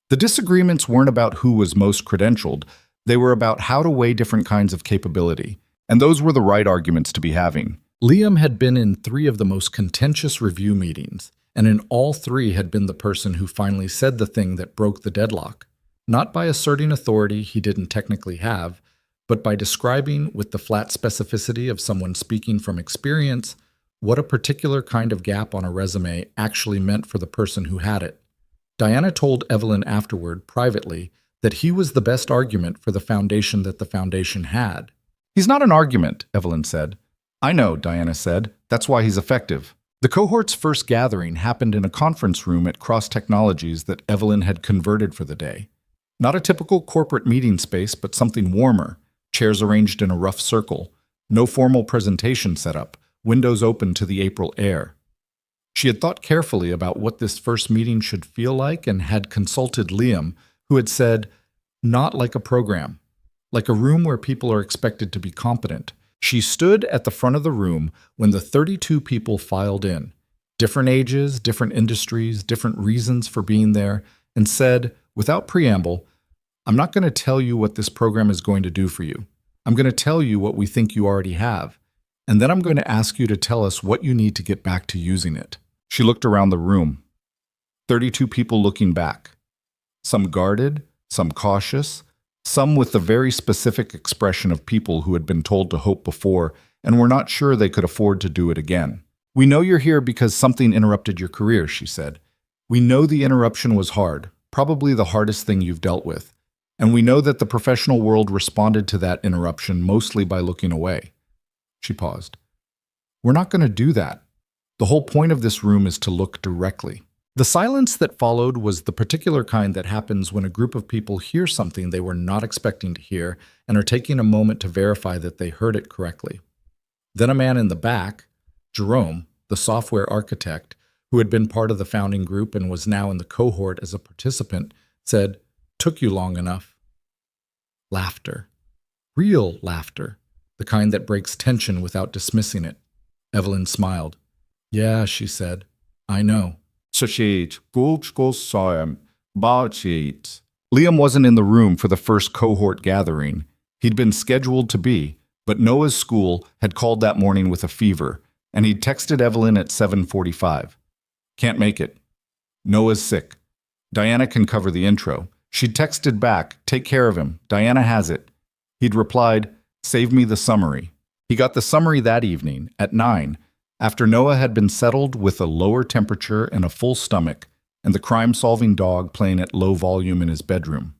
The disagreements weren't about who was most credentialed, they were about how to weigh different kinds of capability, and those were the right arguments to be having. Liam had been in 3 of the most contentious review meetings, and in all 3 had been the person who finally said the thing that broke the deadlock, not by asserting authority he didn't technically have, but by describing with the flat specificity of someone speaking from experience what a particular kind of gap on a resume actually meant for the person who had it. Diana told Evelyn afterward, privately, that he was the best argument for the foundation that the foundation had. He's not an argument, Evelyn said. I know, Diana said. That's why he's effective. The cohort's first gathering happened in a conference room at Cross Technologies that Evelyn had converted for the day. Not a typical corporate meeting space, but something warmer. Chairs arranged in a rough circle. No formal presentation set up. Windows open to the April air. She had thought carefully about what this first meeting should feel like and had consulted Liam, who had said, not like a program, like a room where people are expected to be competent. She stood at the front of the room when the 32 people filed in, different ages, different industries, different reasons for being there, and said, without preamble, I'm not going to tell you what this program is going to do for you. I'm going to tell you what we think you already have, and then I'm going to ask you to tell us what you need to get back to using it. She looked around the room. 32 people looking back. Some guarded, some cautious, some with the very specific expression of people who had been told to hope before and were not sure they could afford to do it again. We know you're here because something interrupted your career, she said. We know the interruption was hard, probably the hardest thing you've dealt with. And we know that the professional world responded to that interruption mostly by looking away. She paused. We're not going to do that. The whole point of this room is to look directly. The silence that followed was the particular kind that happens when a group of people hear something they were not expecting to hear and are taking a moment to verify that they heard it correctly. Then a man in the back, Jerome, the software architect, who had been part of the founding group and was now in the cohort as a participant, said, "Took you long enough." Laughter. Real laughter. The kind that breaks tension without dismissing it. Evelyn smiled. Yeah, she said. I know. Liam wasn't in the room for the first cohort gathering. He'd been scheduled to be, but Noah's school had called that morning with a fever, and he'd texted Evelyn at 7:45. Can't make it. Noah's sick. Diana can cover the intro. She'd texted back, take care of him. Diana has it. He'd replied, save me the summary. He got the summary that evening at 9, after Noah had been settled with a lower temperature and a full stomach, and the crime-solving dog playing at low volume in his bedroom.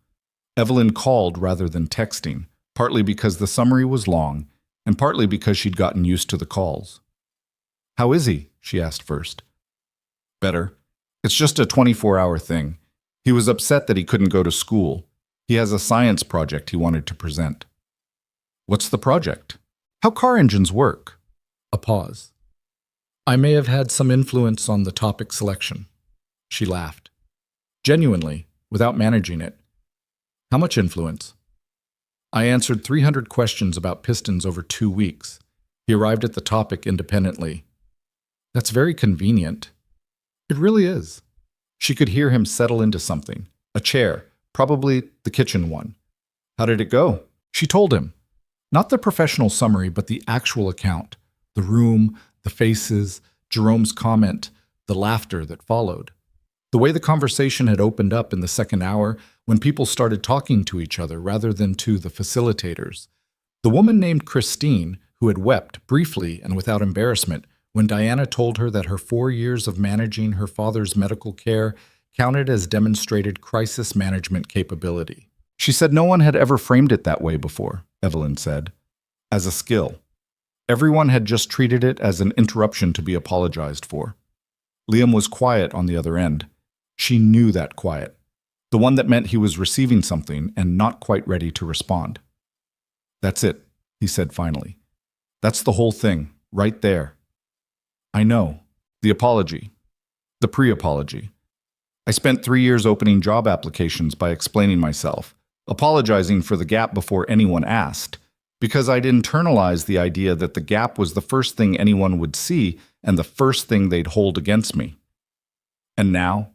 Evelyn called rather than texting, partly because the summary was long, and partly because she'd gotten used to the calls. How is he? She asked first. Better. It's just a 24-hour thing. He was upset that he couldn't go to school. He has a science project he wanted to present. What's the project? How car engines work. A pause. I may have had some influence on the topic selection. She laughed. Genuinely, without managing it. How much influence? I answered 300 questions about pistons over 2 weeks. He arrived at the topic independently. That's very convenient. It really is. She could hear him settle into something. A chair, probably the kitchen one. How did it go? She told him. Not the professional summary, but the actual account. The room, the faces, Jerome's comment, the laughter that followed. The way the conversation had opened up in the second hour when people started talking to each other rather than to the facilitators. The woman named Christine, who had wept briefly and without embarrassment when Diana told her that her 4 years of managing her father's medical care counted as demonstrated crisis management capability. She said no one had ever framed it that way before, Evelyn said, as a skill. Everyone had just treated it as an interruption to be apologized for. Liam was quiet on the other end. She knew that quiet. The one that meant he was receiving something and not quite ready to respond. "That's it," he said finally. "That's the whole thing, right there." "I know. The apology. The pre-apology. I spent 3 years opening job applications by explaining myself, apologizing for the gap before anyone asked, because I'd internalized the idea that the gap was the first thing anyone would see and the first thing they'd hold against me. And now?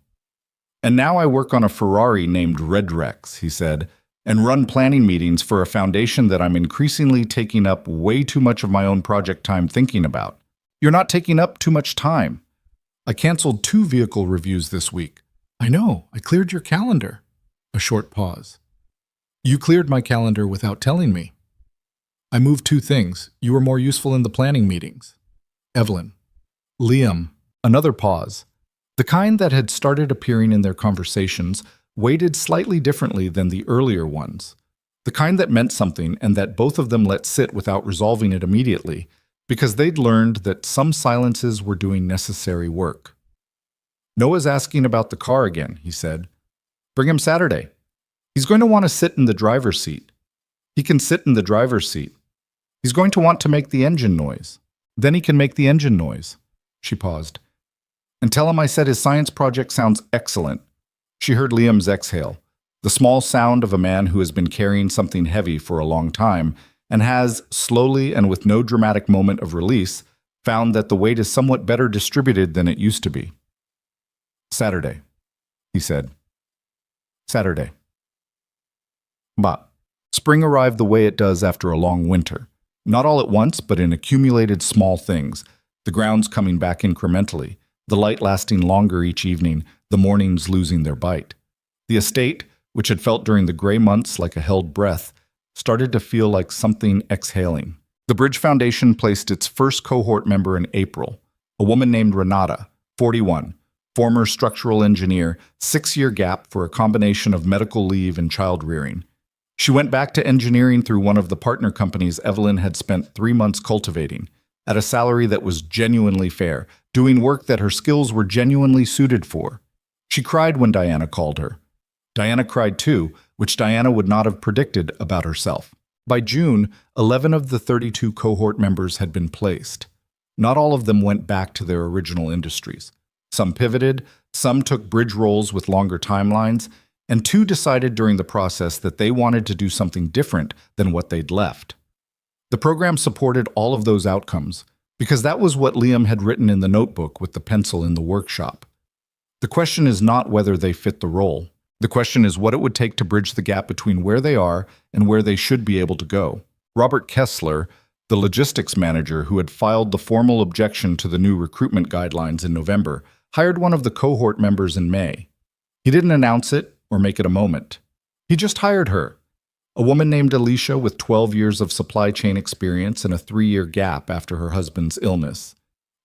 And now I work on a Ferrari named Redrex," he said, "and run planning meetings for a foundation that I'm increasingly taking up way too much of my own project time thinking about." "You're not taking up too much time. I canceled 2 vehicle reviews this week." "I know, I cleared your calendar." A short pause. "You cleared my calendar without telling me." "I moved 2 things. You were more useful in the planning meetings." Evelyn. Liam. Another pause. The kind that had started appearing in their conversations weighted slightly differently than the earlier ones. The kind that meant something and that both of them let sit without resolving it immediately, because they'd learned that some silences were doing necessary work. "Noah's asking about the car again," he said. "Bring him Saturday. He's going to want to sit in the driver's seat. He can sit in the driver's seat. He's going to want to make the engine noise. Then he can make the engine noise." She paused. "And tell him I said his science project sounds excellent." She heard Liam's exhale, the small sound of a man who has been carrying something heavy for a long time and has, slowly and with no dramatic moment of release, found that the weight is somewhat better distributed than it used to be. "Saturday," he said. "Saturday." But spring arrived the way it does after a long winter. Not all at once, but in accumulated small things, the grounds coming back incrementally, the light lasting longer each evening, the mornings losing their bite. The estate, which had felt during the gray months like a held breath, started to feel like something exhaling. The Bridge Foundation placed its first cohort member in April, a woman named Renata, 41, former structural engineer, 6-year gap for a combination of medical leave and child rearing. She went back to engineering through one of the partner companies Evelyn had spent 3 months cultivating, at a salary that was genuinely fair, doing work that her skills were genuinely suited for. She cried when Diana called her. Diana cried too, which Diana would not have predicted about herself. By June, 11 of the 32 cohort members had been placed. Not all of them went back to their original industries. Some pivoted, some took bridge roles with longer timelines, and 2 decided during the process that they wanted to do something different than what they'd left. The program supported all of those outcomes, because that was what Liam had written in the notebook with the pencil in the workshop. The question is not whether they fit the role. The question is what it would take to bridge the gap between where they are and where they should be able to go. Robert Kessler, the logistics manager who had filed the formal objection to the new recruitment guidelines in November, hired one of the cohort members in May. He didn't announce it or make it a moment. He just hired her, a woman named Alicia with 12 years of supply chain experience and a 3-year gap after her husband's illness,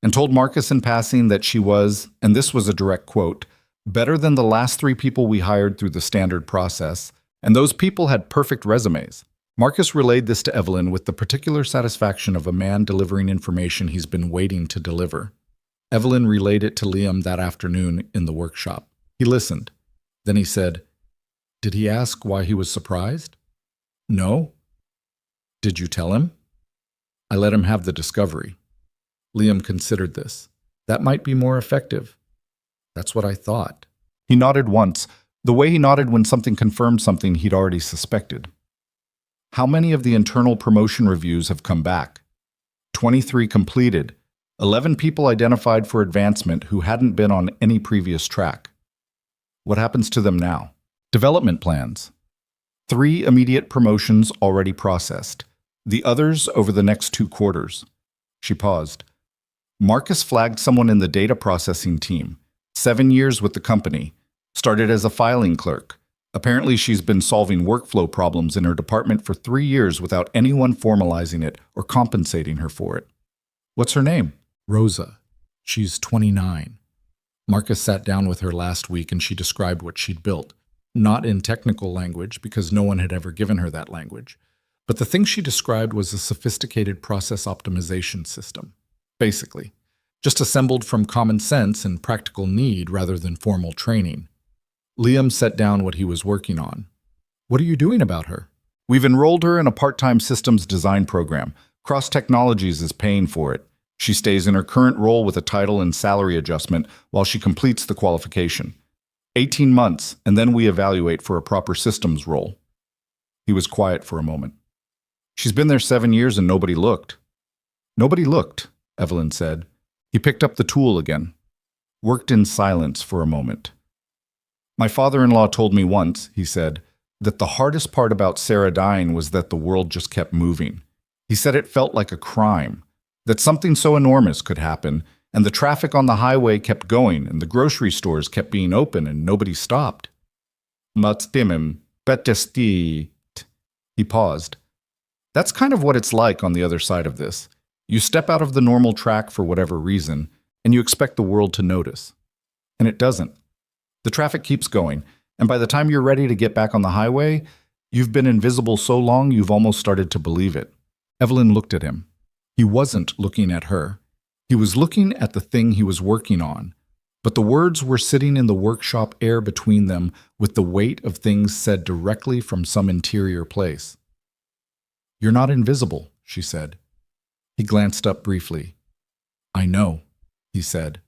and told Marcus in passing that she was, and this was a direct quote, "better than the last 3 people we hired through the standard process, and those people had perfect resumes." Marcus relayed this to Evelyn with the particular satisfaction of a man delivering information he's been waiting to deliver. Evelyn relayed it to Liam that afternoon in the workshop. He listened. Then he said, "Did he ask why he was surprised?" "No." "Did you tell him?" "I let him have the discovery." Liam considered this. "That might be more effective." "That's what I thought." He nodded once, the way he nodded when something confirmed something he'd already suspected. "How many of the internal promotion reviews have come back?" 23 completed, 11 people identified for advancement who hadn't been on any previous track. "What happens to them now?" "Development plans. 3 immediate promotions already processed. The others over the next 2 quarters. She paused. Marcus flagged someone in the data processing team. 7 years with the company. Started as a filing clerk. Apparently she's been solving workflow problems in her department for 3 years without anyone formalizing it or compensating her for it. "What's her name?" "Rosa. She's 29. Marcus sat down with her last week and she described what she'd built. Not in technical language, because no one had ever given her that language. But the thing she described was a sophisticated process optimization system. Basically, just assembled from common sense and practical need rather than formal training. Liam set down what he was working on. What are you doing about her? We've enrolled her in a part-time systems design program. Cross Technologies is paying for it. She stays in her current role with a title and salary adjustment while she completes the qualification. 18 months, and then we evaluate for a proper systems role. He was quiet for a moment. She's been there 7 years and nobody looked. Nobody looked, Evelyn said. He picked up the tool again. Worked in silence for a moment. My father-in-law told me once, he said, that the hardest part about Sarah dying was that the world just kept moving. He said it felt like a crime, that something so enormous could happen, and the traffic on the highway kept going, and the grocery stores kept being open, and nobody stopped. He paused. That's kind of what it's like on the other side of this. You step out of the normal track for whatever reason, and you expect the world to notice. And it doesn't. The traffic keeps going, and by the time you're ready to get back on the highway, you've been invisible so long you've almost started to believe it. Evelyn looked at him. He wasn't looking at her. He was looking at the thing he was working on, but the words were sitting in the workshop air between them with the weight of things said directly from some interior place. You're not invisible, she said. He glanced up briefly. I know, he said.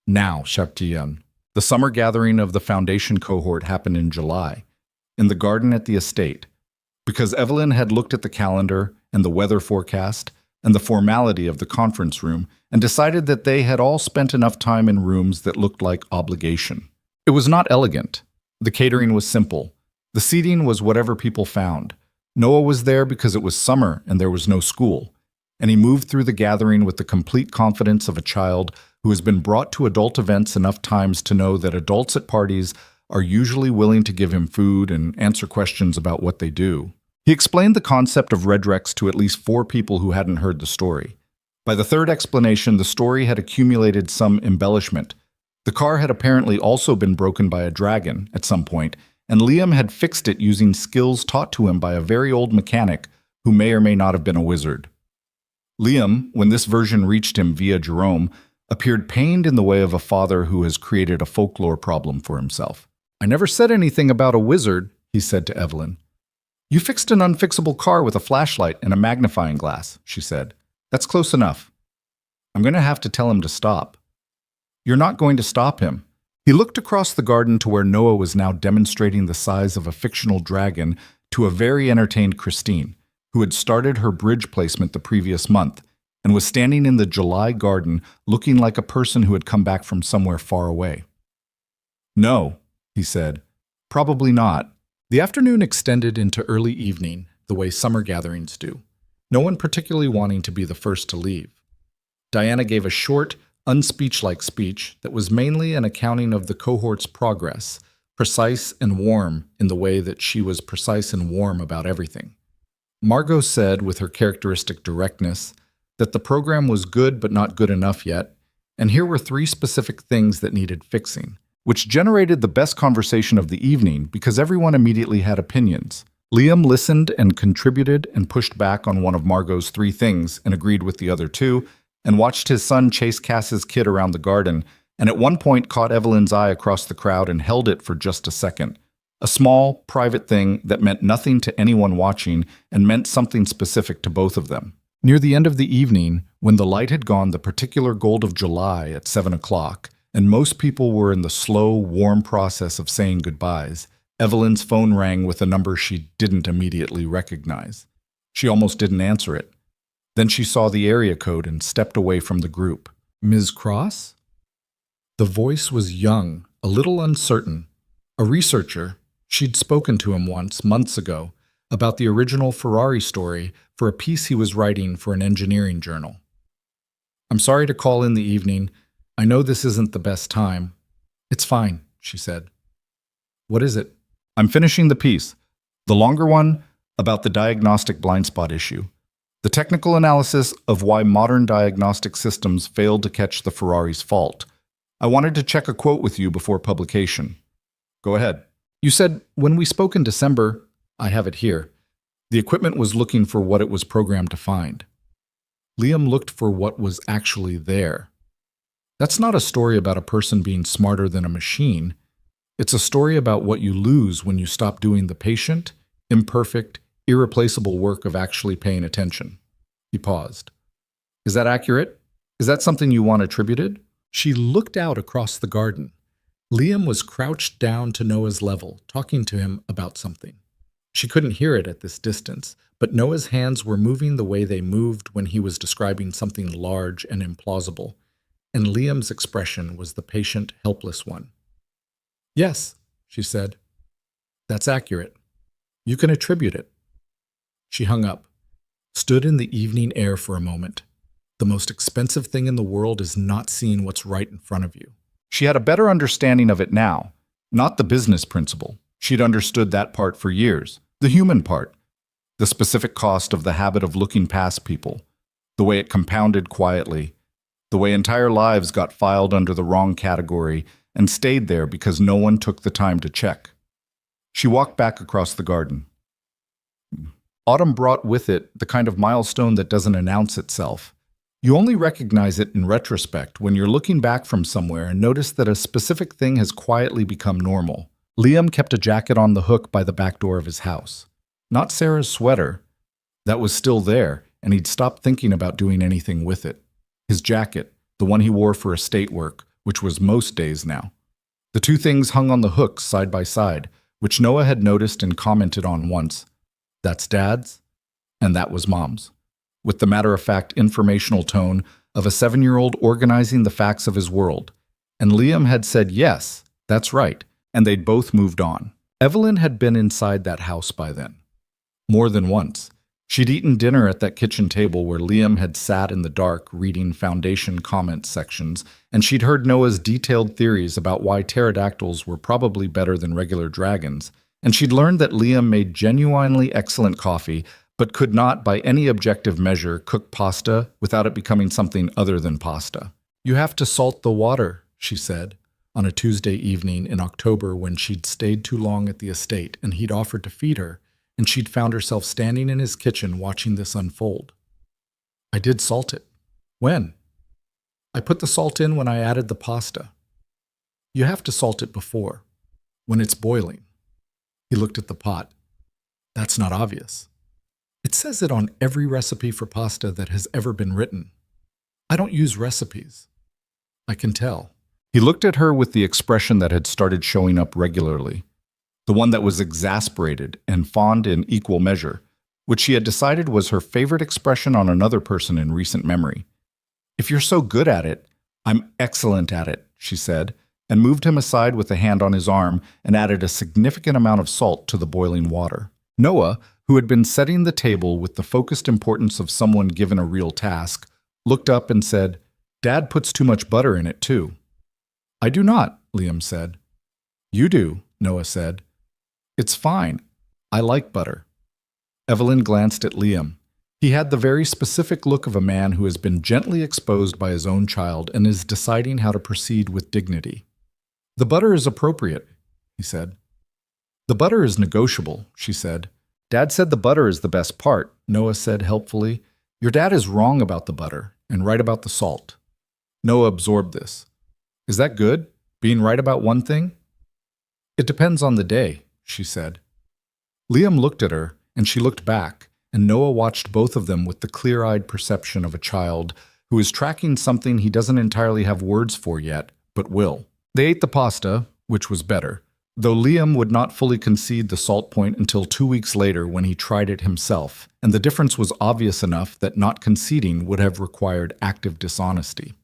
Now, Shaktiyan. The summer gathering of the foundation cohort happened in July, in the garden at the estate, because Evelyn had looked at the calendar and the weather forecast and the formality of the conference room and decided that they had all spent enough time in rooms that looked like obligation. It was not elegant. The catering was simple. The seating was whatever people found. Noah was there because it was summer and there was no school, and he moved through the gathering with the complete confidence of a child who has been brought to adult events enough times to know that adults at parties are usually willing to give him food and answer questions about what they do. He explained the concept of Redrex to at least 4 people who hadn't heard the story. By the third explanation, the story had accumulated some embellishment. The car had apparently also been broken by a dragon at some point, and Liam had fixed it using skills taught to him by a very old mechanic who may or may not have been a wizard. Liam, when this version reached him via Jerome, appeared pained in the way of a father who has created a folklore problem for himself. I never said anything about a wizard, he said to Evelyn. You fixed an unfixable car with a flashlight and a magnifying glass, she said. That's close enough. I'm going to have to tell him to stop. You're not going to stop him. He looked across the garden to where Noah was now demonstrating the size of a fictional dragon to a very entertained Christine, who had started her bridge placement the previous month, and was standing in the July garden looking like a person who had come back from somewhere far away. No, he said. Probably not. The afternoon extended into early evening, the way summer gatherings do, no one particularly wanting to be the first to leave. Diana gave a short, unspeech-like speech that was mainly an accounting of the cohort's progress, precise and warm in the way that she was precise and warm about everything. Margot said, with her characteristic directness, that the program was good but not good enough yet, and here were 3 specific things that needed fixing, which generated the best conversation of the evening because everyone immediately had opinions. Liam listened and contributed and pushed back on one of Margot's 3 things and agreed with the other 2, and watched his son chase Cass's kid around the garden, and at one point caught Evelyn's eye across the crowd and held it for just a second. A small, private thing that meant nothing to anyone watching and meant something specific to both of them. Near the end of the evening, when the light had gone the particular gold of July at 7 o'clock, and most people were in the slow, warm process of saying goodbyes, Evelyn's phone rang with a number she didn't immediately recognize. She almost didn't answer it. Then she saw the area code and stepped away from the group. Ms. Cross? The voice was young, a little uncertain. A researcher. She'd spoken to him once, months ago, about the original Ferrari story for a piece he was writing for an engineering journal. I'm sorry to call in the evening. I know this isn't the best time. It's fine, she said. What is it? I'm finishing the piece. The longer one, about the diagnostic blind spot issue. The technical analysis of why modern diagnostic systems failed to catch the Ferrari's fault. I wanted to check a quote with you before publication. Go ahead. You said, when we spoke in December, I have it here, the equipment was looking for what it was programmed to find. Liam looked for what was actually there. That's not a story about a person being smarter than a machine. It's a story about what you lose when you stop doing the patient, imperfect, irreplaceable work of actually paying attention. He paused. Is that accurate? Is that something you want attributed? She looked out across the garden. Liam was crouched down to Noah's level, talking to him about something. She couldn't hear it at this distance, but Noah's hands were moving the way they moved when he was describing something large and implausible, and Liam's expression was the patient, helpless one. Yes, she said. That's accurate. You can attribute it. She hung up, stood in the evening air for a moment. The most expensive thing in the world is not seeing what's right in front of you. She had a better understanding of it now, not the business principle. She'd understood that part for years, the human part, the specific cost of the habit of looking past people, the way it compounded quietly, the way entire lives got filed under the wrong category and stayed there because no one took the time to check. She walked back across the garden. Autumn brought with it the kind of milestone that doesn't announce itself. You only recognize it in retrospect when you're looking back from somewhere and notice that a specific thing has quietly become normal. Liam kept a jacket on the hook by the back door of his house. Not Sarah's sweater. That was still there, and he'd stopped thinking about doing anything with it. His jacket, the one he wore for estate work, which was most days now. The two things hung on the hooks side by side, which Noah had noticed and commented on once. That's Dad's, and that was Mom's, with the matter-of-fact informational tone of a 7-year-old organizing the facts of his world. And Liam had said, yes, that's right, and they'd both moved on. Evelyn had been inside that house by then. More than once. She'd eaten dinner at that kitchen table where Liam had sat in the dark reading Foundation comment sections, and she'd heard Noah's detailed theories about why pterodactyls were probably better than regular dragons, and she'd learned that Liam made genuinely excellent coffee, but could not, by any objective measure, cook pasta without it becoming something other than pasta. You have to salt the water, she said, on a Tuesday evening in October when she'd stayed too long at the estate and he'd offered to feed her, and she'd found herself standing in his kitchen watching this unfold. I did salt it. When? I put the salt in when I added the pasta. You have to salt it before, when it's boiling. He looked at the pot. That's not obvious. It says it on every recipe for pasta that has ever been written. I don't use recipes. I can tell. He looked at her with the expression that had started showing up regularly, the one that was exasperated and fond in equal measure, which she had decided was her favorite expression on another person in recent memory. If you're so good at it, I'm excellent at it, she said, and moved him aside with a hand on his arm and added a significant amount of salt to the boiling water. Noah, who had been setting the table with the focused importance of someone given a real task, looked up and said, Dad puts too much butter in it, too. I do not, Liam said. You do, Noah said. It's fine. I like butter. Evelyn glanced at Liam. He had the very specific look of a man who has been gently exposed by his own child and is deciding how to proceed with dignity. The butter is appropriate, he said. The butter is negotiable, she said. Dad said the butter is the best part, Noah said helpfully. Your dad is wrong about the butter and right about the salt. Noah absorbed this. Is that good, being right about one thing? It depends on the day, she said. Liam looked at her, and she looked back, and Noah watched both of them with the clear-eyed perception of a child who is tracking something he doesn't entirely have words for yet, but will. They ate the pasta, which was better, though Liam would not fully concede the salt point until 2 weeks later when he tried it himself, and the difference was obvious enough that not conceding would have required active dishonesty.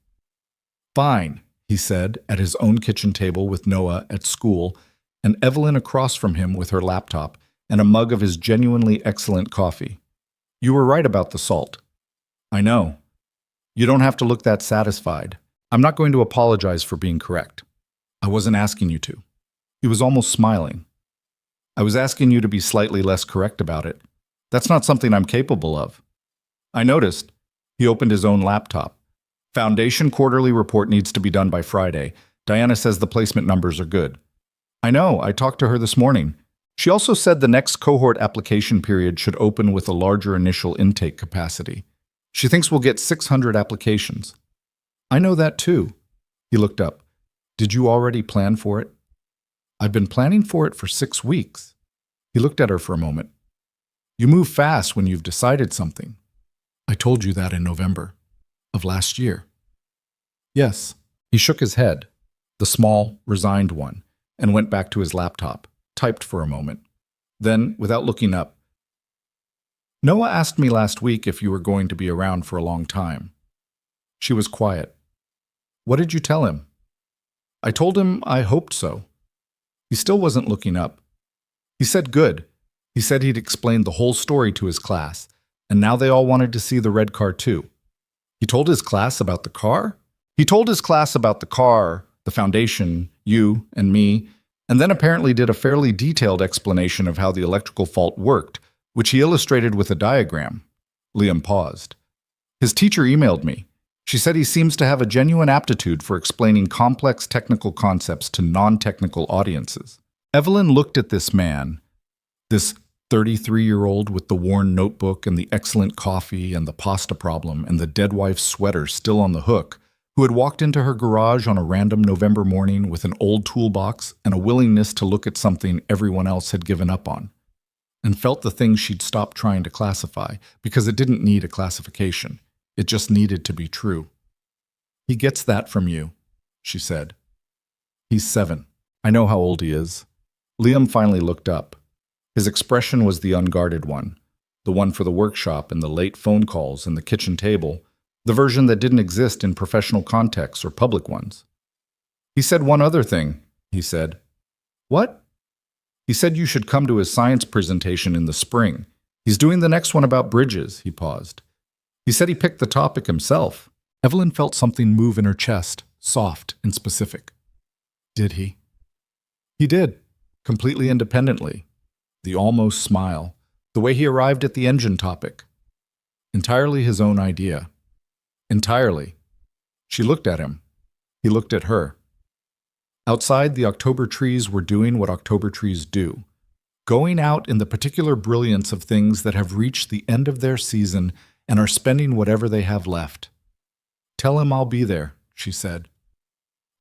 Fine, he said, at his own kitchen table with Noah at school, and Evelyn across from him with her laptop and a mug of his genuinely excellent coffee. You were right about the salt. I know. You don't have to look that satisfied. I'm not going to apologize for being correct. I wasn't asking you to. He was almost smiling. I was asking you to be slightly less correct about it. That's not something I'm capable of. I noticed. He opened his own laptop. Foundation quarterly report needs to be done by Friday. Diana says the placement numbers are good. I know, I talked to her this morning. She also said the next cohort application period should open with a larger initial intake capacity. She thinks we'll get 600 applications. I know that too. He looked up. Did you already plan for it? I've been planning for it for 6 weeks. He looked at her for a moment. You move fast when you've decided something. I told you that in November of last year. Yes. He shook his head, the small, resigned one, and went back to his laptop, typed for a moment. Then, without looking up, Noah asked me last week if you were going to be around for a long time. She was quiet. What did you tell him? I told him I hoped so. He still wasn't looking up. He said good. He said he'd explained the whole story to his class, and now they all wanted to see the red car too. He told his class about the car? He told his class about the car, the foundation, you, and me, and then apparently did a fairly detailed explanation of how the electrical fault worked, which he illustrated with a diagram. Liam paused. His teacher emailed me. She said he seems to have a genuine aptitude for explaining complex technical concepts to non-technical audiences. Evelyn looked at this man, this 33-year-old with the worn notebook and the excellent coffee and the pasta problem and the dead wife's sweater still on the hook, who had walked into her garage on a random November morning with an old toolbox and a willingness to look at something everyone else had given up on, and felt the thing she'd stopped trying to classify because it didn't need a classification. It just needed to be true. He gets that from you, she said. He's 7. I know how old he is. Liam finally looked up. His expression was the unguarded one, the one for the workshop and the late phone calls and the kitchen table, the version that didn't exist in professional contexts or public ones. He said one other thing, he said. What? He said you should come to his science presentation in the spring. He's doing the next one about bridges, he paused. He said he picked the topic himself. Evelyn felt something move in her chest, soft and specific. Did he? He did, completely independently. The almost smile, the way he arrived at the engine topic. Entirely his own idea. Entirely. She looked at him. He looked at her. Outside, the October trees were doing what October trees do, going out in the particular brilliance of things that have reached the end of their season and are spending whatever they have left. Tell him I'll be there, she said.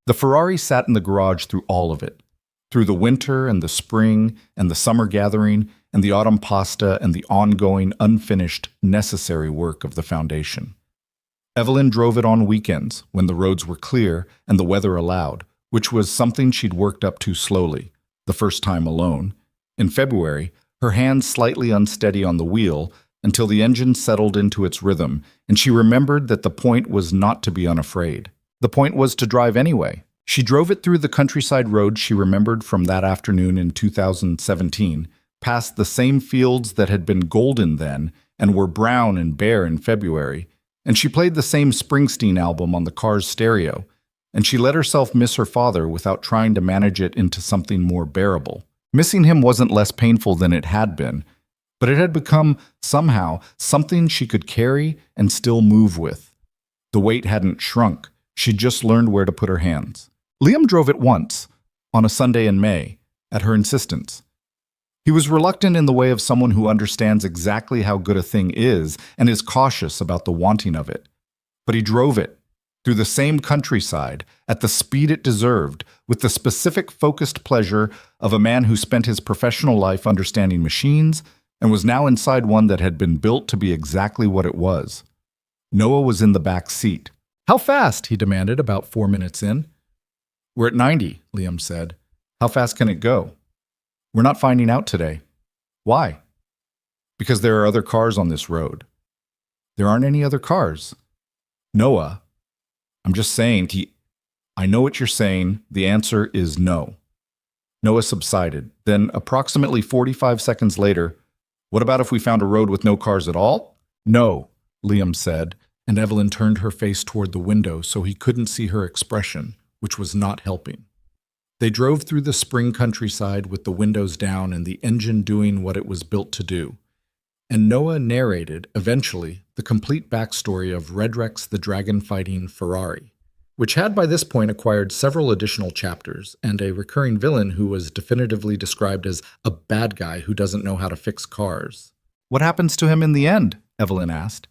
The Ferrari sat in the garage through all of it, through the winter and the spring and the summer gathering and the autumn pasta and the ongoing, unfinished, necessary work of the foundation. Evelyn drove it on weekends when the roads were clear and the weather allowed, which was something she'd worked up to slowly, the first time alone. In February, her hands slightly unsteady on the wheel until the engine settled into its rhythm, and she remembered that the point was not to be unafraid. The point was to drive anyway. She drove it through the countryside roads she remembered from that afternoon in 2017, past the same fields that had been golden then and were brown and bare in February, and she played the same Springsteen album on the car's stereo, and she let herself miss her father without trying to manage it into something more bearable. Missing him wasn't less painful than it had been, but it had become, somehow, something she could carry and still move with. The weight hadn't shrunk. She'd just learned where to put her hands. Liam drove it once, on a Sunday in May, at her insistence. He was reluctant in the way of someone who understands exactly how good a thing is and is cautious about the wanting of it. But he drove it, through the same countryside, at the speed it deserved, with the specific focused pleasure of a man who spent his professional life understanding machines and was now inside one that had been built to be exactly what it was. Noah was in the back seat. How fast? He demanded about 4 minutes in. We're at 90, Liam said. How fast can it go? We're not finding out today. Why? Because there are other cars on this road. There aren't any other cars. Noah, I'm just saying, I know what you're saying. The answer is no. Noah subsided. Then, approximately 45 seconds later, what about if we found a road with no cars at all? No, Liam said, and Evelyn turned her face toward the window so he couldn't see her expression, which was not helping. They drove through the spring countryside with the windows down and the engine doing what it was built to do. And Noah narrated, eventually, the complete backstory of Redrex the dragon-fighting Ferrari, which had by this point acquired several additional chapters, and a recurring villain who was definitively described as a bad guy who doesn't know how to fix cars. What happens to him in the end? Evelyn asked.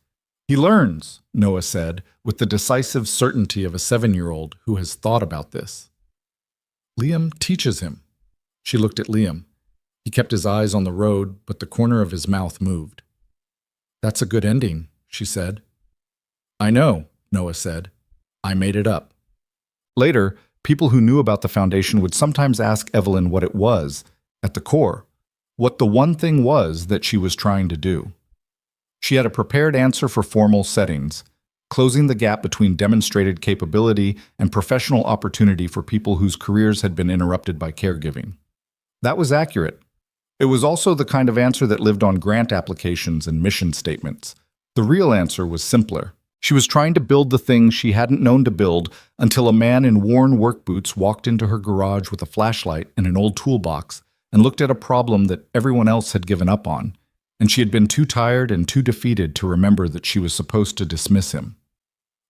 He learns, Noah said, with the decisive certainty of a 7-year-old who has thought about this. Liam teaches him. She looked at Liam. He kept his eyes on the road, but the corner of his mouth moved. "That's a good ending," she said. "I know," Noah said. "I made it up." Later, people who knew about the foundation would sometimes ask Evelyn what it was, at the core, what the one thing was that she was trying to do. She had a prepared answer for formal settings, closing the gap between demonstrated capability and professional opportunity for people whose careers had been interrupted by caregiving. That was accurate. It was also the kind of answer that lived on grant applications and mission statements. The real answer was simpler. She was trying to build the thing she hadn't known to build until a man in worn work boots walked into her garage with a flashlight and an old toolbox and looked at a problem that everyone else had given up on, and she had been too tired and too defeated to remember that she was supposed to dismiss him.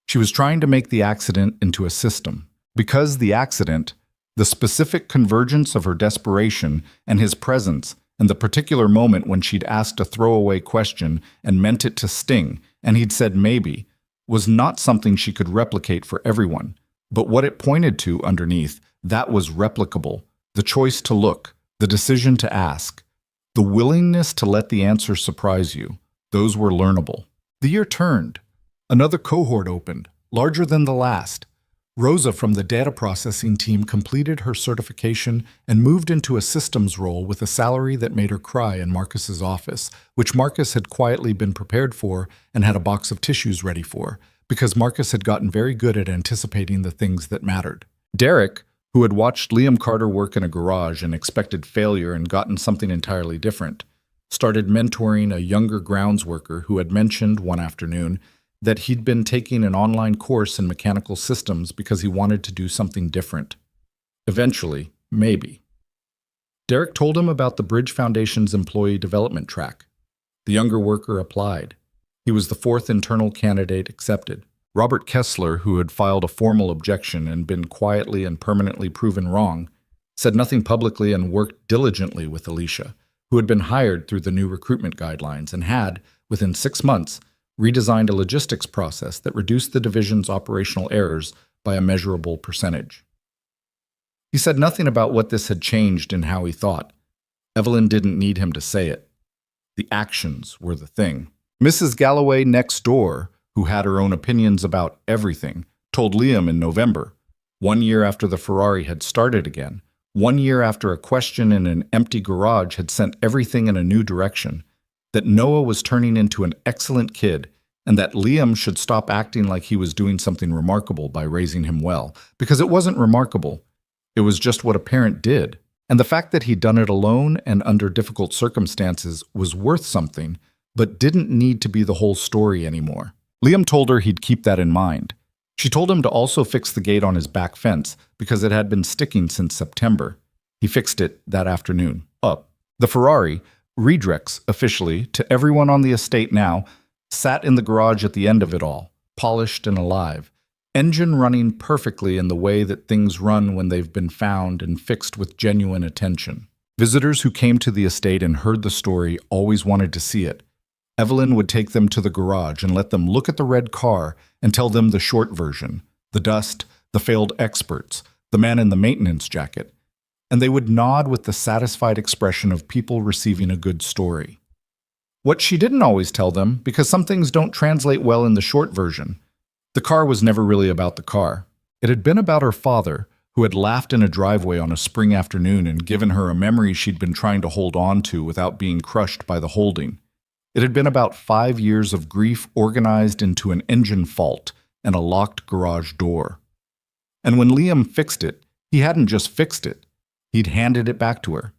She was trying to make the accident into a system, because the accident, the specific convergence of her desperation and his presence, and the particular moment when she'd asked a throwaway question and meant it to sting, and he'd said maybe, was not something she could replicate for everyone. But what it pointed to underneath, that was replicable. The choice to look, the decision to ask, the willingness to let the answer surprise you, those were learnable. The year turned. Another cohort opened, larger than the last. Rosa from the data processing team completed her certification and moved into a systems role with a salary that made her cry in Marcus's office, which Marcus had quietly been prepared for and had a box of tissues ready for, because Marcus had gotten very good at anticipating the things that mattered. Derek, who had watched Liam Carter work in a garage and expected failure and gotten something entirely different, started mentoring a younger grounds worker who had mentioned one afternoon that he'd been taking an online course in mechanical systems because he wanted to do something different. Eventually, maybe. Derek told him about the Bridge Foundation's employee development track. The younger worker applied. He was the fourth internal candidate accepted. Robert Kessler, who had filed a formal objection and been quietly and permanently proven wrong, said nothing publicly and worked diligently with Alicia, who had been hired through the new recruitment guidelines and had, within 6 months, redesigned a logistics process that reduced the division's operational errors by a measurable percentage. He said nothing about what this had changed in how he thought. Evelyn didn't need him to say it. The actions were the thing. Mrs. Galloway next door, who had her own opinions about everything, told Liam in November, 1 year after the Ferrari had started again, 1 year after a question in an empty garage had sent everything in a new direction, that Noah was turning into an excellent kid, and that Liam should stop acting like he was doing something remarkable by raising him well, because it wasn't remarkable. It was just what a parent did. And the fact that he'd done it alone and under difficult circumstances was worth something, but didn't need to be the whole story anymore. Liam told her he'd keep that in mind. She told him to also fix the gate on his back fence, because it had been sticking since September. He fixed it that afternoon. The Ferrari, Redrex, officially, to everyone on the estate now, sat in the garage at the end of it all, polished and alive, engine running perfectly in the way that things run when they've been found and fixed with genuine attention. Visitors who came to the estate and heard the story always wanted to see it. Evelyn would take them to the garage and let them look at the red car and tell them the short version, the dust, the failed experts, the man in the maintenance jacket, and they would nod with the satisfied expression of people receiving a good story. What she didn't always tell them, because some things don't translate well in the short version, the car was never really about the car. It had been about her father, who had laughed in a driveway on a spring afternoon and given her a memory she'd been trying to hold on to without being crushed by the holding. It had been about 5 years of grief organized into an engine fault and a locked garage door. And when Liam fixed it, he hadn't just fixed it. He'd handed it back to her.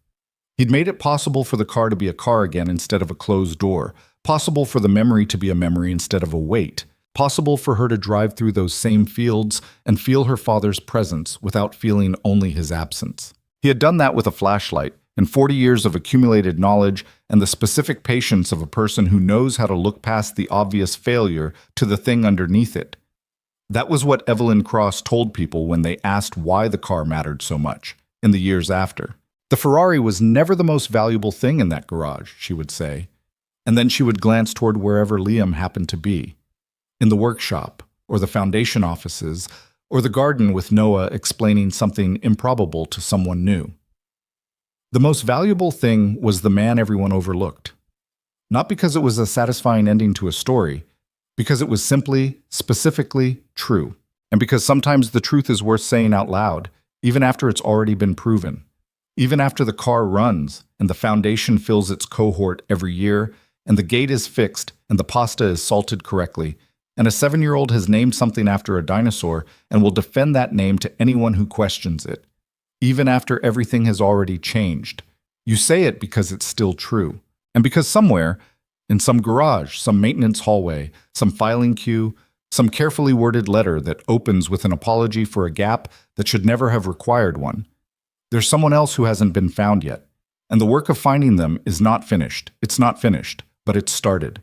He'd made it possible for the car to be a car again instead of a closed door, possible for the memory to be a memory instead of a weight, possible for her to drive through those same fields and feel her father's presence without feeling only his absence. He had done that with a flashlight and 40 years of accumulated knowledge and the specific patience of a person who knows how to look past the obvious failure to the thing underneath it. That was what Evelyn Cross told people when they asked why the car mattered so much in the years after. The Ferrari was never the most valuable thing in that garage, she would say, and then she would glance toward wherever Liam happened to be, in the workshop, or the foundation offices, or the garden with Noah explaining something improbable to someone new. The most valuable thing was the man everyone overlooked. Not because it was a satisfying ending to a story, because it was simply, specifically true. And because sometimes the truth is worth saying out loud, even after it's already been proven. Even after the car runs, and the foundation fills its cohort every year, and the gate is fixed, and the pasta is salted correctly, and a 7-year-old has named something after a dinosaur and will defend that name to anyone who questions it. Even after everything has already changed. You say it because it's still true. And because somewhere, in some garage, some maintenance hallway, some filing queue, some carefully worded letter that opens with an apology for a gap that should never have required one, there's someone else who hasn't been found yet. And the work of finding them is not finished. It's not finished, but it's started.